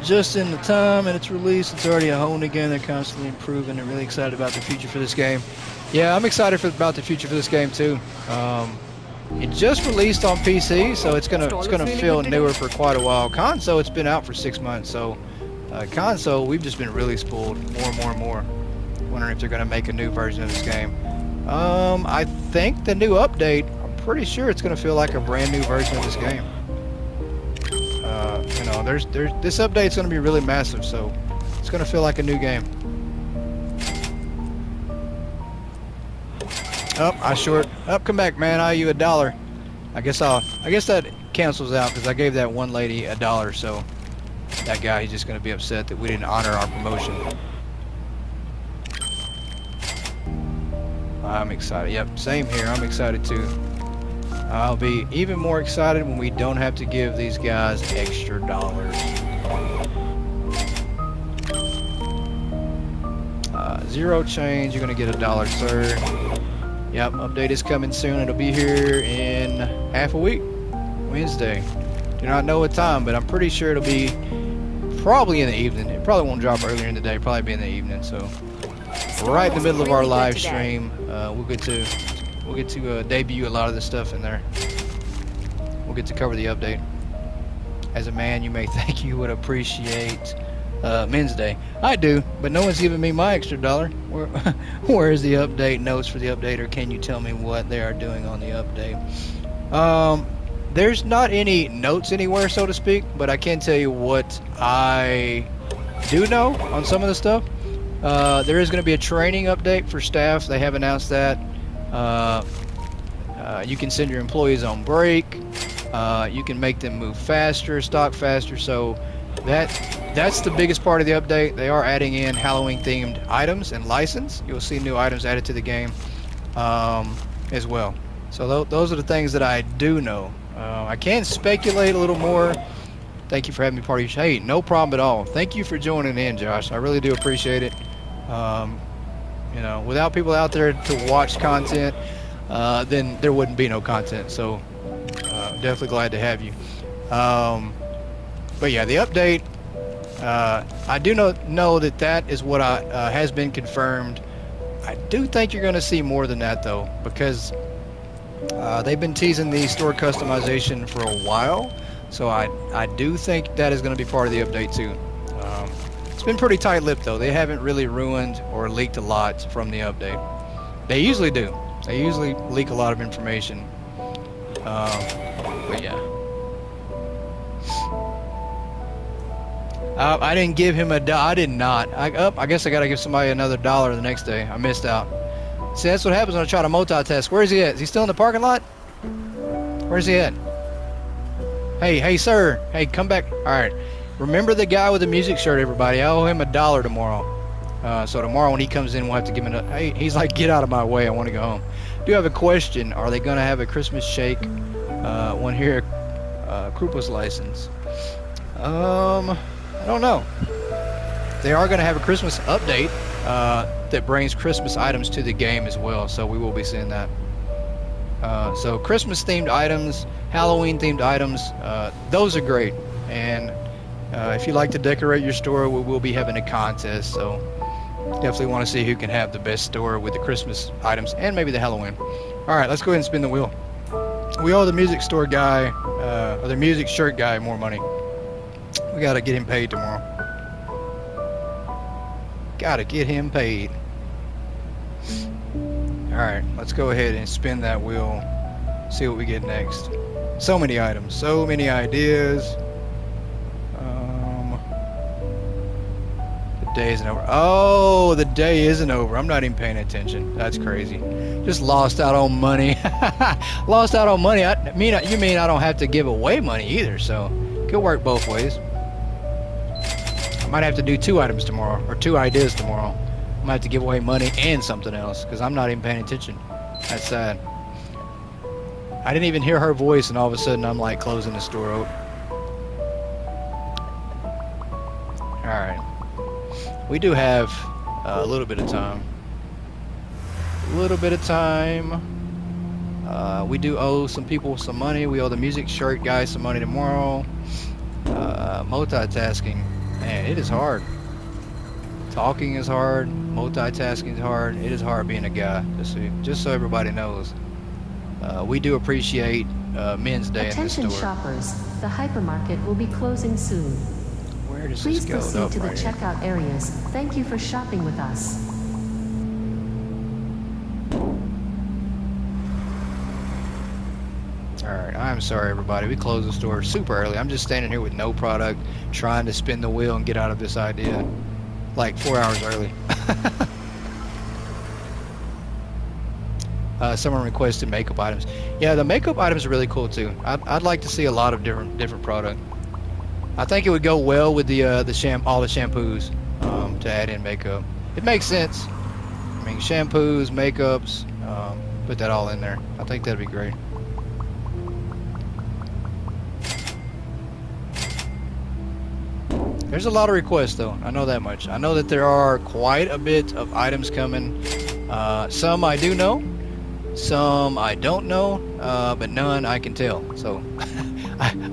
Just in the time and its release, it's already a home again. They're constantly improving and really excited about the future for this game. Yeah, I'm excited about the future for this game too. It just released on PC, so it's gonna feel newer for quite a while. Console, it's been out for 6 months, so console, we've just been really spoiled more and more and more. Wondering if they're gonna make a new version of this game. I think the new update, I'm pretty sure it's gonna feel like a brand new version of this game. You know, this update's gonna be really massive, so it's gonna feel like a new game. Come back, man. I owe you $1. I guess that cancels out because I gave that one lady $1, so that guy, he's just gonna be upset that we didn't honor our promotion. I'm excited. Yep, same here. I'm excited too. I'll be even more excited when we don't have to give these guys extra dollars. 0 change. You're gonna get $1, sir. Yep, update is coming soon. It'll be here in half a week, Wednesday. Do not know what time, but I'm pretty sure it'll be probably in the evening. It probably won't drop earlier in the day. Probably be in the evening. So right in the middle of our live stream, we'll get to debut a lot of this stuff in there. We'll get to cover the update. As a man, you may think you would appreciate Men's Day. I do, but no one's giving me my extra $1. Where is the update notes for the update, or can you tell me what they are doing on the update? There's not any notes anywhere, so to speak, but I can tell you what I do know on some of the stuff. There is going to be a training update for staff. They have announced that. You can send your employees on break. You can make them move faster, stock faster. So that's the biggest part of the update. They are adding in Halloween-themed items and license. You'll see new items added to the game as well. So those are the things that I do know. I can speculate a little more. Thank you for having me part of your show. Hey, no problem at all. Thank you for joining in, Josh. I really do appreciate it. You know, without people out there to watch content, then there wouldn't be no content. So definitely glad to have you. But yeah, the update, I do know that is what has been confirmed. I do think you're going to see more than that though, because they've been teasing the store customization for a while. So I do think that is going to be part of the update too. It's been pretty tight-lipped though. They haven't really ruined or leaked a lot from the update. They usually do. They usually leak a lot of information. But yeah. I didn't give him I did not. I guess I gotta give somebody another $1 the next day. I missed out. See, that's what happens when I try to multitask. Where is he at? Is he still in the parking lot? Where's he at? Hey, sir. Hey, come back. All right. Remember the guy with the music shirt, everybody. I owe him $1 tomorrow. So tomorrow when he comes in, we'll have to give him a... Hey, he's like, get out of my way. I want to go home. Do have a question. Are they going to have a Christmas shake one here? Krupa's license. I don't know. They are going to have a Christmas update that brings Christmas items to the game as well. So we will be seeing that. So Christmas-themed items, Halloween-themed items, those are great. And if you like to decorate your store, we will be having a contest. So definitely want to see who can have the best store with the Christmas items and maybe the Halloween. All right, let's go ahead and spin the wheel. We owe the music store guy, or the music shirt guy, more money. We got to get him paid tomorrow. Got to get him paid. All right, let's go ahead and spin that wheel. See what we get next. So many items, so many ideas. Day isn't over. Oh, the day isn't over. I'm not even paying attention. That's crazy. Just lost out on money. Lost out on money. You mean I don't have to give away money either? So could work both ways. I might have to do 2 items tomorrow, or 2 ideas tomorrow. I might have to give away money and something else because I'm not even paying attention. That's sad. I didn't even hear her voice, and all of a sudden I'm like closing the store open. All right. We do have a little bit of time. A little bit of time. We do owe some people some money. We owe the music shirt guys some money tomorrow. Multitasking, man, it is hard. Talking is hard. Multitasking is hard. It is hard being a guy. Just so everybody knows. We do appreciate Men's Day in this store. Attention shoppers, the hypermarket will be closing soon. Where does Please this go? proceed to the Right here. checkout areas. Thank you for shopping with us. Alright, I'm sorry everybody. We closed the store super early. I'm just standing here with no product, trying to spin the wheel and get out of this idea. Like 4 hours early. Someone requested makeup items. Yeah, the makeup items are really cool too. I'd like to see a lot of different product. I think it would go well with all the shampoos to add in makeup. It makes sense. I mean, shampoos, makeups, put that all in there. I think that'd be great. There's a lot of requests though. I know that much. I know that there are quite a bit of items coming. Some I do know, some I don't know, but none I can tell. So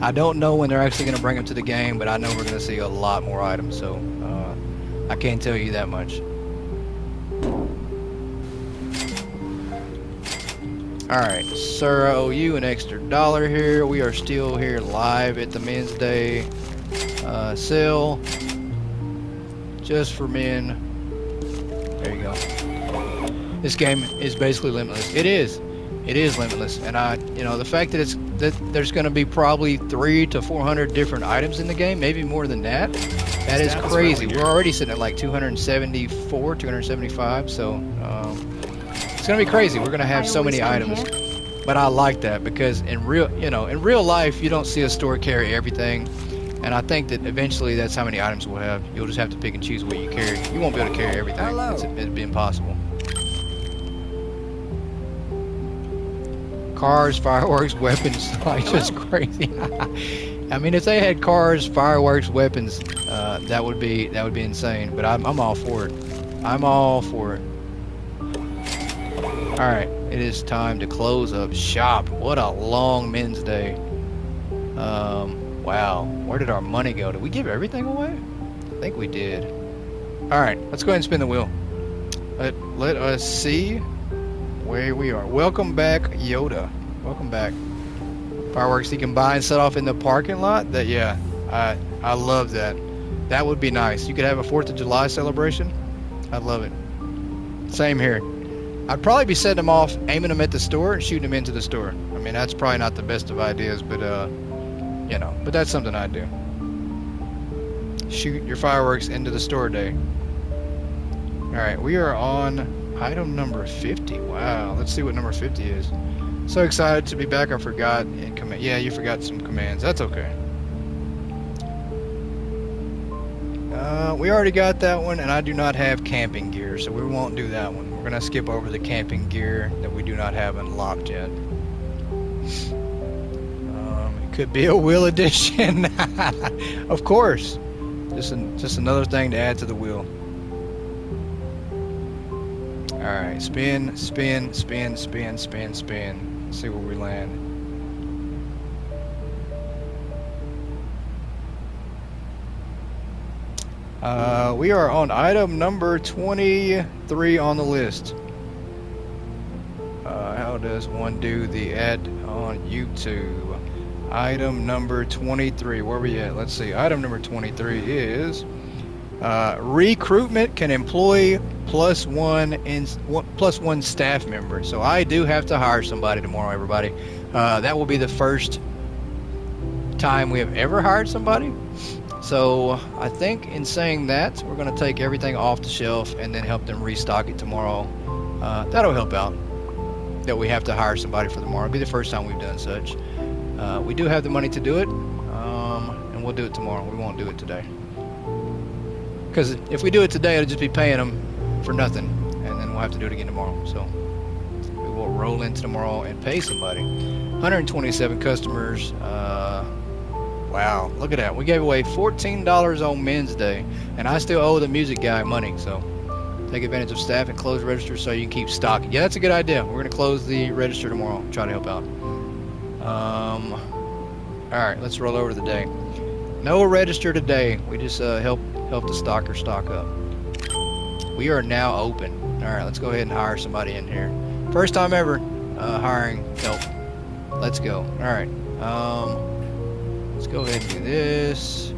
I don't know when they're actually going to bring them to the game, but I know we're going to see a lot more items. So I can't tell you that much. Alright, sir, I owe you an extra $1 here. We are still here live at the Men's Day sale just for men. There you go. This game is basically limitless. It is limitless, and the fact that there's going to be probably 300 to 400 different items in the game, maybe more than that. That is crazy. We're already sitting at like 274, 275. So it's going to be crazy. We're going to have so many items. But I like that because in real life, you don't see a store carry everything. And I think that eventually that's how many items we'll have. You'll just have to pick and choose what you carry. You won't be able to carry everything. It'd be impossible. Cars, fireworks, weapons, like just crazy. I mean, if they had cars, fireworks, weapons, that would be insane. But I'm all for it. I'm all for it. All right, it is time to close up shop. What a long Men's Day. Wow, where did our money go? Did we give everything away? I think we did. All right, let's go ahead and spin the wheel. Let us see where we are. Welcome back, Yoda. Welcome back. Fireworks you can buy and set off in the parking lot. I love that. That would be nice. You could have a 4th of July celebration. I'd love it. Same here. I'd probably be setting them off, aiming them at the store, and shooting them into the store. I mean, that's probably not the best of ideas, but but that's something I'd do. Shoot your fireworks into the store day. Alright, we are on item number 50. Wow, let's see what number 50 is. So excited to be back. I forgot. Yeah, you forgot some commands. That's okay. We already got that one, and I do not have camping gear, so we won't do that one. We're going to skip over the camping gear that we do not have unlocked yet. Could be a wheel edition. Of course. Just another thing to add to the wheel. Alright, spin, spin, spin, spin, spin, spin. Let's see where we land. We are on item number 23 on the list. How does one do the ad on YouTube? Item number 23. Where are we at? Let's see. Item number 23 is recruitment can employ plus one staff member. So I do have to hire somebody tomorrow, everybody. That will be the first time we have ever hired somebody. So I think in saying that, we're going to take everything off the shelf and then help them restock it tomorrow. That'll help out. That we have to hire somebody for tomorrow. It'll be the first time we've done such. We do have the money to do it, and we'll do it tomorrow. We won't do it today. Because if we do it today, it'll just be paying them for nothing, and then we'll have to do it again tomorrow. So we will roll into tomorrow and pay somebody. 127 customers. Wow, look at that. We gave away $14 on Men's Day, and I still owe the music guy money. So take advantage of staff and close registers so you can keep stocking. Yeah, that's a good idea. We're going to close the register tomorrow. Try to help out. All right, let's roll over to the day. No register today. We just help the stocker stock up. We are now open. All right, let's go ahead and hire somebody in here. First time ever hiring help. Let's go. All right. Let's go ahead and do this.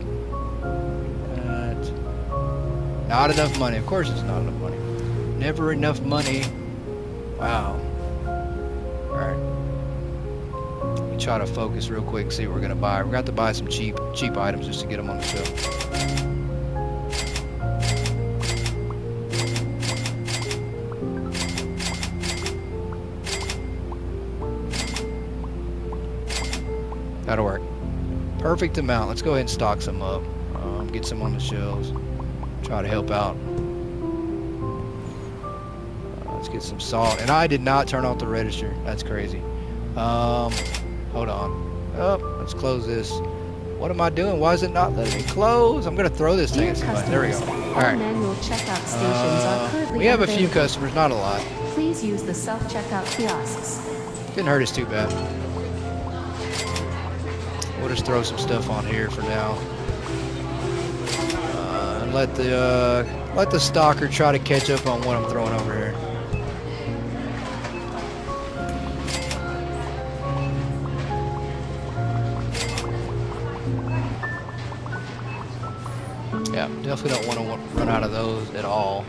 Not enough money. Of course it's not enough money. Never enough money. Wow. All right. Let me try to focus real quick, see what we're going to buy. We're going to have to buy some cheap items just to get them on the shelf. That'll work. Perfect amount. Let's go ahead and stock some up. Get some on the shelves. Try to help out. Let's get some salt. And I did not turn off the register. That's crazy. Hold on. Oh, let's close this. What am I doing? Why is it not letting me close? I'm going to throw this thing at somebody. There we go. All right. Manual checkout stations are currently we have a few available. customers, not a lot. Please use the self-checkout kiosks. Didn't hurt us too bad. We'll just throw some stuff on here for now. And let the stalker try to catch up on what I'm throwing over here. Yeah, definitely don't want to run out of those at all.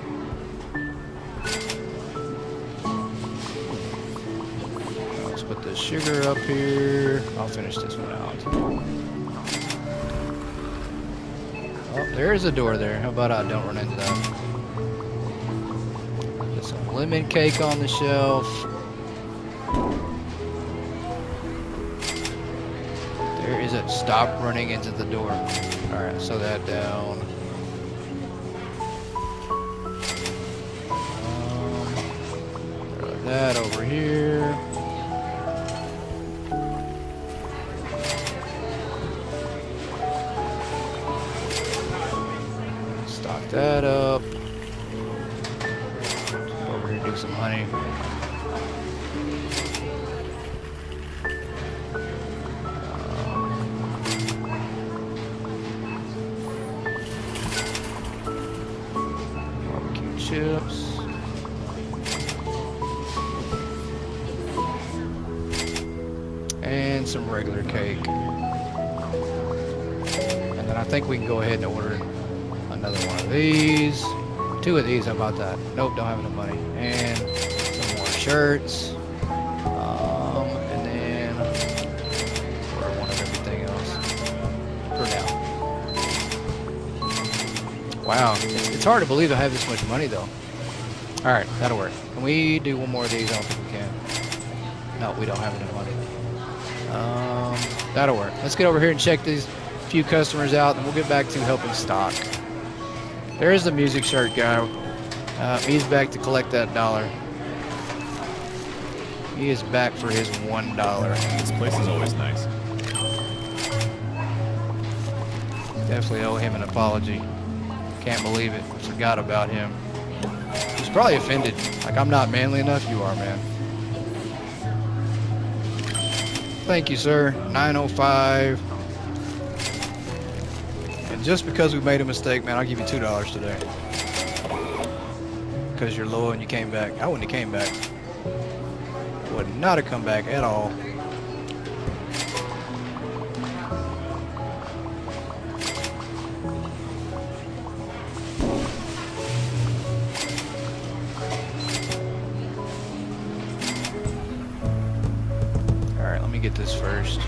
Let's put the sugar up here. I'll finish this one out. Oh, there is a door there. How about I don't run into that? Get some lemon cake on the shelf. There is a stop running into the door. Alright, slow that down. Throw that over here. Stock that up. Over here, do some honey. Barbecue chips. And some regular cake. And then I think we can go ahead and order another one of these. 2 of these, how about that? Nope, don't have enough money. And some more shirts. And then order one of everything else for now. Wow, it's hard to believe I have this much money though. Alright, that'll work. Can we do one more of these? I don't think we can. No, we don't have enough money. That'll work. Let's get over here and check these few customers out, and we'll get back to helping stock. There's the music shirt guy. He's back to collect that dollar. He is back for his $1. This place is always nice. Definitely owe him an apology. Can't believe it. Forgot about him. He's probably offended. Like, I'm not manly enough. You are, man. Thank you, sir. 905. And just because we made a mistake, man, I'll give you $2 today. Because you're loyal and you came back. I wouldn't have came back. Would not have come back at all. Alright, let me get this first.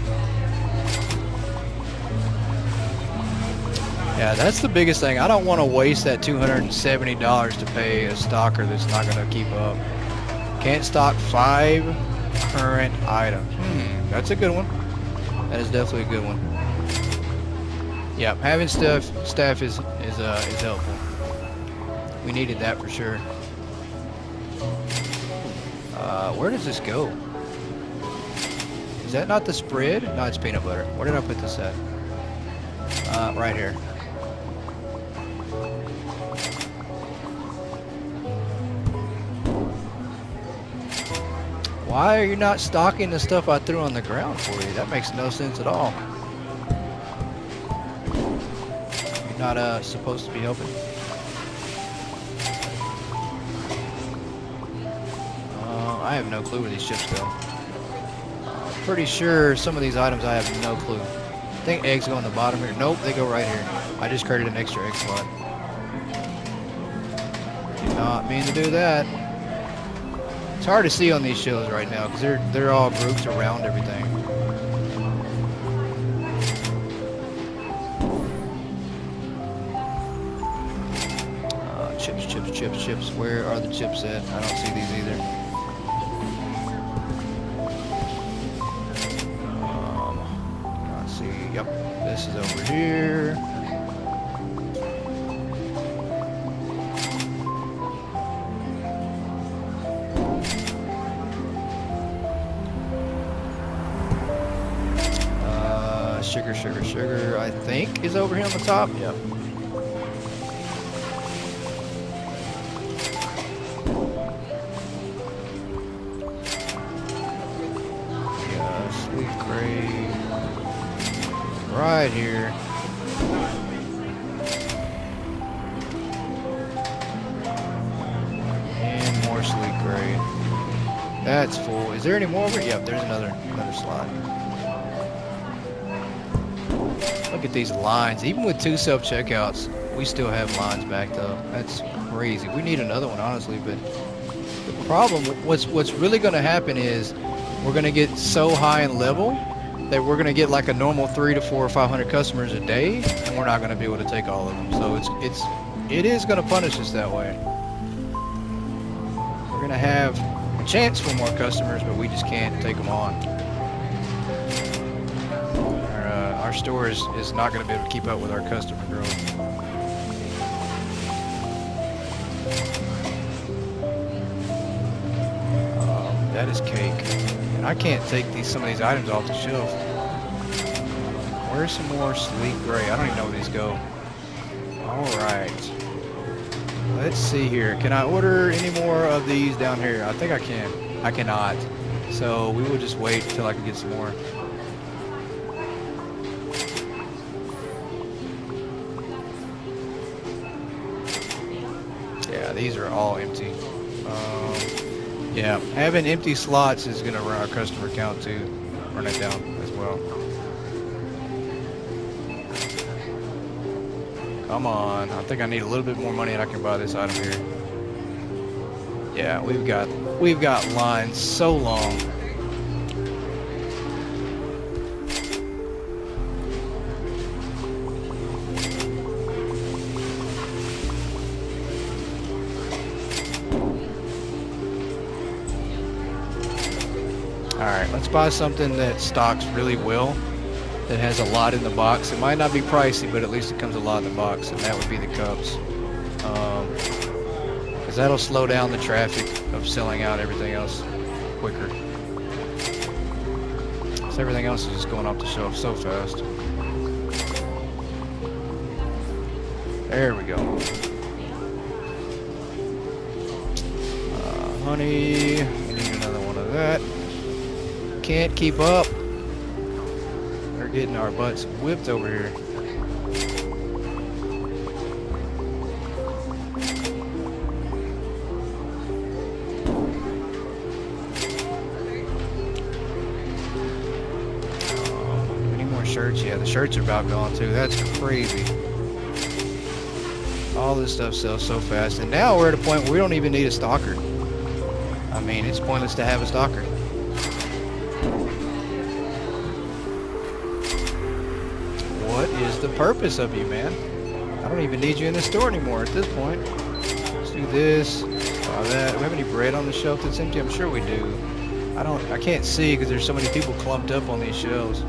Yeah, that's the biggest thing. I don't want to waste that $270 to pay a stocker that's not going to keep up. Can't stock 5 current items. That's a good one. That is definitely a good one. Yeah, having staff is helpful. We needed that for sure. Where does this go? Is that not the spread? No, it's peanut butter. Where did I put this at? Right here. Why are you not stocking the stuff I threw on the ground for you? That makes no sense at all. You're not supposed to be helping. I have no clue where these chips go. Pretty sure some of these items I have no clue. I think eggs go on the bottom here. Nope, they go right here. I just created an extra egg slot. Did not mean to do that. It's hard to see on these shows right now because they're all grouped around everything. Chips. Where are the chips at? I don't see these either. Let's see. Yep, this is over here. Sugar, I think is over here on the top. Yep. Yeah, sweet gray. Right here. And more sweet gray. That's full. Is there any more over? Yep, there's another slot. Look at these lines. Even with 2 self-checkouts, we still have lines backed up. That's crazy. We need another one, honestly, but the problem, what's really going to happen is we're going to get so high in level that we're going to get like a normal 300 to 400 or 500 customers a day, and we're not going to be able to take all of them. So it is going to punish us that way. We're going to have a chance for more customers, but we just can't take them on. Our store is not going to be able to keep up with our customer growth. That is cake. And I can't take some of these items off the shelf. Where's some more sleek gray? I don't even know where these go. Alright. Let's see here. Can I order any more of these down here? I think I can. I cannot. So we will just wait until I can get some more. These are all empty. Yeah, having empty slots is going to run our customer count too, run it down as well. Come on, I think I need a little bit more money and I can buy this item here. Yeah, we've got lines so long. Alright, let's buy something that stocks really well, that has a lot in the box. It might not be pricey, but at least it comes a lot in the box, and that would be the cups. Because that'll slow down the traffic of selling out everything else quicker. So everything else is just going off the shelf so fast. There we go. Honey, we need another one of that. Can't keep up. We're getting our butts whipped over here. Any more shirts? Yeah, the shirts are about gone too. That's crazy. All this stuff sells so fast. And now we're at a point where we don't even need a stalker. I mean, it's pointless to have a stalker. What is the purpose of you, man? I don't even need you in the store anymore at this point. Let's do this, buy that. Do we have any bread on the shelf that's empty? I'm sure we do. I can't see because there's so many people clumped up on these shelves.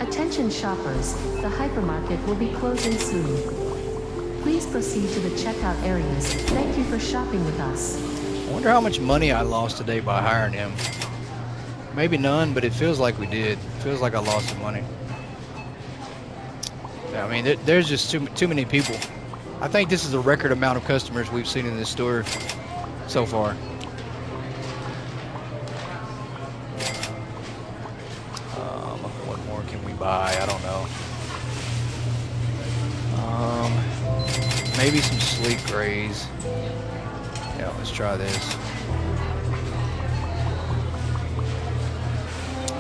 Attention shoppers, the hypermarket will be closing soon. Please proceed to the checkout areas. Thank you for shopping with us. I wonder how much money I lost today by hiring him. Maybe none, but it feels like we did. It feels like I lost some money. Yeah, I mean, there's just too many people. I think this is a record amount of customers we've seen in this store so far. What more can we buy? I don't know. Maybe some sleek grays. Yeah, let's try this.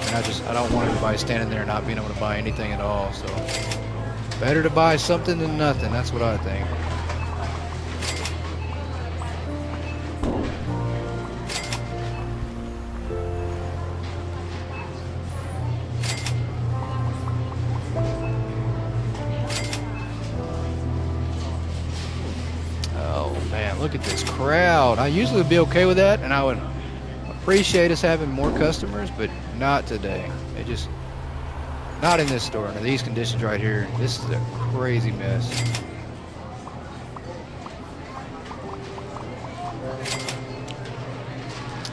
And I don't want everybody standing there not being able to buy anything at all. So better to buy something than nothing. That's what I think. Look at this crowd. I usually would be okay with that, and I would appreciate us having more customers, but not today. It just, not in this store. Under these conditions right here, this is a crazy mess.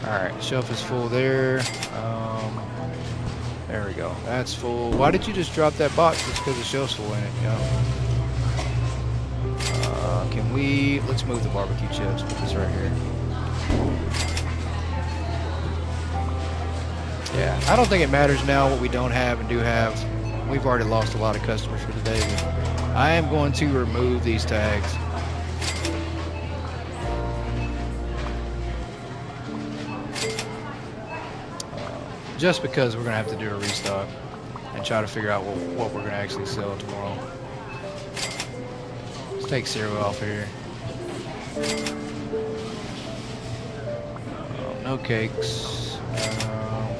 Alright, shelf is full there. There we go. That's full. Why did you just drop that box? It's because the shelf's full in it, you know. Can we, let's move the barbecue chips, put this right here. Yeah, I don't think it matters now what we don't have and do have. We've already lost a lot of customers for today, but I am going to remove these tags. Just because we're going to have to do a restock and try to figure out what we're going to actually sell tomorrow. Take cereal off here. No cakes.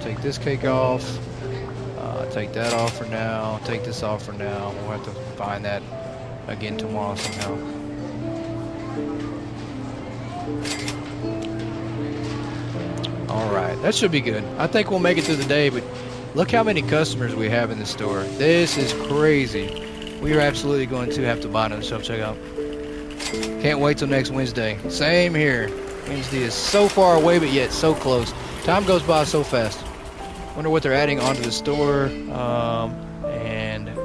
Take this cake off. Take that off for now. Take this off for now. We'll have to find that again tomorrow somehow. Alright, that should be good. I think we'll make it through the day, but look how many customers we have in the store. This is crazy. We are absolutely going to have to buy another self-checkout. Can't wait till next Wednesday. Same here. Wednesday is so far away, but yet so close. Time goes by so fast. Wonder what they're adding onto the store. And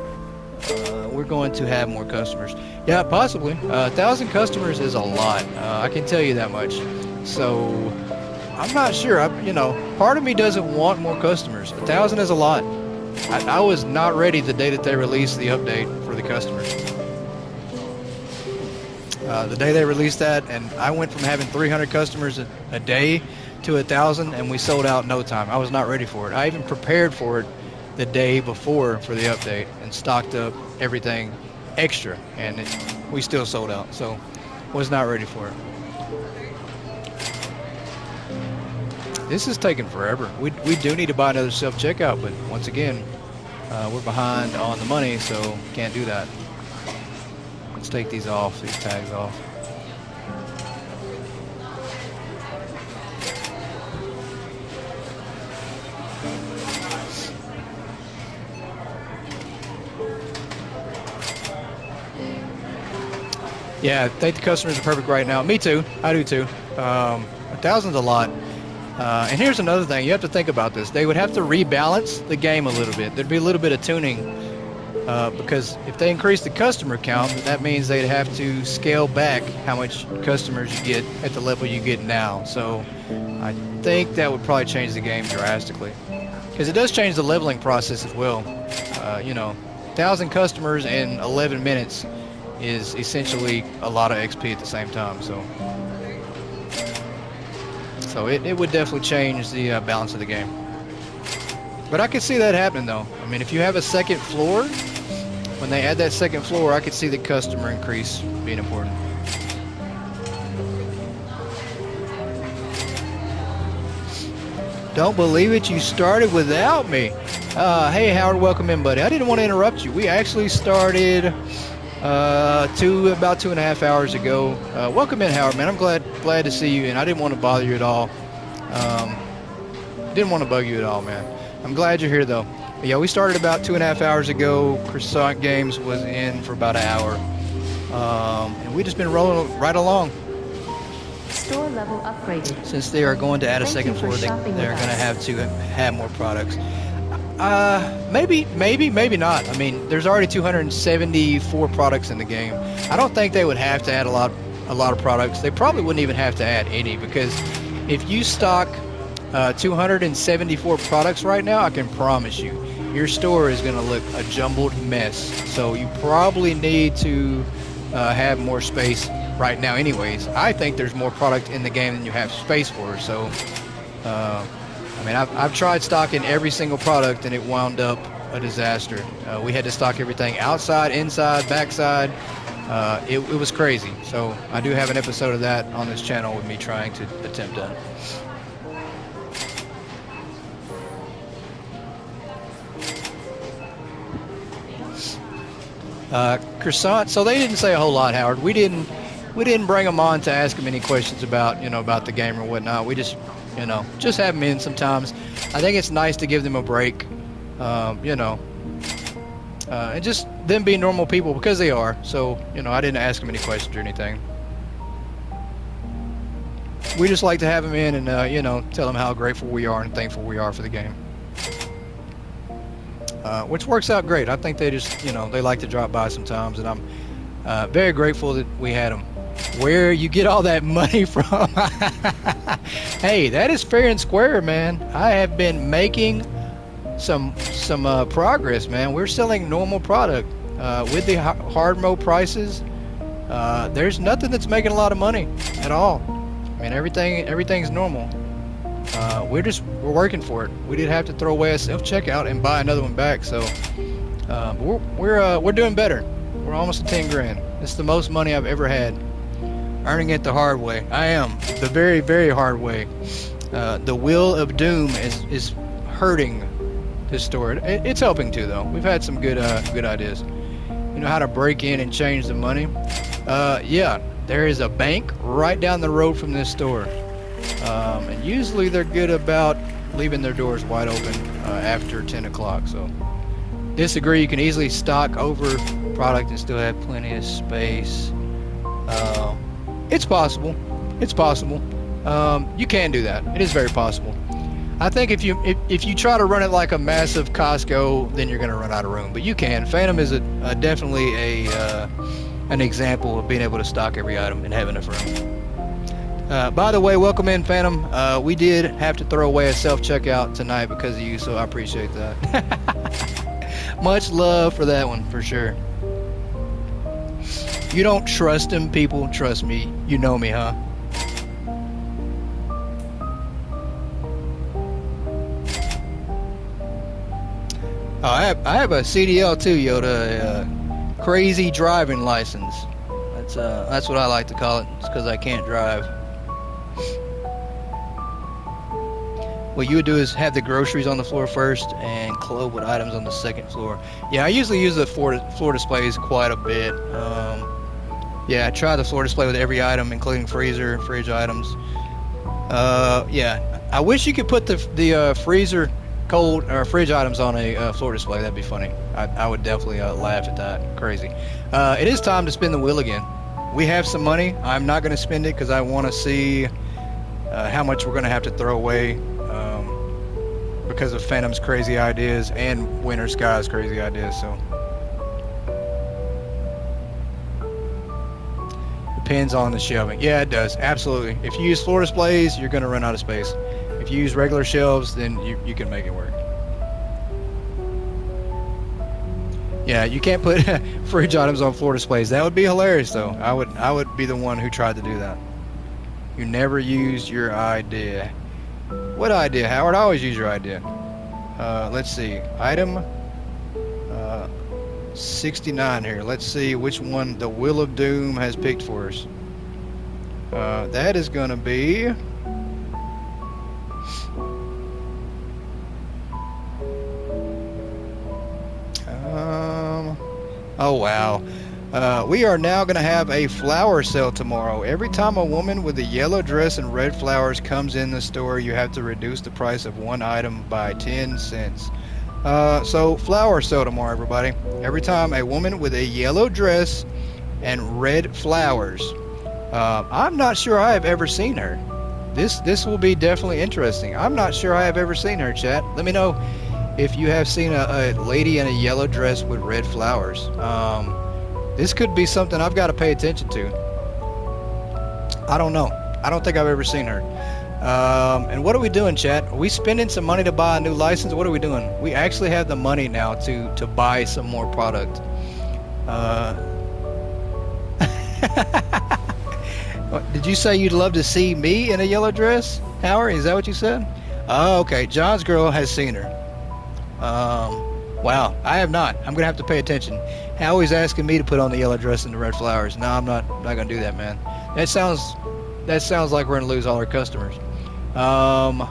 we're going to have more customers. Yeah, possibly. 1,000 customers is a lot. I can tell you that much. So I'm not sure. Part of me doesn't want more customers. 1,000 is a lot. I was not ready the day that they released the update for the customers. The day they released that, and I went from having 300 customers a day to 1,000, and we sold out in no time. I was not ready for it. I even prepared for it the day before for the update and stocked up everything extra, and we still sold out. So was not ready for it. This is taking forever. We do need to buy another self-checkout, but once again, we're behind on the money, so can't do that. Let's take these off, these tags off. Yeah, I think the customers are perfect right now. Me too. I do too. 1,000's a lot. And here's another thing. You have to think about this. They would have to rebalance the game a little bit. There'd be a little bit of tuning because if they increase the customer count, that means they'd have to scale back how much customers you get at the level you get now. So I think that would probably change the game drastically because it does change the leveling process as well. 1,000 customers in 11 minutes is essentially a lot of XP at the same time. So it would definitely change the balance of the game. But I could see that happening though. I mean, if you have a second floor, when they add that second floor, I could see the customer increase being important. Don't believe it, you started without me. Hey Howard, welcome in, buddy. I didn't want to interrupt you. We actually started about 2.5 hours ago. Welcome in, Howard, man. I'm glad to see you, and I didn't want to bother you at all. Didn't want to bug you at all, man. I'm glad you're here, though. But yeah, we started about 2.5 hours ago. Croissant Games was in for about an hour. And we've just been rolling right along. Store level upgraded. Since they are going to add a Thank second you for floor, shopping they're with going to us. have more products. Maybe not. I mean, there's already 274 products in the game. I don't think they would have to add a lot of products. They probably wouldn't even have to add any, because if you stock 274 products right now, I can promise you, your store is going to look a jumbled mess. So you probably need to have more space right now anyways. I think there's more product in the game than you have space for. So, I mean, I've tried stocking every single product and it wound up a disaster. We had to stock everything outside, inside, backside. It was crazy. So I do have an episode of that on this channel with me trying to attempt that. Croissant. So they didn't say a whole lot, Howard. We didn't bring them on to ask them any questions about about the game or whatnot. We just just have them in sometimes. I think it's nice to give them a break, and just them being normal people, because they are. So I didn't ask them any questions or anything. We just like to have them in and tell them how grateful we are and thankful we are for the game. Which works out great. I think they just, they like to drop by sometimes, and I'm very grateful that we had them. Where you get all that money from? Hey, that is fair and square, man. I have been making some progress, man. We're selling normal product with the hard mode prices. There's nothing that's making a lot of money at all. I mean, everything's normal. We're working for it. We did have to throw away a self-checkout and buy another one back, so we're doing better. We're almost at 10 grand. It's the most money I've ever had, earning it the hard way. I am the very, very hard way. The wheel of doom is hurting this store. It's helping too, though. We've had some good ideas. How to break in and change the money. Yeah, there is a bank right down the road from this store. And usually they're good about leaving their doors wide open after 10 o'clock. So, disagree. You can easily stock over product and still have plenty of space. It's possible. It's possible. You can do that. It is very possible. I think if you try to run it like a massive Costco, then you're going to run out of room. But you can. Phantom is definitely an example of being able to stock every item and have enough room. By the way, welcome in, Phantom. We did have to throw away a self-checkout tonight because of you, so I appreciate that. Much love for that one, for sure. You don't trust him, people. Trust me. You know me, huh? Oh, I have a CDL too, Yoda. A crazy driving license. That's what I like to call it. It's because I can't drive. What you would do is have the groceries on the floor first and clothes with items on the second floor. Yeah, I usually use the floor displays quite a bit. Yeah, I try the floor display with every item, including freezer, fridge items. Yeah, I wish you could put the freezer, cold, or fridge items on a floor display. That'd be funny. I would definitely laugh at that. Crazy. It is time to spin the wheel again. We have some money. I'm not going to spend it because I want to see how much we're going to have to throw away because of Phantom's crazy ideas and Winter Sky's crazy ideas. So depends on the shelving. Yeah, it does. Absolutely. If you use floor displays, you're going to run out of space. If you use regular shelves, then you can make it work. Yeah, you can't put fridge items on floor displays. That would be hilarious, though. I would be the one who tried to do that. You never used your idea. What idea, Howard? I always use your idea. Let's see. Item 69 here. Let's see which one the Wheel of Doom has picked for us. That is going to be Oh, wow. We are now going to have a flower sale tomorrow. Every time a woman with a yellow dress and red flowers comes in the store, you have to reduce the price of one item by 10 cents. So flower sale tomorrow, everybody. Every time a woman with a yellow dress and red flowers. I'm not sure I have ever seen her. This will be definitely interesting. I'm not sure I have ever seen her, chat. Let me know if you have seen a lady in a yellow dress with red flowers. This could be something I've got to pay attention to. I don't know. I don't think I've ever seen her. And what are we doing, chat? Are we spending some money to buy a new license? What are we doing? We actually have the money now to buy some more product. Did you say you'd love to see me in a yellow dress, Howard? Is that what you said? Oh, okay. John's girl has seen her. Wow, I have not. I'm gonna have to pay attention. Howie's asking me to put on the yellow dress and the red flowers. No, I'm not gonna do that, man. That sounds like we're gonna lose all our customers. I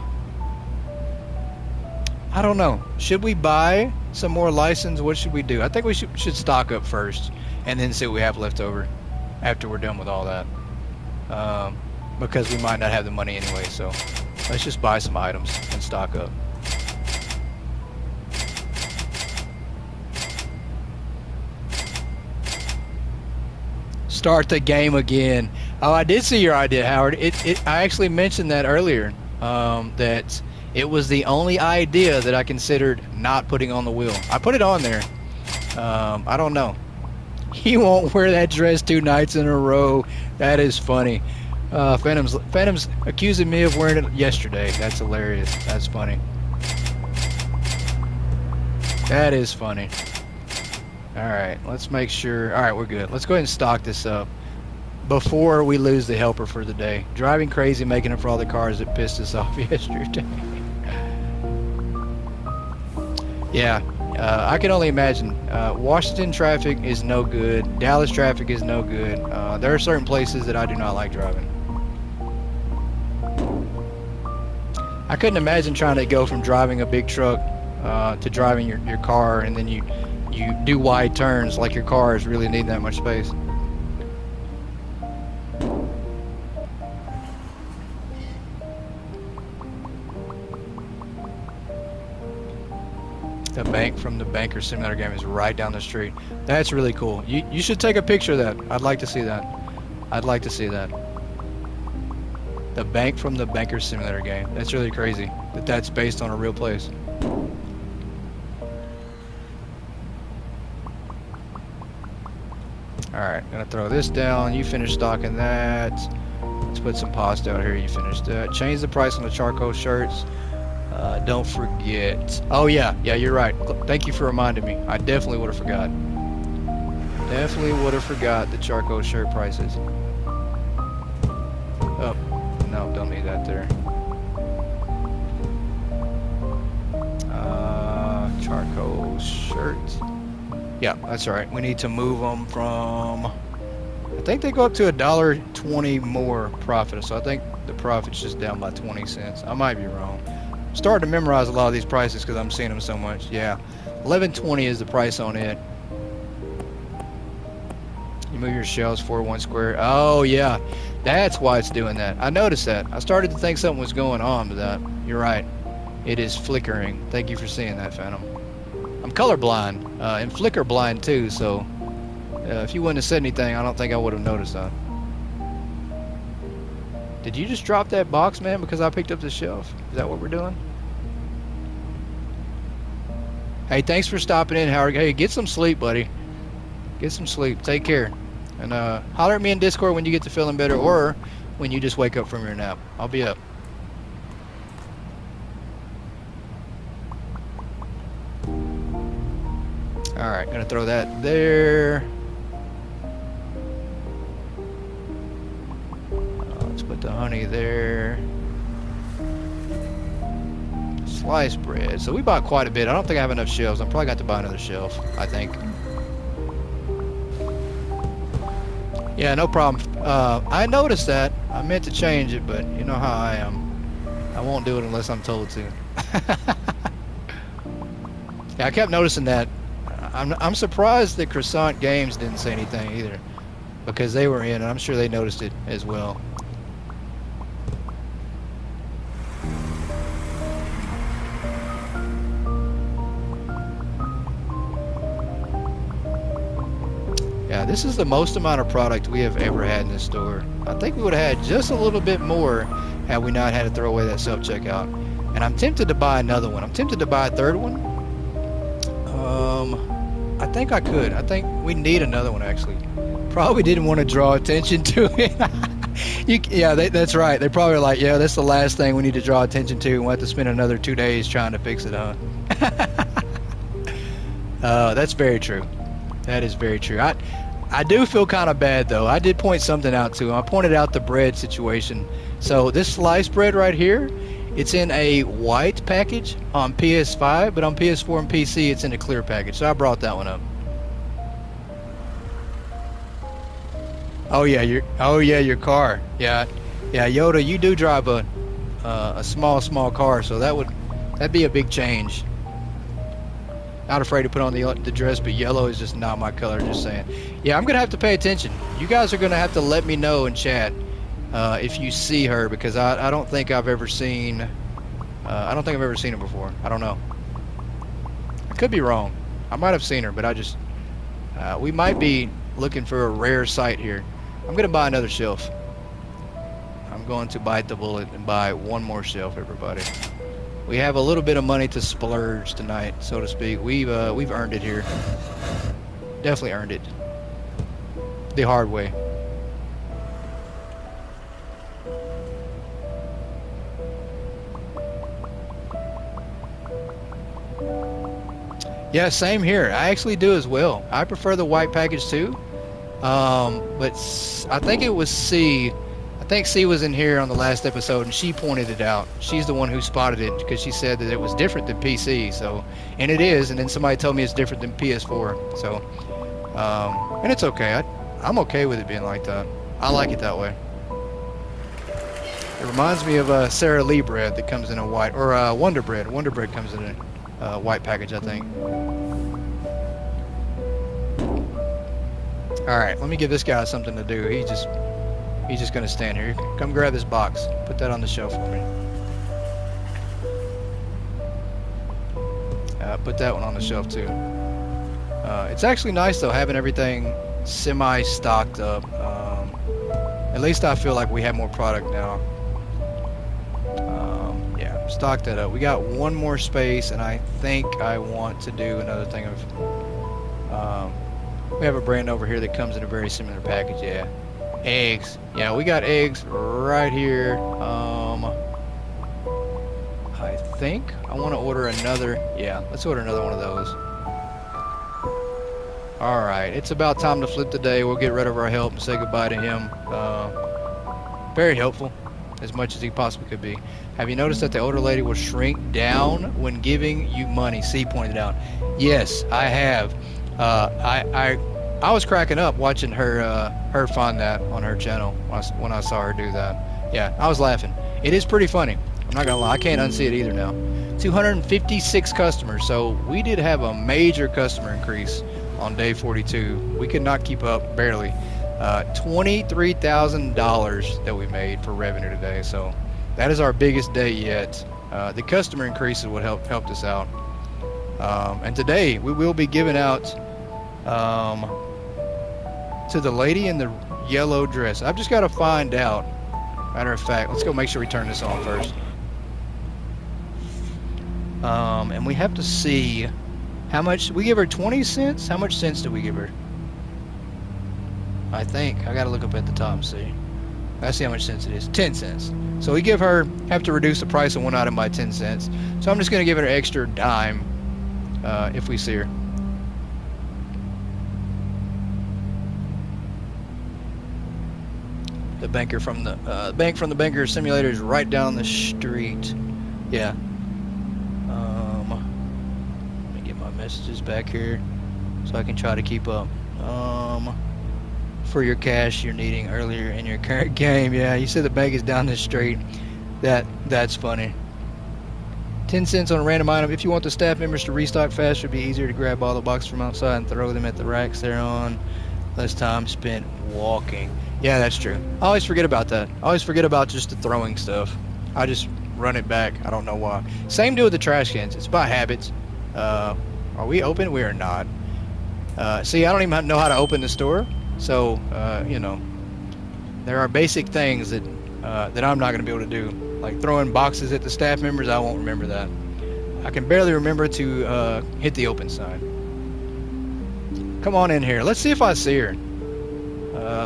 don't know. Should we buy some more license? What should we do? I think we should stock up first and then see what we have left over after we're done with all that. Because we might not have the money anyway, so let's just buy some items and stock up. Start the game again. Oh, I did see your idea, Howard. I actually mentioned that earlier, that it was the only idea that I considered not putting on the wheel. I put it on there. I don't know. He won't wear that dress 2 nights in a row. That is funny. Phantom's accusing me of wearing it yesterday. That's hilarious. That's funny. That is funny. Alright, let's make sure. Alright, we're good. Let's go ahead and stock this up before we lose the helper for the day. Driving crazy, making it for all the cars that pissed us off yesterday. Yeah, I can only imagine. Washington traffic is no good. Dallas traffic is no good. There are certain places that I do not like driving. I couldn't imagine trying to go from driving a big truck to driving your car, and then you do wide turns like your cars really need that much space. The bank from the Banker Simulator game is right down the street. That's really cool. You should take a picture of that. I'd like to see that. I'd like to see that. The bank from the Banker Simulator game. That's really crazy that that's based on a real place. Alright, gonna throw this down. You finish stocking that. Let's put some pasta out here. You finish that. Change the price on the charcoal shirts. Don't forget. Oh yeah, you're right. Thank you for reminding me. I definitely would have forgot. Definitely would have forgot the charcoal shirt prices. Oh, no, don't need that there. Charcoal shirts. Yeah, that's all right. We need to move them from. I think they go up to $1.20 more profit. So I think the profit's just down by 20 cents. I might be wrong. Starting to memorize a lot of these prices because I'm seeing them so much. Yeah, $11.20 is the price on it. You move your shelves forward 1 square. Oh yeah, that's why it's doing that. I noticed that. I started to think something was going on with that. You're right. It is flickering. Thank you for seeing that, Phantom. I'm colorblind and flicker blind too. So if you wouldn't have said anything, I don't think I would have noticed that. Did you just drop that box, man, because I picked up the shelf? Is that what we're doing? Hey, thanks for stopping in, Howard. Hey, get some sleep, buddy. Get some sleep. Take care. And holler at me in Discord when you get to feeling better or when you just wake up from your nap. I'll be up. Alright, gonna throw that there. Put the honey there. Sliced bread. So we bought quite a bit. I don't think I have enough shelves. I'm probably going to have to buy another shelf, I think. Yeah, no problem. I noticed that. I meant to change it, but you know how I am. I won't do it unless I'm told to. Yeah, I kept noticing that. I'm surprised that Croissant Games didn't say anything either, because they were in, and I'm sure they noticed it as well. Yeah, this is the most amount of product we have ever had in this store. I think we would have had just a little bit more had we not had to throw away that self-checkout. And I'm tempted to buy another one. I'm tempted to buy a third one. I think I could. I think we need another one, actually. Probably didn't want to draw attention to it. Yeah, that's right. They're probably like, yeah, that's the last thing we need to draw attention to. We'll have to spend another 2 days trying to fix it, huh? That's very true. That is very true. I do feel kind of bad, though. I did point something out to him. I pointed out the bread situation. So this sliced bread right here, it's in a white package on PS5, but on PS4 and PC, it's in a clear package. So I brought that one up. Oh yeah, your car. Yeah, Yoda, you do drive a small car, so that'd be a big change. Not afraid to put on the dress, but yellow is just not my color, just saying. Yeah, I'm gonna have to pay attention. You guys are gonna have to let me know in chat if you see her, because I don't think I've ever seen I don't think I've ever seen her before. I don't know. I could be wrong. I might have seen her, but I just we might be looking for a rare sight here. I'm gonna buy another shelf. I'm going to bite the bullet and buy one more shelf, everybody. We have a little bit of money to splurge tonight, so to speak. We've earned it here. Definitely earned it. The hard way. Yeah, same here. I actually do as well. I prefer the white package too. But I think it was C. I think C was in here on the last episode, and she pointed it out. She's the one who spotted it because she said that it was different than PC. So, and it is. And then somebody told me it's different than PS4. So, and it's okay. I'm okay with it being like that. I like it that way. It reminds me of Sara Lee bread that comes in a white, or Wonder Bread. Wonder Bread comes in a white package, I think. All right, let me give this guy something to do. He's just gonna stand here. Come grab this box. Put that on the shelf for me. Put that one on the shelf too. It's actually nice though, having everything semi-stocked up. At least I feel like we have more product now. Yeah, stock that up. We got one more space, and I think I want to do another thing of. We have a brand over here that comes in a very similar package. Yeah. Eggs. Yeah, we got eggs right here. I think I want to order another. Yeah, let's order another one of those. Alright, it's about time to flip the day. We'll get rid of our help and say goodbye to him. Very helpful, as much as he possibly could be. Have you noticed that the older lady will shrink down when giving you money? C pointed out. Yes, I have. I was cracking up watching her find that on her channel when I saw her do that. Yeah, I was laughing. It is pretty funny. I'm not gonna lie, I can't unsee it either now. 256 customers, so we did have a major customer increase on day 42. We could not keep up, barely. $23,000 that we made for revenue today, so that is our biggest day yet. The customer increases would helped us out. And today we will be giving out to the lady in the yellow dress. I've just got to find out. Matter of fact, let's go make sure we turn this on first. And we have to see how much we give her. 20 cents. How much cents do we give her? I think I got to look up at the top and see. Let's see how much cents it is. 10 cents. So we have to reduce the price of one item by 10 cents. So I'm just going to give her an extra dime if we see her. The banker from the bank from the banker simulator is right down the street. Yeah. Let me get my messages back here so I can try to keep up. For your cash you're needing earlier in your current game. Yeah, you said the bank is down the street. That's funny. 10 cents on a random item. If you want the staff members to restock fast, it would be easier to grab all the boxes from outside and throw them at the racks they're on. Less time spent walking. Yeah, that's true. I always forget about that. I always forget about just the throwing stuff. I just run it back. I don't know why. Same deal with the trash cans. It's by habits. Are we open? We are not. See, I don't even know how to open the store. So, you know, there are basic things that I'm not going to be able to do. Like throwing boxes at the staff members, I won't remember that. I can barely remember to hit the open sign. Come on in here. Let's see if I see her.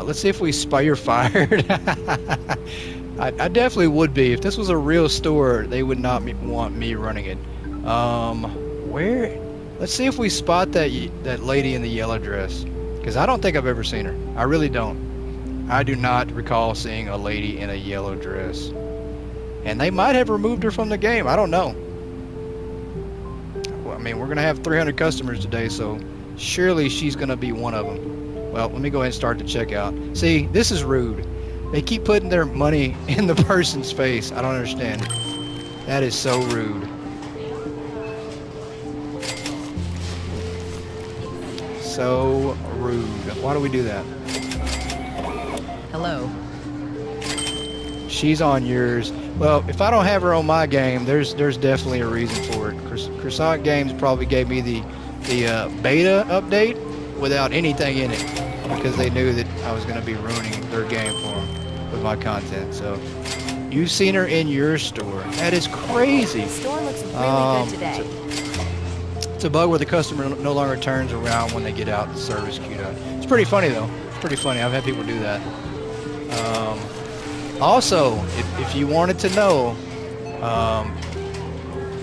Let's see if we spy. You're fired. I definitely would be. If this was a real store, they would not want me running it. Where? Let's see if we spot that lady in the yellow dress. Because I don't think I've ever seen her. I really don't. I do not recall seeing a lady in a yellow dress. And they might have removed her from the game. I don't know. Well, I mean, we're going to have 300 customers today, so surely she's going to be one of them. Well, let me go ahead and start the checkout. See, this is rude. They keep putting their money in the person's face. I don't understand. That is so rude. So rude. Why do we do that? Hello. She's on yours. Well, if I don't have her on my game, there's definitely a reason for it. Croissant Games probably gave me the beta update without anything in it because they knew that I was going to be ruining their game for them with my content. So you've seen her in your store. That is crazy. The store looks really good today. It's a bug where the customer no longer turns around when they get out the service queued up. It's pretty funny though. It's pretty funny. I've had people do that. Also, if you wanted to know,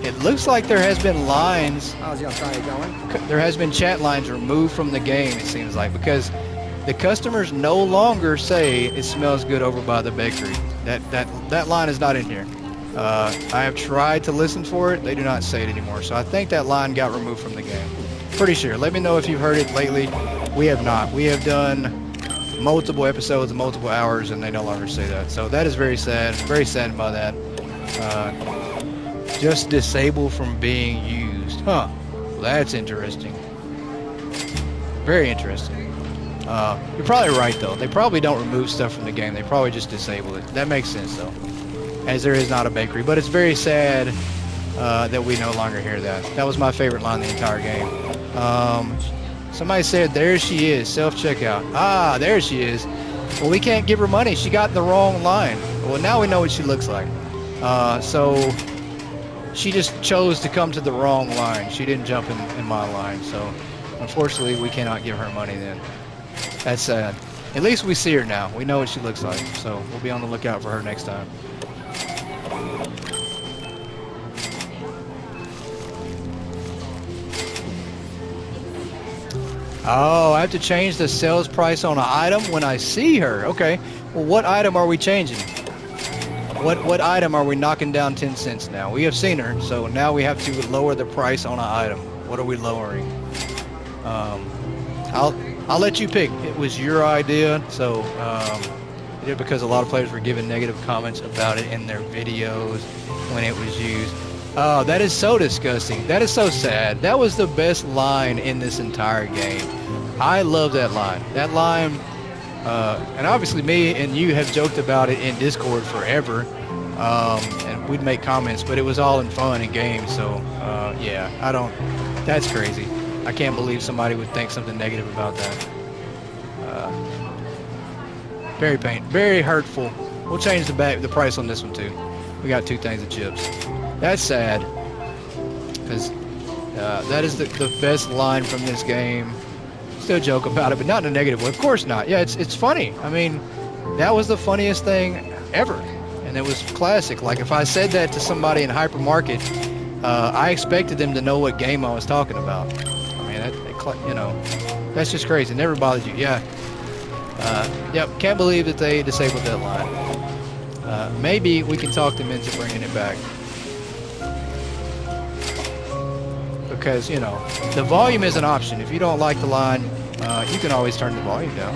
it looks like there has been lines. How's your day going? There has been chat lines removed from the game. It seems like because the customers no longer say it smells good over by the bakery. That line is not in here. I have tried to listen for it. They do not say it anymore. So I think that line got removed from the game. Pretty sure. Let me know if you've heard it lately. We have not. We have done multiple episodes, multiple hours, and they no longer say that. So that is very sad. Very saddened by that. Just disabled from being used. Huh. Well, that's interesting. Very interesting. You're probably right, though. They probably don't remove stuff from the game. They probably just disable it. That makes sense, though, as there is not a bakery. But it's very sad that we no longer hear that. That was my favorite line the entire game. Somebody said, there she is, self-checkout. Ah, there she is. Well, we can't give her money. She got in the wrong line. Well, now we know what she looks like. So she just chose to come to the wrong line. She didn't jump in my line. So unfortunately, we cannot give her money then. That's sad. At least we see her now. We know what she looks like. So we'll be on the lookout for her next time. Oh, I have to change the sales price on an item when I see her. Okay. Well, what item are we changing? What item are we knocking down 10 cents now? We have seen her, so now we have to lower the price on an item. What are we lowering? I'll let you pick. It was your idea, so I did it because a lot of players were giving negative comments about it in their videos when it was used. Oh, that is so disgusting. That is so sad. That was the best line in this entire game. I love that line. That line, and obviously me and you have joked about it in Discord forever, and we'd make comments, but it was all in fun and games, so yeah, that's crazy. I can't believe somebody would think something negative about that. Very hurtful. We'll change the price on this one too. We got 2 things of chips. That's sad, because that is the best line from this game. Still joke about it, but not in a negative way. Of course not. Yeah, it's funny. I mean, that was the funniest thing ever, and it was classic. Like if I said that to somebody in Hypermarket, I expected them to know what game I was talking about. I mean, you know, that's just crazy. It never bothers you. Yeah. Yep. Can't believe that they disabled that line. Maybe we can talk them into bringing it back. Because, you know, the volume is an option. If you don't like the line, you can always turn the volume down.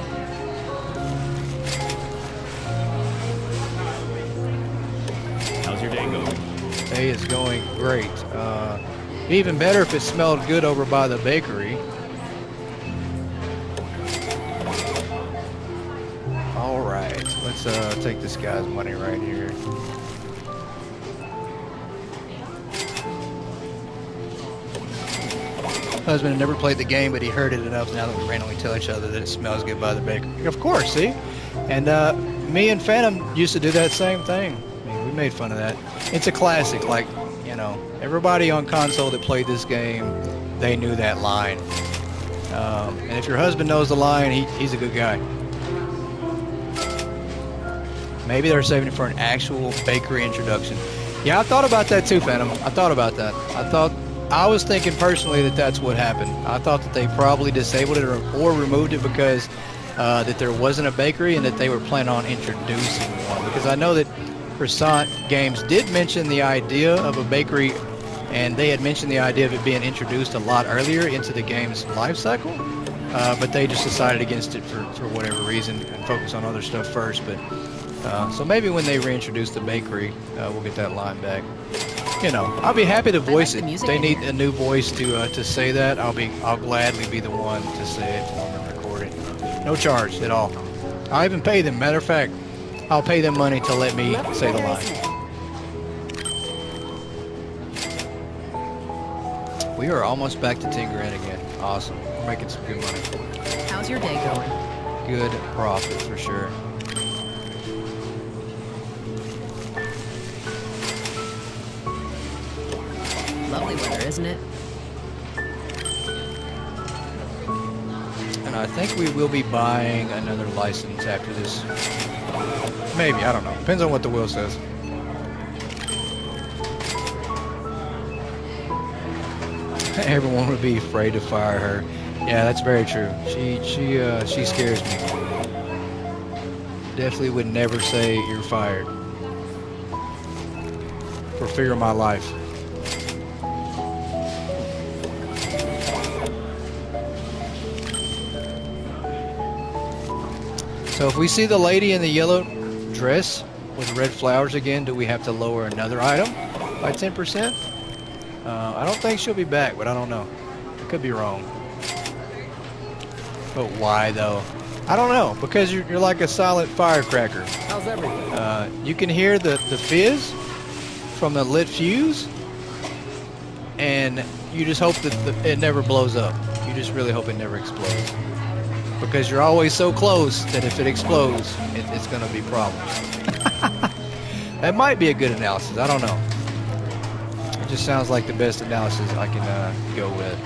How's your day going? day is going great. Even better if it smelled good over by the bakery. All right, let's take this guy's money right here. Husband had never played the game, but he heard it enough now that we randomly tell each other that it smells good by the bakery. Of course, see? And me and Phantom used to do that same thing. I mean, we made fun of that. It's a classic, like, you know, everybody on console that played this game, they knew that line. And if your husband knows the line, he's a good guy. Maybe they're saving it for an actual bakery introduction. Yeah, I thought about that too, Phantom. I thought about that. I was thinking personally that that's what happened. I thought that they probably disabled it or removed it because that there wasn't a bakery and that they were planning on introducing one. Because I know that Croissant Games did mention the idea of a bakery, and they had mentioned the idea of it being introduced a lot earlier into the game's life cycle. But they just decided against it for whatever reason and focus on other stuff first. But so maybe when they reintroduce the bakery, we'll get that line back. You know, I'll be happy to voice it. If they need a new voice to say that, I'll gladly be the one to say it for them and record it. No charge at all. I'll even pay them. Matter of fact, I'll pay them money to let me say the line. We are almost back to 10 grand again. Awesome. We're making some good money. How's your day going? Good profit for sure. Lovely weather, isn't it? And I think we will be buying another license after this. Maybe, I don't know. Depends on what the will says. Everyone would be afraid to fire her. Yeah, that's very true. She scares me. Definitely would never say you're fired. For fear of my life. So if we see the lady in the yellow dress with red flowers again, do we have to lower another item by 10%? I don't think she'll be back, but I don't know. I could be wrong. But why though? I don't know, because you're like a silent firecracker. How's everything? You can hear the fizz from the lit fuse, and you just hope that it never blows up. You just really hope it never explodes. Because you're always so close that if it explodes, it's going to be problems. That might be a good analysis. I don't know. It just sounds like the best analysis I can go with.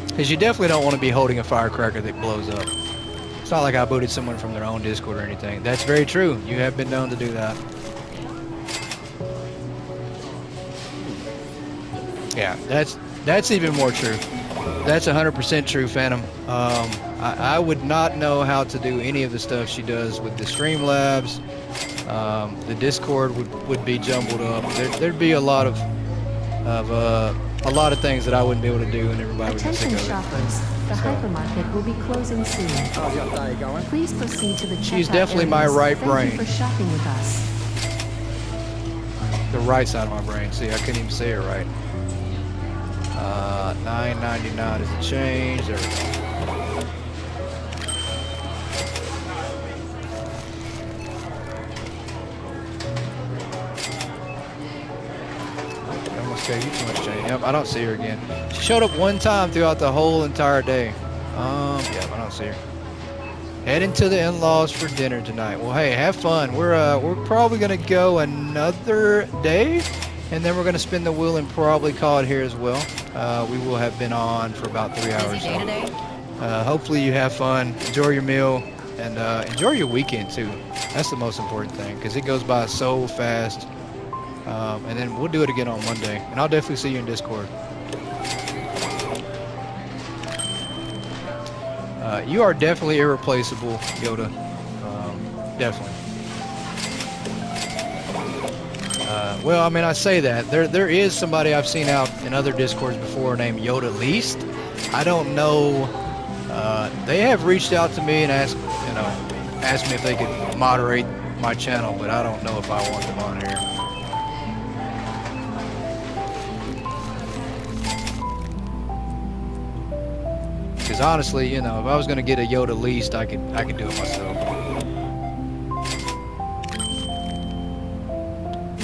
Because you definitely don't want to be holding a firecracker that blows up. It's not like I booted someone from their own Discord or anything. That's very true. You have been known to do that. Yeah, that's even more true. That's 100% true, Phantom. I would not know how to do any of the stuff she does with the Streamlabs. The Discord would be jumbled up. There'd be a lot of things that I wouldn't be able to do, and everybody would be sick Attention of it. shoppers, the hypermarket will be closing soon. How's your day going? Please proceed to the checkout She's definitely my areas. right Thank brain. you for shopping with us. The right side of my brain. See, I couldn't even say it right. $9.99 is the change. There we go. I almost gave you too much change. Yep, I don't see her again. She showed up one time throughout the whole entire day. Yeah, I don't see her. Heading to the in-laws for dinner tonight. Well, hey, have fun. We're probably gonna go another day, and then we're gonna spin the wheel and probably call it here as well. We will have been on for about 3 hours. Busy day today? Hopefully you have fun, enjoy your meal, and enjoy your weekend too. That's the most important thing, because it goes by so fast. And then we'll do it again on Monday, and I'll definitely see you in Discord. You are definitely irreplaceable, Yoda. Definitely. Well, I mean, I say that. There is somebody I've seen out in other Discords before named Yoda Least. I don't know. They have reached out to me and asked me if they could moderate my channel, but I don't know if I want them on here. Because honestly, you know, if I was gonna get a Yoda leased, I could do it myself.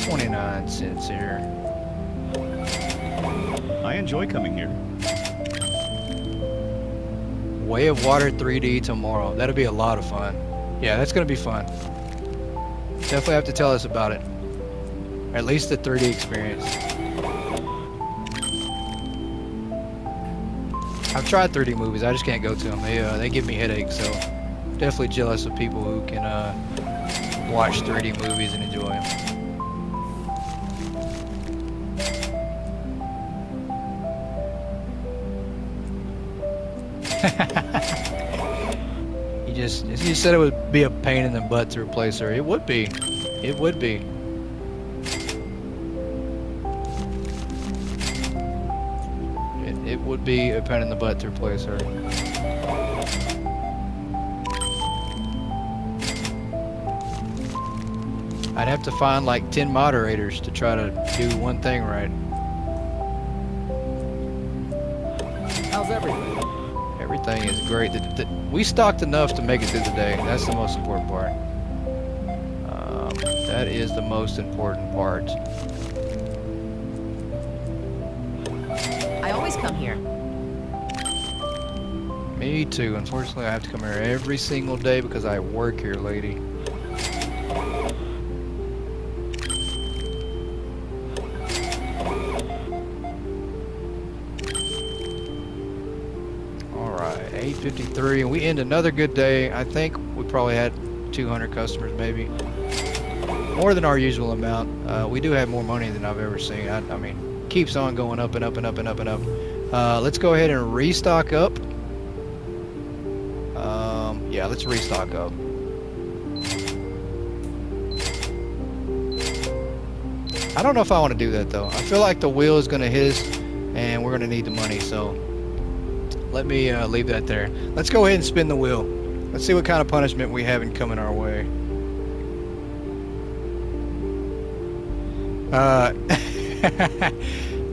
29 cents here. I enjoy coming here. Way of Water 3D tomorrow. That'll be a lot of fun. Yeah, that's gonna be fun. Definitely have to tell us about it. Or at least the 3D experience. I've tried 3D movies. I just can't go to them. They give me headaches. So definitely jealous of people who can watch 3D movies and enjoy them. You said it would be a pain in the butt to replace her. It would be. It would be. It would be a pain in the butt to replace her. I'd have to find like 10 moderators to try to do one thing right. How's everything? Everything is great. We stocked enough to make it through the day. That's the most important part. That is the most important part. I always come here. Me too. Unfortunately, I have to come here every single day because I work here, lady. Alright, 8:53, and we end another good day. I think we probably had 200 customers, maybe. More than our usual amount. We do have more money than I've ever seen. I mean, keeps on going up and up and up and up and up. Let's go ahead and restock up. Yeah, let's restock up. I don't know if I want to do that though. I feel like the wheel is going to hit us and we're going to need the money, so let me leave that there. Let's go ahead and spin the wheel. Let's see what kind of punishment we have coming our way.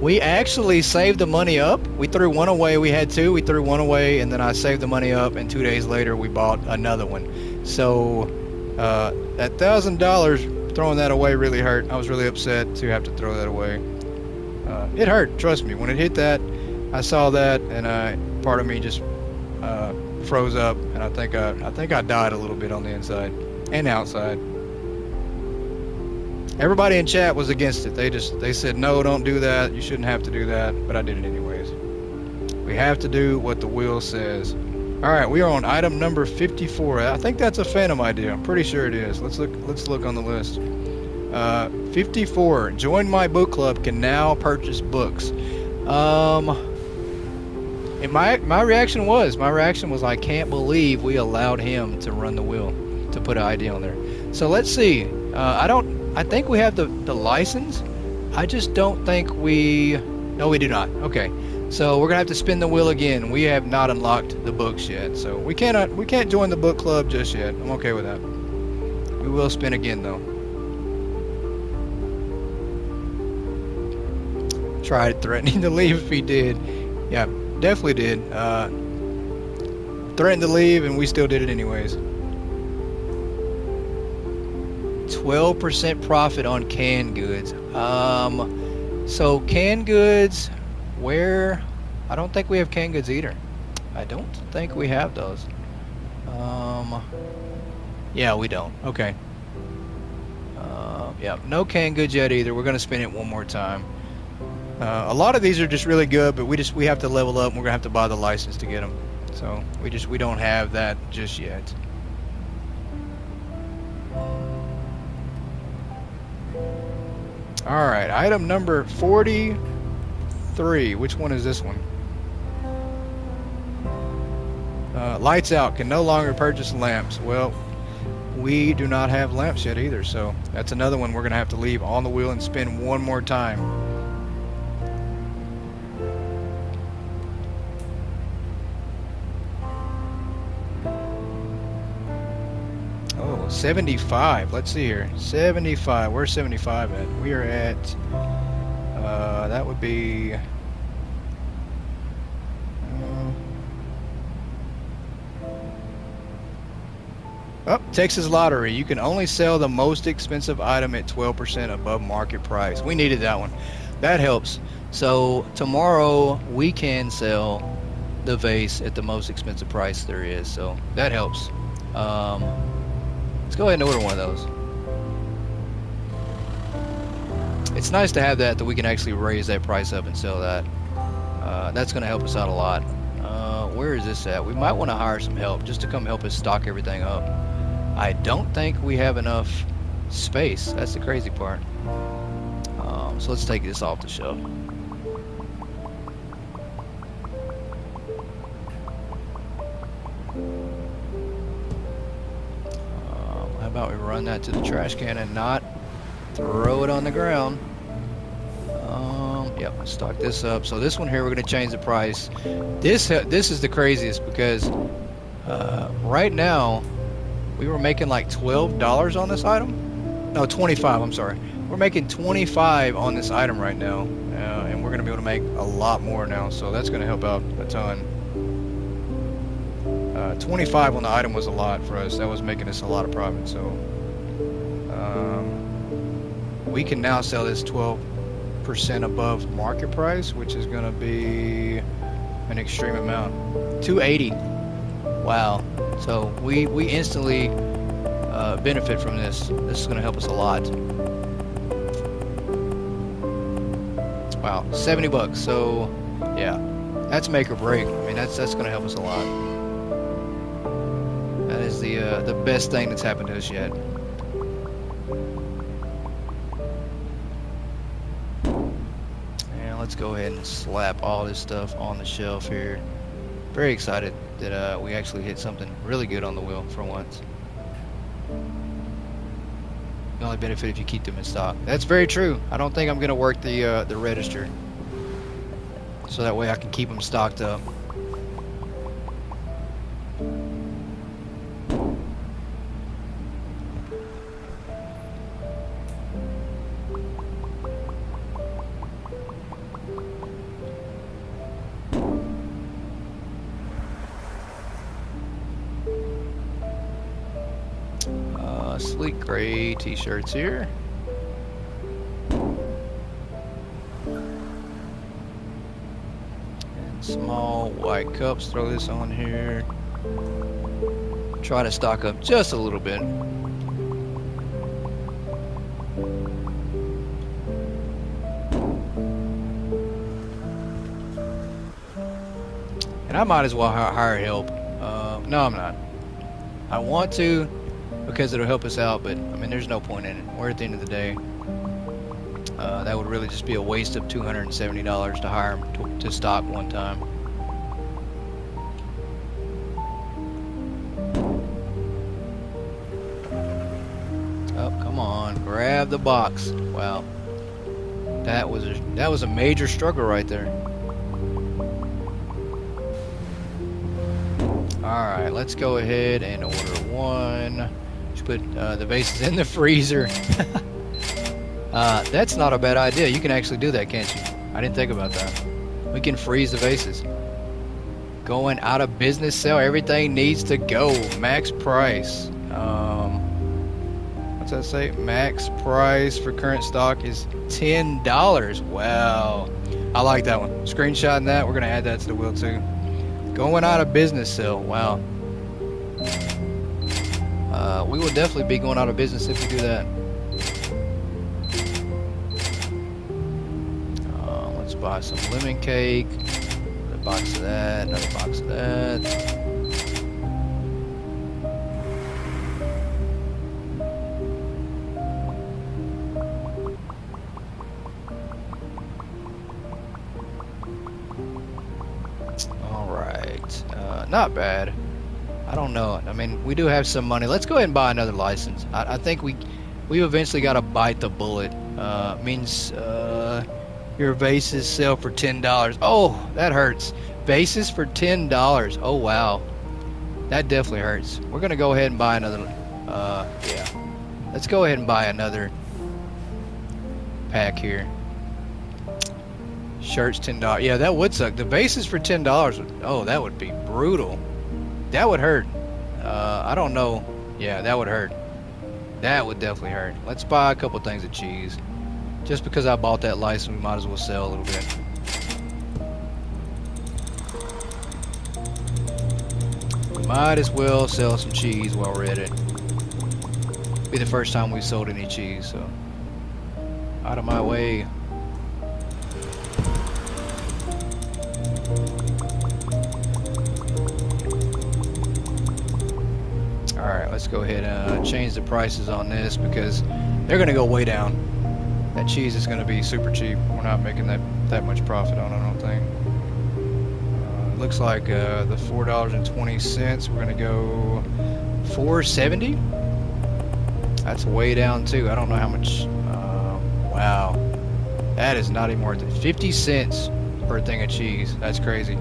We actually saved the money up. We threw one away. We had two. We threw one away, and then I saved the money up, and 2 days later we bought another one. So that $1,000, throwing that away really hurt. I was really upset to have to throw that away. It hurt, trust me. When it hit that, I saw that, and part of me just froze up, and I think I died a little bit on the inside and outside. Everybody in chat was against it. They said, no, don't do that. You shouldn't have to do that. But I did it anyways. We have to do what the wheel says. All right, we are on item number 54. I think that's a Phantom idea. I'm pretty sure it is. Let's look on the list. 54. Join my book club. Can now purchase books. And my reaction was I can't believe we allowed him to run the wheel to put an ID on there. So let's see. I think we have the license. I just don't think no, we do not. Okay, so we're gonna have to spin the wheel again. We have not unlocked the books yet, so we can't join the book club just yet. I'm okay with that. We will spin again though. Tried threatening to leave if he did. Yeah, definitely did. Threatened to leave and we still did it anyways. 12% profit on canned goods. So canned goods, where? I don't think we have canned goods either. I don't think we have those. Yeah, we don't. Okay. Yeah, no canned goods yet either. We're gonna spin it one more time. A lot of these are just really good, but we have to level up and we're gonna have to buy the license to get them. So we don't have that just yet. All right, item number 43. Which one is this one? Lights out. Can no longer purchase lamps. Well, we do not have lamps yet either, so that's another one we're going to have to leave on the wheel and spin one more time. Oh, 75. Let's see here. 75. Where's 75 at? We are at, that would be, oh, Texas Lottery. You can only sell the most expensive item at 12% above market price. We needed that one. That helps. So tomorrow we can sell the vase at the most expensive price there is. So that helps. Let's go ahead and order one of those. It's nice to have that we can actually raise that price up and sell that. That's going to help us out a lot. Where is this at? We might want to hire some help just to come help us stock everything up. I don't think we have enough space. That's the crazy part. So let's take this off the shelf. How about we run that to the trash can and not throw it on the ground? Yep, stock this up. So this one here, we're going to change the price. This is the craziest because right now we were making like $12 on this item. No, 25. I'm sorry. We're making 25 on this item right now, and we're going to be able to make a lot more now. So that's going to help out a ton. 25 on the item was a lot for us. That was making us a lot of profit. So we can now sell this 12% above market price, which is going to be an extreme amount. 280. Wow. So we instantly benefit from this. This is going to help us a lot. Wow, 70 bucks. So yeah, that's make or break. I mean, that's going to help us a lot. That is the best thing that's happened to us yet. And let's go ahead and slap all this stuff on the shelf here. Very excited that we actually hit something really good on the wheel for once. You only benefit if you keep them in stock. That's very true. I don't think I'm going to work the register, so that way I can keep them stocked up. Sleek gray t-shirts here. And small white cups, throw this on here. Try to stock up just a little bit. And I might as well hire help. No, I'm not. I want to, because it'll help us out, but I mean, there's no point in it. We're at the end of the day. That would really just be a waste of $270 to hire them to stock one time. Oh, come on, grab the box. Wow, that was a major struggle right there. All right, let's go ahead and order one. Put the vases in the freezer. That's not a bad idea. You can actually do that, can't you? I didn't think about that. We can freeze the vases. Going out of business sale. Everything needs to go. Max price. What's that say? Max price for current stock is $10. Wow. I like that one. Screenshotting that. We're going to add that to the wheel too. Going out of business sale. Wow. We will definitely be going out of business if we do that. Let's buy some lemon cake. Another box of that. Another box of that. All right. Not bad. I don't know. I mean, we do have some money. Let's go ahead and buy another license. I think we eventually got to bite the bullet. Means your vases sell for $10. Oh, that hurts. Vases for $10. Oh wow, that definitely hurts. We're gonna go ahead and buy another Yeah. Let's go ahead and buy another pack here. Shirts $10. Yeah, that would suck. The bases for $10. Oh, that would be brutal. That would hurt. I don't know. Yeah, that would hurt. That would definitely hurt. Let's buy a couple things of cheese. Just because I bought that license, we might as well sell a little bit. We might as well sell some cheese while we're at it. Be the first time we've sold any cheese, so out of my way. Alright, let's go ahead and change the prices on this because they're going to go way down. That cheese is going to be super cheap. We're not making that much profit on it, I don't think. It looks like the $4.20, we're going to go $4.70. That's way down too. I don't know how much. Wow. That is not even worth it. 50 cents per thing of cheese. That's crazy.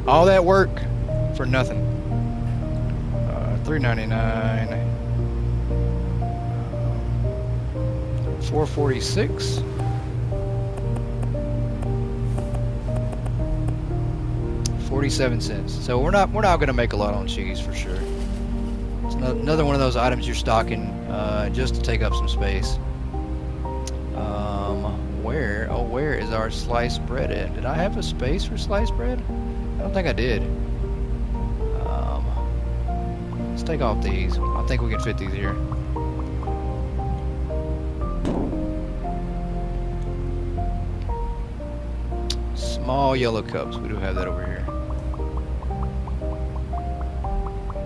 All that work for nothing. $3.99. $4.46. $0.47. So we're not going to make a lot on cheese for sure. It's another one of those items you're stocking just to take up some space. Where is our sliced bread at? Did I have a space for sliced bread? I don't think I did. Let's take off these. I think we can fit these here. Small yellow cups. We do have that over here.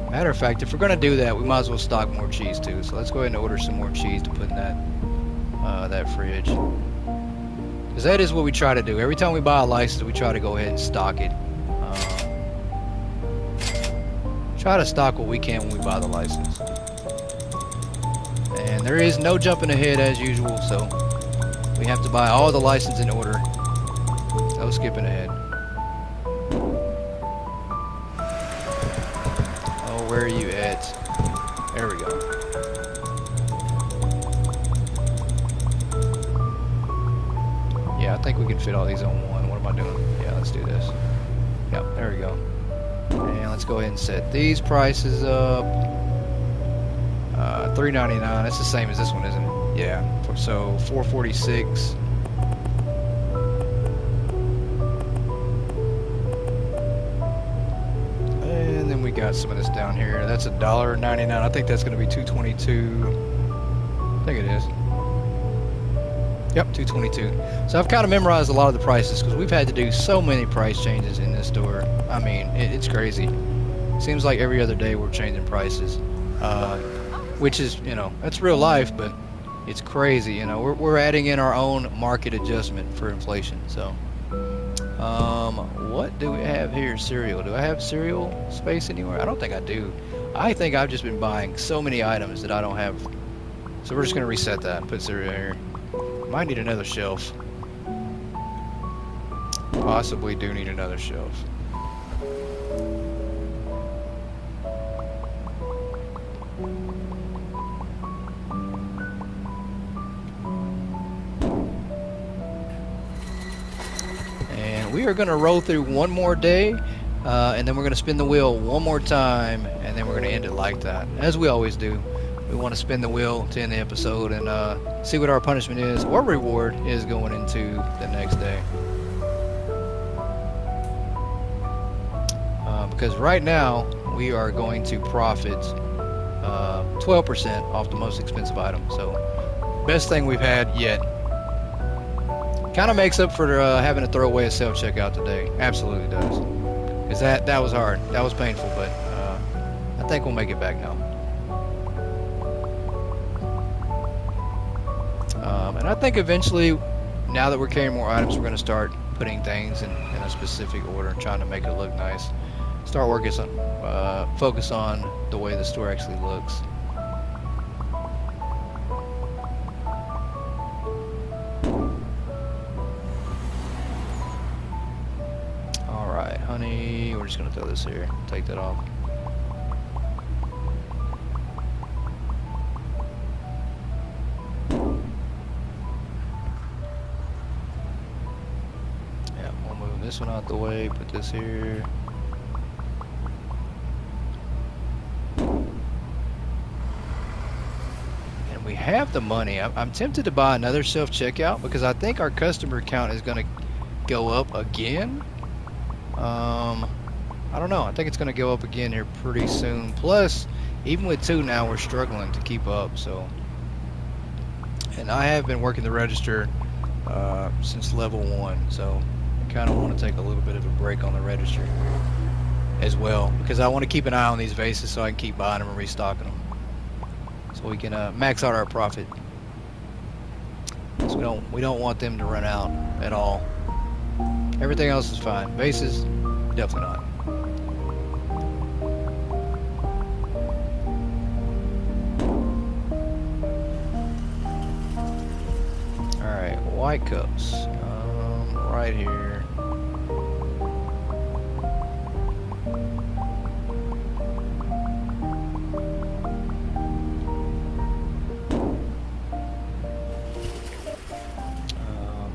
Matter of fact, if we're going to do that, we might as well stock more cheese too. So let's go ahead and order some more cheese to put in that fridge. Because that is what we try to do. Every time we buy a license, we try to go ahead and stock it. Try to stock what we can when we buy the license. And there is no jumping ahead as usual, so we have to buy all the license in order. No skipping ahead. Oh, where are you at? There we go. Yeah, I think we can fit all these on one. What am I doing? Yeah, let's do this. Yep, there we go. And let's go ahead and set these prices up. $3.99. That's the same as this one, isn't it? Yeah. So $4.46. And then we got some of this down here. That's $1.99. I think that's going to be $2.22. I think it is. Yep, $2.22. So I've kind of memorized a lot of the prices because we've had to do so many price changes in this store. I mean, it's crazy. Seems like every other day we're changing prices, which is, you know, that's real life, but it's crazy. You know, we're adding in our own market adjustment for inflation. So, what do we have here? Cereal. Do I have cereal space anywhere? I don't think I do. I think I've just been buying so many items that I don't have. So we're just gonna reset that and put cereal here. Might need another shelf. Possibly do need another shelf. And we are going to roll through one more day, and then we're going to spin the wheel one more time, and then we're going to end it like that, as we always do. We want to spin the wheel to end the episode and see what our punishment is or reward is going into the next day. Because right now we are going to profit 12% off the most expensive item. So best thing we've had yet. Kind of makes up for having to throw away a self-checkout today. Absolutely does. Because that was hard. That was painful, but I think we'll make it back now. And I think eventually, now that we're carrying more items, we're going to start putting things in a specific order and trying to make it look nice. Start working on, focus on the way the store actually looks. Alright, honey, we're just going to throw this here. Take that off. this one out the way, put this here. And we have the money. I'm tempted to buy another self-checkout because I think our customer count is going to go up again. I don't know. I think it's going to go up again here pretty soon. Plus, even with 2 now, we're struggling to keep up. So, and I have been working the register since level 1, so I kind of want to take a little bit of a break on the register as well because I want to keep an eye on these vases so I can keep buying them and restocking them so we can max out our profit. So we don't want them to run out at all. Everything else is fine. Vases, definitely not. Alright, white cups. Right here.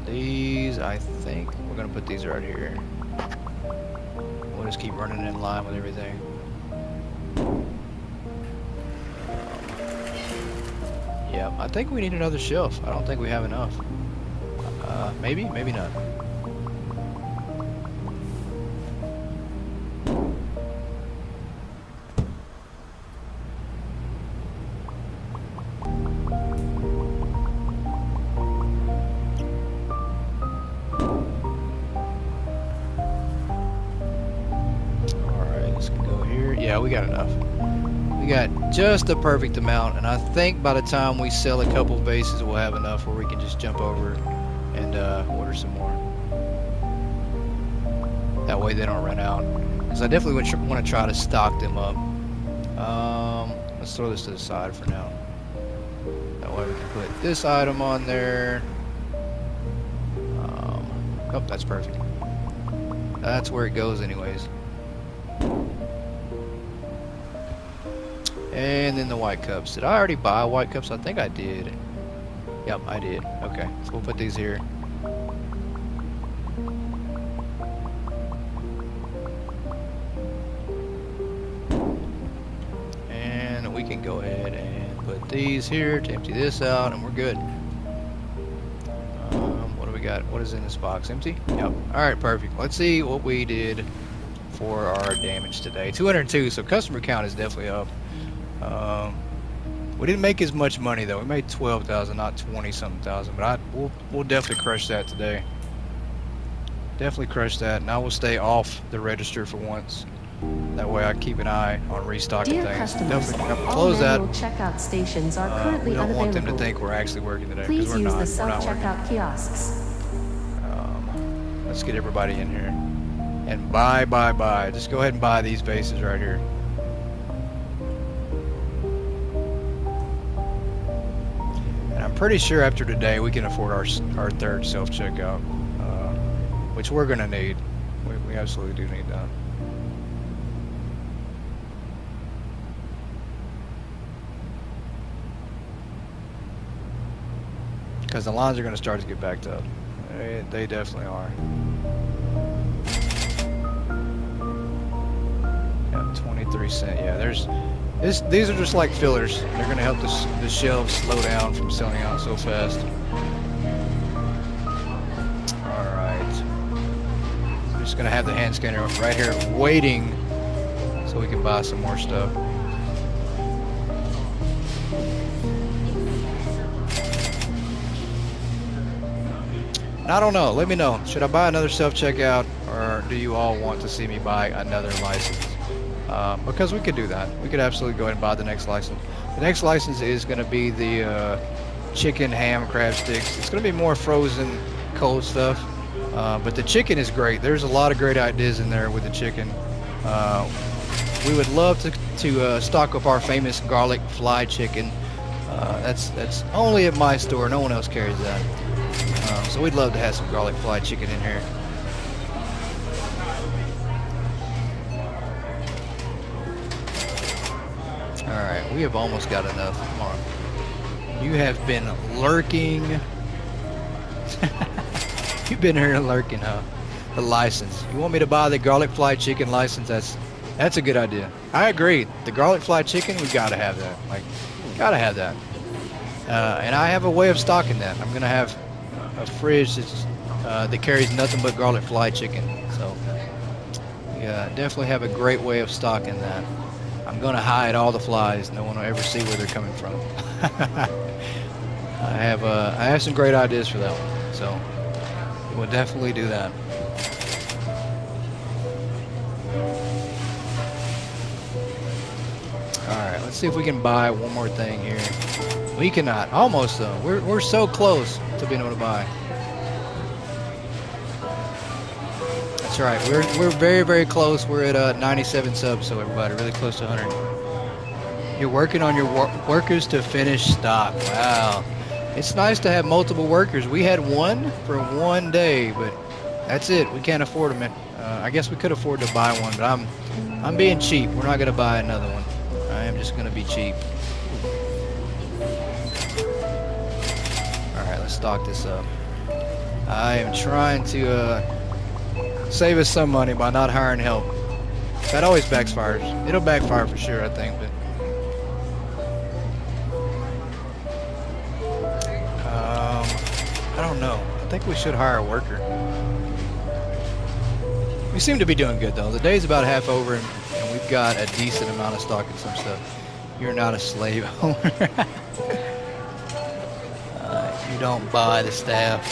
These, I think, we're going to put these right here. We'll just keep running in line with everything. Yeah, I think we need another shelf. I don't think we have enough. Maybe, maybe not. Alright, let's go here. Yeah, we got enough. We got just the perfect amount, and I think by the time we sell a couple of vases, we'll have enough where we can just jump over and order some more. That way they don't run out. Because I definitely want to try to stock them up. Let's throw this to the side for now. That way we can put this item on there. Oh, that's perfect. That's where it goes anyways. And then the white cups. Did I already buy white cups? I think I did. Yep, I did. Okay, so we'll put these here. And we can go ahead and put these here to empty this out, and we're good. What do we got? What is in this box? Empty? Yep. Alright, perfect. Let's see what we did for our damage today. 202, so customer count is definitely up. We didn't make as much money though. We made 12,000, not 20-something thousand. But we'll definitely crush that today. Definitely crush that, and I will stay off the register for once. That way I keep an eye on restocking Dear things. customers, Definitely all close that. manual checkout stations are We currently don't want them to unavailable. think we're actually working today. Please We're use not. the We're not working. self-checkout kiosks. Let's get everybody in here. And buy. Just go ahead and buy these vases right here. And I'm pretty sure after today we can afford our third self-checkout, which we're gonna need. We absolutely do need that. Because the lines are gonna start to get backed up. They definitely are. Yeah, 23 cents. Yeah, these are just like fillers. They're gonna help the shelves slow down from selling out so fast. All right. I'm just gonna have the hand scanner right here waiting so we can buy some more stuff. I don't know. Let me know. Should I buy another self-checkout, or do you all want to see me buy another license? Because we could do that. We could absolutely go ahead and buy the next license. The next license is going to be the chicken ham crab sticks. It's going to be more frozen cold stuff, but the chicken is great. There's a lot of great ideas in there with the chicken. We would love to stock up our famous garlic fly chicken. That's only at my store. No one else carries that. So we'd love to have some garlic fly chicken in here. Alright, we have almost got enough. Come on. You have been lurking. You've been here lurking, huh? the license. You want me to buy the garlic fried chicken license? That's a good idea. I agree. The garlic fried chicken, we gotta have that. Like, gotta have that. And I have a way of stocking that. I'm gonna have a fridge that carries nothing but garlic fried chicken. So, yeah, definitely have a great way of stocking that. I'm gonna hide all the flies. No one will ever see where they're coming from. I have some great ideas for that one. So, we'll definitely do that. Alright, let's see if we can buy one more thing here. We cannot. Almost though. We're so close to being able to buy. That's right. We're very, very close. We're at 97 subs, so everybody, really close to 100. You're working on your workers to finish stock. Wow. It's nice to have multiple workers. We had one for one day, but that's it. We can't afford them. I guess we could afford to buy one, but I'm being cheap. We're not going to buy another one. I am just going to be cheap. Alright, let's stock this up. I am trying to save us some money by not hiring help. That always backfires. It'll backfire for sure, I think, but I don't know. I think we should hire a worker. We seem to be doing good though. The day's about half over and we've got a decent amount of stock and some stuff. You're not a slave owner. You don't buy the staff.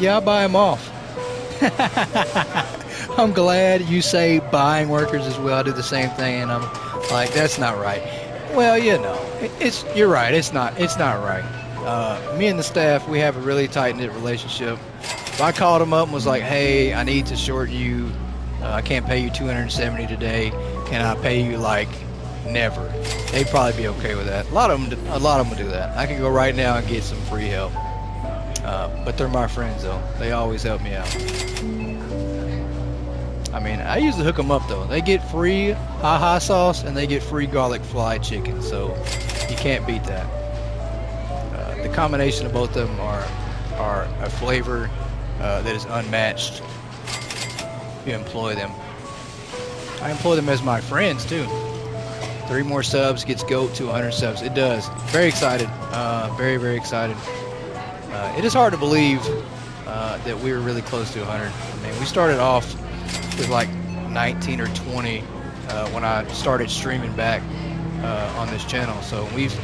Yeah, I buy them off. I'm glad you say buying workers as well. I do the same thing, and I'm like, that's not right. Well, you know, you're right. It's not right. Me and the staff, we have a really tight-knit relationship. If I called them up and was like, hey, I need to short you. I can't pay you $270 today. Can I pay you like never? They'd probably be okay with that. A lot of them will do that. I can go right now and get some free help. But they're my friends though. They always help me out. I mean, I usually hook them up though. They get free ha-ha sauce and they get free garlic fried chicken. So you can't beat that. The combination of both of them are a flavor that is unmatched. You employ them. I employ them as my friends too. 3 more subs gets GOAT to 100 subs. It does. Very excited. Very, very excited. It is hard to believe that we were really close to 100. I mean, we started off with like 19 or 20 when I started streaming back on this channel. So we've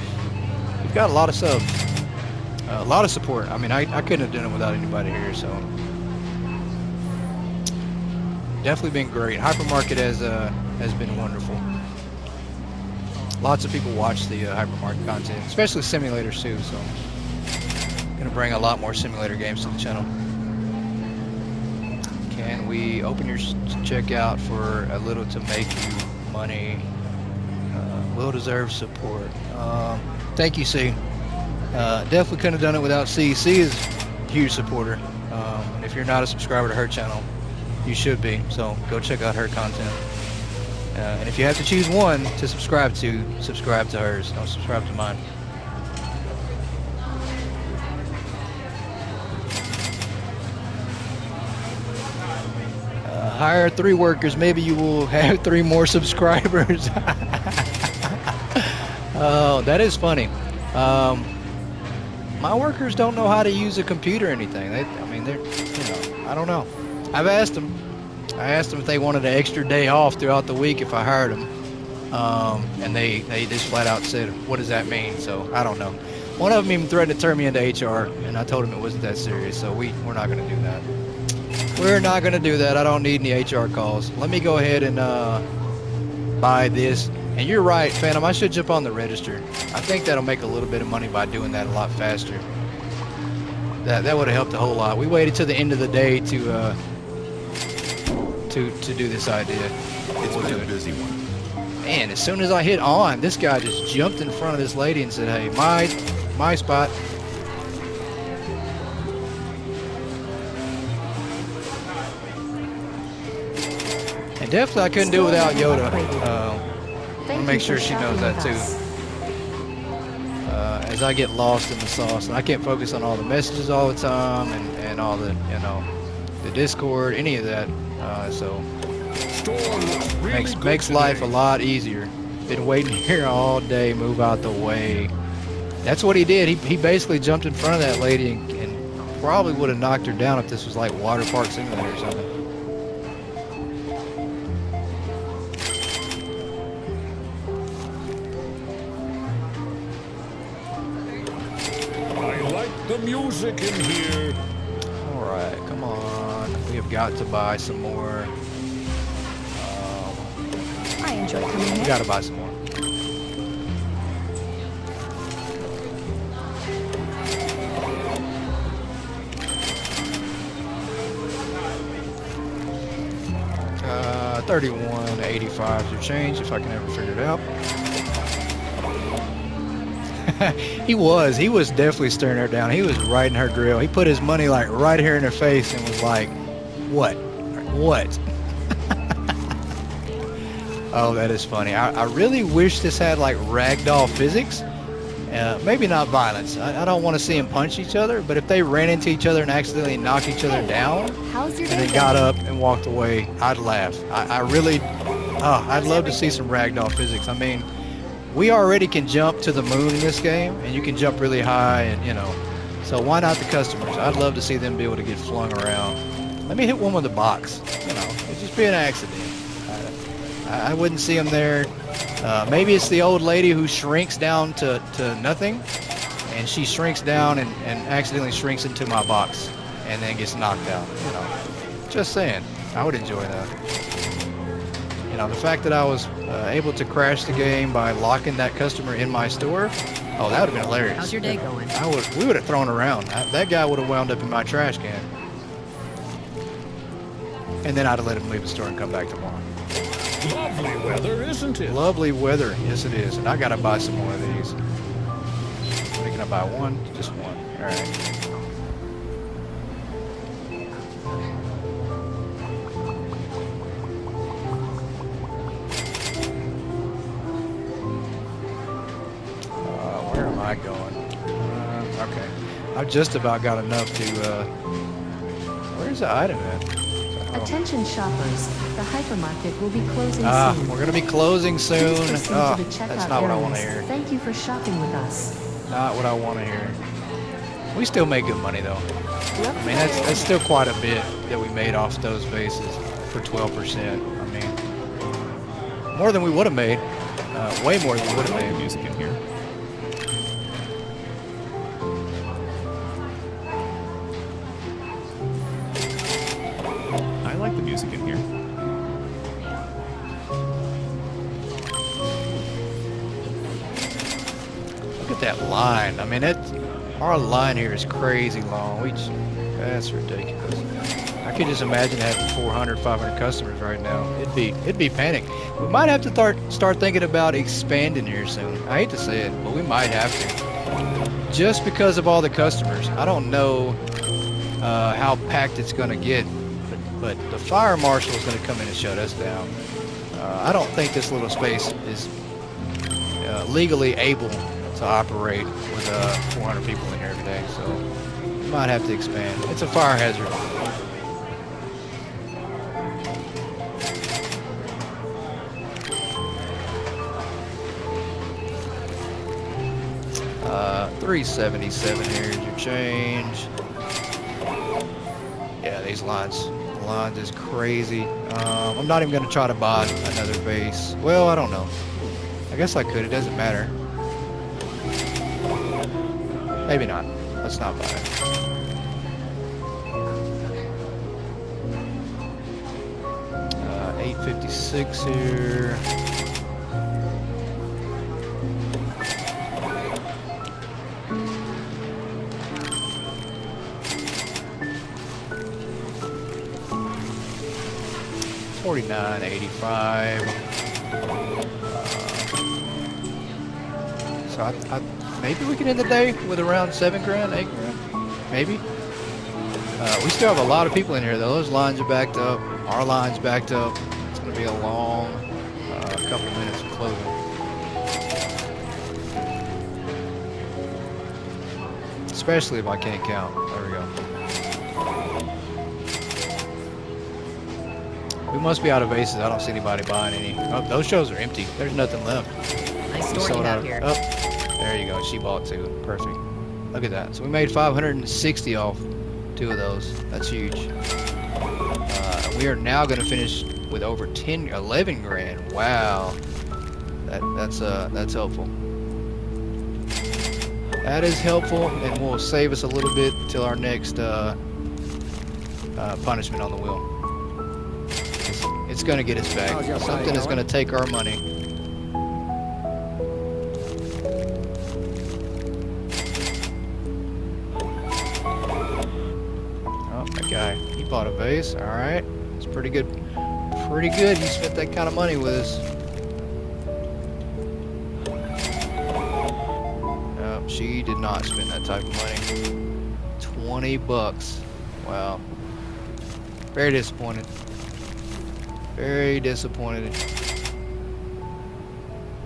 got a lot of subs, a lot of support. I mean, I couldn't have done it without anybody here. So definitely been great. Hypermarket has been wonderful. Lots of people watch the Hypermarket content, especially simulators too. So gonna bring a lot more simulator games to the channel. Can we open your checkout for a little to make you money? Will deserve support. Thank you, C. Definitely couldn't have done it without C. C is a huge supporter. If you're not a subscriber to her channel, you should be. So go check out her content. And if you have to choose one to subscribe to hers. Don't subscribe to mine. Hire 3 workers. Maybe you will have 3 more subscribers. Oh, that is funny. My workers don't know how to use a computer or anything. I don't know. I've asked them. I asked them if they wanted an extra day off throughout the week if I hired them. And they just flat out said, what does that mean? So I don't know. One of them even threatened to turn me into HR, and I told him it wasn't that serious. So we're not going to do that. We're not going to do that. I don't need any HR calls. Let me go ahead and buy this. And you're right, Phantom. I should jump on the register. I think that'll make a little bit of money by doing that a lot faster. That would have helped a whole lot. We waited till the end of the day to do this idea. It's been a busy one. Man, as soon as I hit on, this guy just jumped in front of this lady and said, "Hey, my spot." And definitely I couldn't do it without Yoda. I want to make sure she knows that too. As I get lost in the sauce and I can't focus on all the messages all the time and all the, the Discord, any of that. So Store looks really good makes today. life a lot easier. Been waiting here all day. Move out the way. That's what he did. He basically jumped in front of that lady and probably would have knocked her down if this was like Water Park Simulator or something. I like the music in here. All right, come on. We have got to buy some more. I enjoy coming We here. got to buy some more. Uh, 31.85 to change if I can ever figure it out. He was definitely staring her down. He was right in her grill. He put his money like right here in her face and was like, "What? What?" Oh, that is funny. I really wish this had like ragdoll physics. Maybe not violence. I don't want to see them punch each other, but if they ran into each other and accidentally knocked each other down How's your and day then got going? up and walked away, I'd laugh. I really, I'd love to see some ragdoll physics. I mean, we already can jump to the moon in this game, and you can jump really high, and you know, so why not the customers? I'd love to see them be able to get flung around. Let me hit one with a box. You know, it'd just be an accident. I wouldn't see them there. Maybe it's the old lady who shrinks down to nothing, and she shrinks down and accidentally shrinks into my box and then gets knocked out. You know, just saying. I would enjoy that. You know, the fact that I was able to crash the game by locking that customer in my store, oh, that would have been hilarious. How's your day going? We would have thrown around. That guy would have wound up in my trash can. And then I'd have let him leave the store and come back tomorrow. Lovely weather, isn't it? Lovely weather, yes it is, and I gotta buy some more of these. What can I buy? One? Just one. All right. Where am I going? Okay, I've just about got enough to. Where's the item at? Oh. Attention shoppers, the hypermarket will be closing soon. We're gonna be closing soon. Please proceed to the checkout That's not what I want to areas. hear. Thank you for shopping with us. Not what I want to hear. We still make good money though. I mean, that's still quite a bit that we made off those bases for 12%. I mean, more than we would have made. Way more than we would have made. Music in here. I like the music in here. Look at that line. I mean, our line here is crazy long. That's ridiculous. I could just imagine having 400, 500 customers right now. It'd be panic. We might have to start thinking about expanding here soon. I hate to say it, but we might have to. Just because of all the customers. I don't know how packed it's going to get, but the fire marshal is going to come in and shut us down. I don't think this little space is legally able to operate with 400 people in here every day, so we might have to expand. It's a fire hazard. 377 here's your change. Yeah, these lines is crazy. I'm not even gonna try to buy another base. Well, I don't know. I guess I could. It doesn't matter. Maybe not. Let's not buy it. $856 here. $49.85. So I maybe we can end the day with around 7 grand, 8 grand, maybe. We still have a lot of people in here though. Those lines are backed up. Our line's backed up. It's going to be a long couple minutes of closing. Especially if I can't count. There we go. We must be out of vases. I don't see anybody buying any. Oh, those shows are empty. There's nothing left. Nice We store you sold have out. here. Oh, there you go. She bought two. Perfect. Look at that. So we made 560 off two of those. That's huge. We are now going to finish with over 11 grand. Wow. That's helpful. That is helpful, and will save us a little bit till our next punishment on the wheel. It's going to get us back. How's your Something side is going to take our money. Oh, that guy, he bought a vase. All right, it's pretty good. Pretty good. He spent that kind of money with us. She did not spend that type of money. 20 bucks. Wow. Very disappointed. Very disappointed.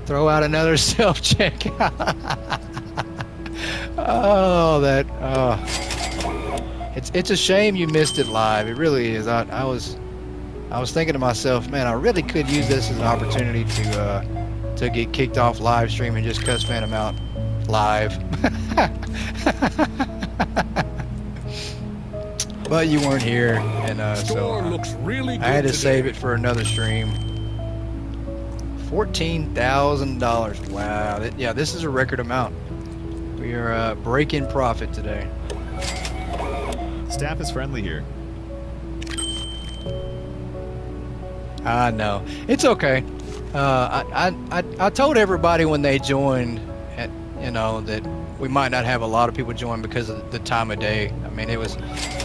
Throw out another self-checkout. Oh, that. It's a shame you missed it live. It really is. I was thinking to myself, man, I really could use this as an opportunity to get kicked off live stream and just cuss Phantom out live. But you weren't here, and so looks really good I had to today. save it for another stream. $14,000. Wow. Yeah, this is a record amount. We are breaking profit today. Staff is friendly here. I know. It's okay. I told everybody when they joined, you know, that we might not have a lot of people join because of the time of day. I mean,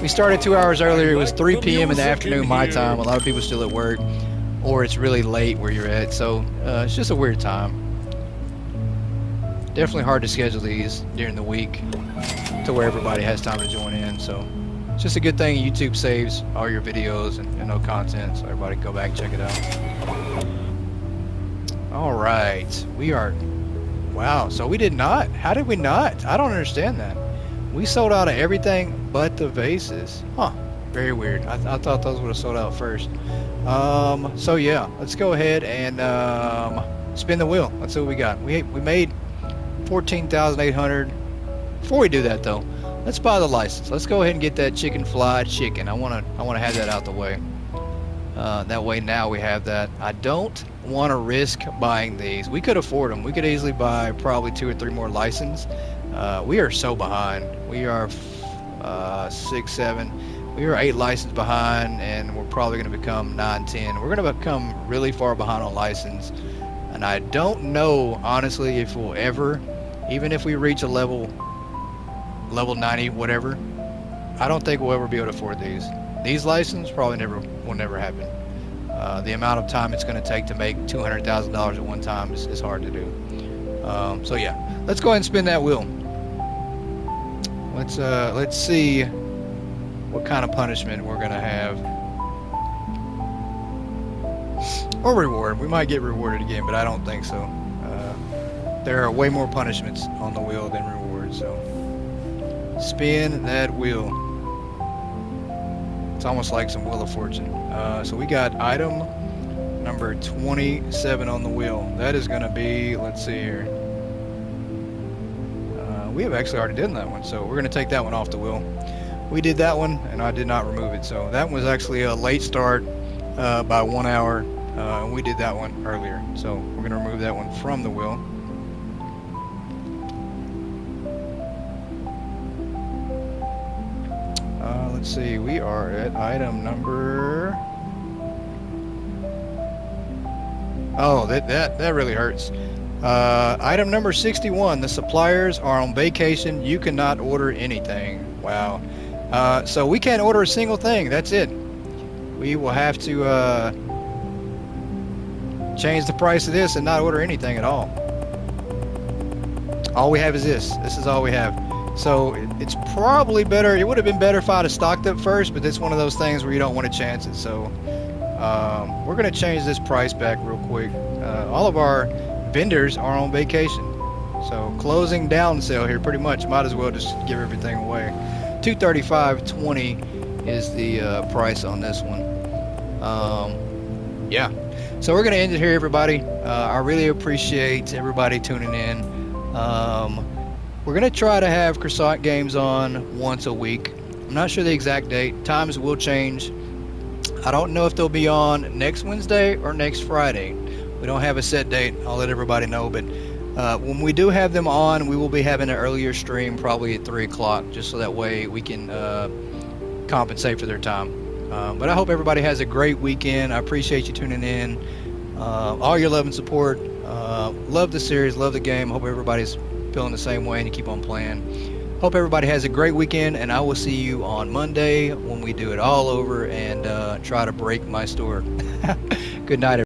we started 2 hours earlier. It was 3 p.m. in the afternoon my time. A lot of people still at work, or it's really late where you're at. So it's just a weird time. Definitely hard to schedule these during the week to where everybody has time to join in. So it's just a good thing YouTube saves all your videos and no content, so everybody can go back and check it out. All right, we are. Wow, so we did not. How did we not? I don't understand that. We sold out of everything but the vases. Huh, very weird. I thought those would have sold out first. So yeah, let's go ahead and spin the wheel. Let's see what we got. We made 14,800. Before we do that though, let's buy the license. Let's go ahead and get that chicken fried chicken. I wanna have that out the way. That way now we have that. I don't want to risk buying these. We could afford them. We could easily buy probably 2 or 3 more licenses. We are so behind. We are 6, 7. We are 8 licenses behind, and we're probably going to become 9, 10. We're going to become really far behind on license, and I don't know honestly if we'll ever, even if we reach a level 90, whatever. I don't think we'll ever be able to afford these. These licenses probably will never happen. The amount of time it's going to take to make $200,000 at one time is hard to do. So yeah, let's go ahead and spin that wheel. Let's see what kind of punishment we're going to have. Or reward. We might get rewarded again, but I don't think so. There are way more punishments on the wheel than rewards. So spin that wheel. It's almost like some Wheel of Fortune. So we got item number 27 on the wheel. That is going to be, let's see here. We have actually already done that one, so we're going to take that one off the wheel. We did that one, and I did not remove it. So that was actually a late start by 1 hour. And we did that one earlier. So we're going to remove that one from the wheel. Let's see, we are at item number. Oh, that really hurts. Item number 61. The suppliers are on vacation. You cannot order anything. Wow. So we can't order a single thing. That's it. We will have to change the price of this and not order anything at all. All we have is this. This is all we have. So it's probably better. It would have been better if I'd have stocked up first, but it's one of those things where you don't want to chance it. So we're going to change this price back real quick. All of our vendors are on vacation. So closing down sale here pretty much. Might as well just give everything away. $235.20 is the price on this one. yeah. So we're going to end it here, everybody. I really appreciate everybody tuning in. We're going to try to have Croissant Games on once a week. I'm not sure the exact date. Times will change. I don't know if they'll be on next Wednesday or next Friday. We don't have a set date. I'll let everybody know. But when we do have them on, we will be having an earlier stream, probably at 3 o'clock, just so that way we can compensate for their time. But I hope everybody has a great weekend. I appreciate you tuning in. All your love and support. Love the series, love the game. Hope everybody's feeling the same way and you keep on playing. Hope everybody has a great weekend, and I will see you on Monday when we do it all over and try to break my store. Good night, everybody.